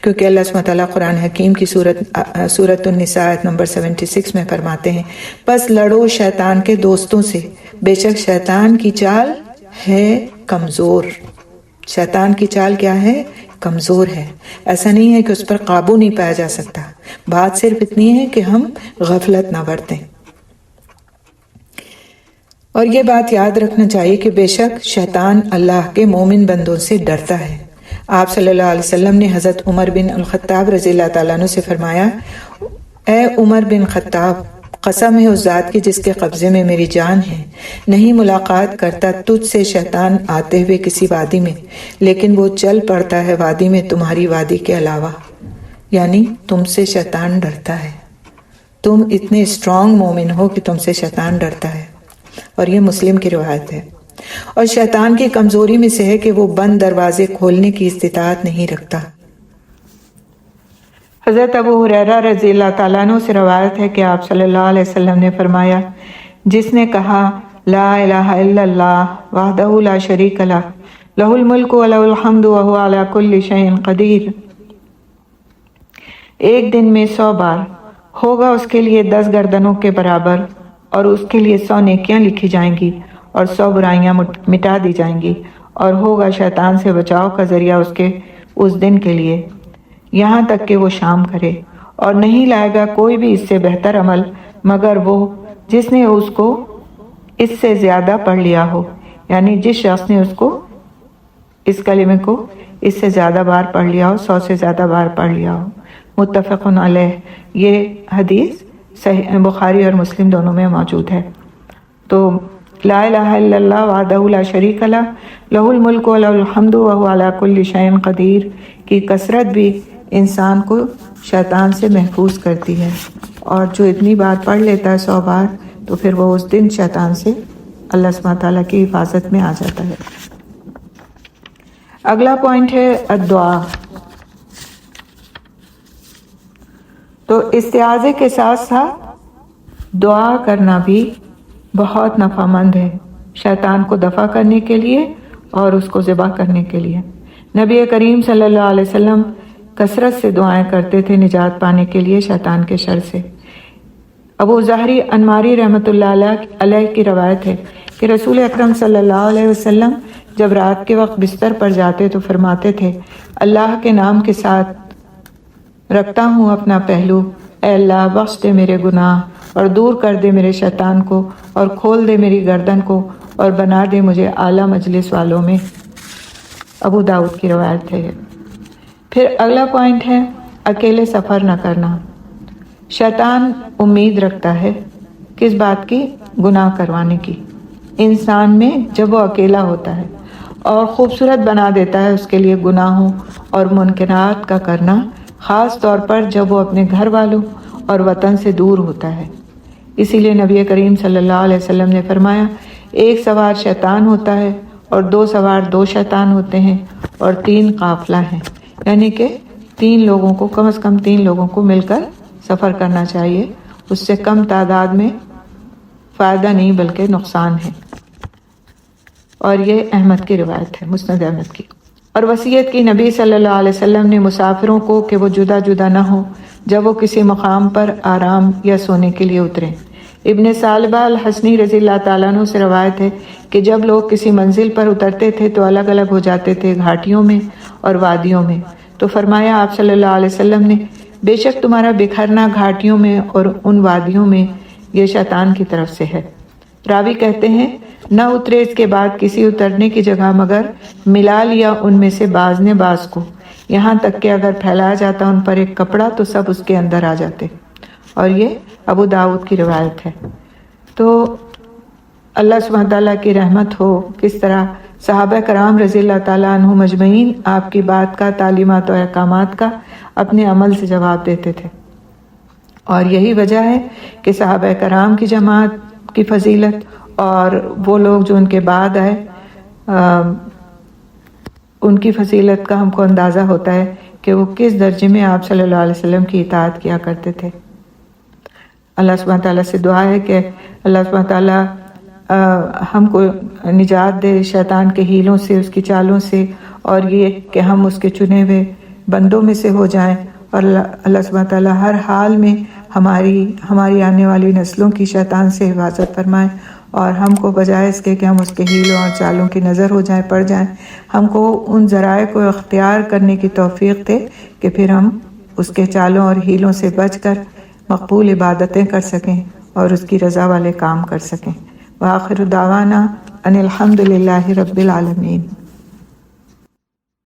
کیونکہ اللہ سبحانہ تعالیٰ قرآن حکیم کی سورۃ النساء آیت نمبر 76 میں فرماتے ہیں پس لڑو شیطان کے دوستوں سے، بے شک شیطان کی چال ہے کمزور۔ شیطان کی چال کیا ہے؟ کمزور ہے۔ ایسا نہیں ہے کہ اس پر قابو نہیں پایا جا سکتا، بات صرف اتنی ہے کہ ہم غفلت نہ برتیں۔ اور یہ بات یاد رکھنا چاہیے کہ بے شک شیطان اللہ کے مومن بندوں سے ڈرتا ہے۔ آپ صلی اللہ علیہ وسلم نے حضرت عمر بن الخطاب رضی اللہ تعالیٰ عنہ سے فرمایا اے عمر بن خطاب، قسم ہے اس ذات کی جس کے قبضے میں میری جان ہے، نہیں ملاقات کرتا تجھ سے شیطان آتے ہوئے کسی وادی میں، لیکن وہ چل پڑتا ہے وادی میں تمہاری وادی کے علاوہ، یعنی تم سے شیطان ڈرتا ہے، تم اتنے اسٹرانگ مومن ہو کہ تم سے شیطان ڈرتا ہے۔ اور یہ مسلم کی روایت ہے۔ اور شیطان کی کمزوری میں سے ہے کہ وہ بند دروازے کھولنے کی استطاعت نہیں رکھتا۔ حضرت ابو ہریرہ رضی اللہ تعالیٰ عنہ سے روایت ہے کہ آپ صلی اللہ علیہ وسلم نے فرمایا جس نے کہا لا الہ الا اللہ وحدہ لا شریک لہ لہ الملک و لہ الحمد وہو علی کل شیء قدیر، ایک دن میں 100 بار، ہوگا اس کے لیے 10 گردنوں کے برابر، اور اس کے لیے 100 نیکیاں لکھی جائیں گی اور 100 برائیاں مٹا دی جائیں گی، اور ہوگا شیطان سے بچاؤ کا ذریعہ اس دن کے لیے، یہاں تک کہ وہ شام کرے، اور نہیں لائے گا کوئی بھی اس سے بہتر عمل مگر وہ جس نے اس کو اس سے زیادہ پڑھ لیا ہو، یعنی جس شخص نے اس کلمے کو اس سے زیادہ بار پڑھ لیا ہو، 100 سے زیادہ بار پڑھ لیا ہو۔ متفق علیہ، یہ حدیث صحیح بخاری اور مسلم دونوں میں موجود ہے۔ تو لا الہ الا اللہ وحدہ لا شریک لہ لہ الملک و لہ الحمد وہو علی کل شیء قدیر کی کثرت بھی انسان کو شیطان سے محفوظ کرتی ہے، اور جو اتنی بار پڑھ لیتا ہے 100 بار تو پھر وہ اس دن شیطان سے اللہ سبحانہ تعالیٰ کی حفاظت میں آ جاتا ہے۔ اگلا پوائنٹ ہے الدعا۔ تو استعاذے کے ساتھ ساتھ دعا کرنا بھی بہت نفع مند ہے، شیطان کو دفع کرنے کے لیے اور اس کو ذبح کرنے کے لیے۔ نبی کریم صلی اللہ علیہ وسلم کثرت سے دعائیں کرتے تھے نجات پانے کے لیے شیطان کے شر سے۔ ابو ظہری انماری رحمۃ اللہ علیہ کی روایت ہے کہ رسول اکرم صلی اللہ علیہ وسلم جب رات کے وقت بستر پر جاتے تو فرماتے تھے اللہ کے نام کے ساتھ رکھتا ہوں اپنا پہلو، اے اللہ بخش دے میرے گناہ اور دور کر دے میرے شیطان کو اور کھول دے میری گردن کو اور بنا دے مجھے اعلیٰ مجلس والوں میں۔ ابو داؤد کی روایت ہے۔ پھر اگلا پوائنٹ ہے اکیلے سفر نہ کرنا۔ شیطان امید رکھتا ہے کس بات کی؟ گناہ کروانے کی انسان میں جب وہ اکیلا ہوتا ہے، اور خوبصورت بنا دیتا ہے اس کے لیے گناہوں اور منکرات کا کرنا، خاص طور پر جب وہ اپنے گھر والوں اور وطن سے دور ہوتا ہے۔ اسی لیے نبی کریم صلی اللہ علیہ وسلم نے فرمایا، ایک سوار شیطان ہوتا ہے اور دو سوار دو شیطان ہوتے ہیں اور تین قافلہ ہیں، یعنی کہ تین لوگوں کو، کم از کم تین لوگوں کو مل کر سفر کرنا چاہیے، اس سے کم تعداد میں فائدہ نہیں بلکہ نقصان ہے۔ اور یہ احمد کی روایت ہے، مسند احمد کی۔ اور وصیت کی نبی صلی اللہ علیہ وسلم نے مسافروں کو کہ وہ جدا جدا نہ ہوں جب وہ کسی مقام پر آرام یا سونے کے لیے اتریں۔ ابن ثعلبہ الحسنی رضی اللہ تعالیٰ عنہ سے روایت ہے کہ جب لوگ کسی منزل پر اترتے تھے تو الگ الگ ہو جاتے تھے، گھاٹیوں میں اور وادیوں میں، تو فرمایا آپ صلی اللہ علیہ وسلم نے، بے شک تمہارا بکھرنا گھاٹیوں میں اور ان وادیوں میں یہ شیطان کی طرف سے ہے۔ راوی کہتے ہیں، نہ اترے اس کے بعد کسی اترنے کی جگہ مگر ملا لیا ان میں سے بعض نے بعض کو، یہاں تک کہ اگر پھیلایا جاتا ان پر ایک کپڑا تو سب اس کے اندر آ جاتے۔ اور یہ ابو داؤد کی روایت ہے۔ تو اللہ سبحانہ تعالیٰ کی رحمت ہو کس طرح صحابہ کرام رضی اللہ تعالیٰ عنہ مجمعین آپ کی بات کا، تعلیمات و احکامات کا اپنے عمل سے جواب دیتے تھے، اور یہی وجہ ہے کہ صحابہ کرام کی جماعت کی فضیلت اور وہ لوگ جو ان کے بعد آئے ان کی فضیلت کا ہم کو اندازہ ہوتا ہے کہ وہ کس درجے میں آپ صلی اللہ علیہ وسلم کی اطاعت کیا کرتے تھے۔ اللہ سبحانہ تعالیٰ سے دعا ہے کہ اللہ سبحانہ تعالیٰ ہم کو نجات دے شیطان کے ہیلوں سے، اس کی چالوں سے، اور یہ کہ ہم اس کے چنے ہوئے بندوں میں سے ہو جائیں، اور اللہ سبحانہ تعالیٰ ہر حال میں ہماری آنے والی نسلوں کی شیطان سے حفاظت فرمائے، اور ہم کو بجائے اس کے کہ ہم اس کے ہیلوں اور چالوں کی نظر ہو جائیں، پڑ جائیں، ہم کو ان ذرائع کو اختیار کرنے کی توفیق دے کہ پھر ہم اس کے چالوں اور ہیلوں سے بچ کر مقبول عبادتیں کر سکیں اور اس کی رضا والے کام کر سکیں۔ وآخر دعوانا ان الحمد للہ رب العالمین۔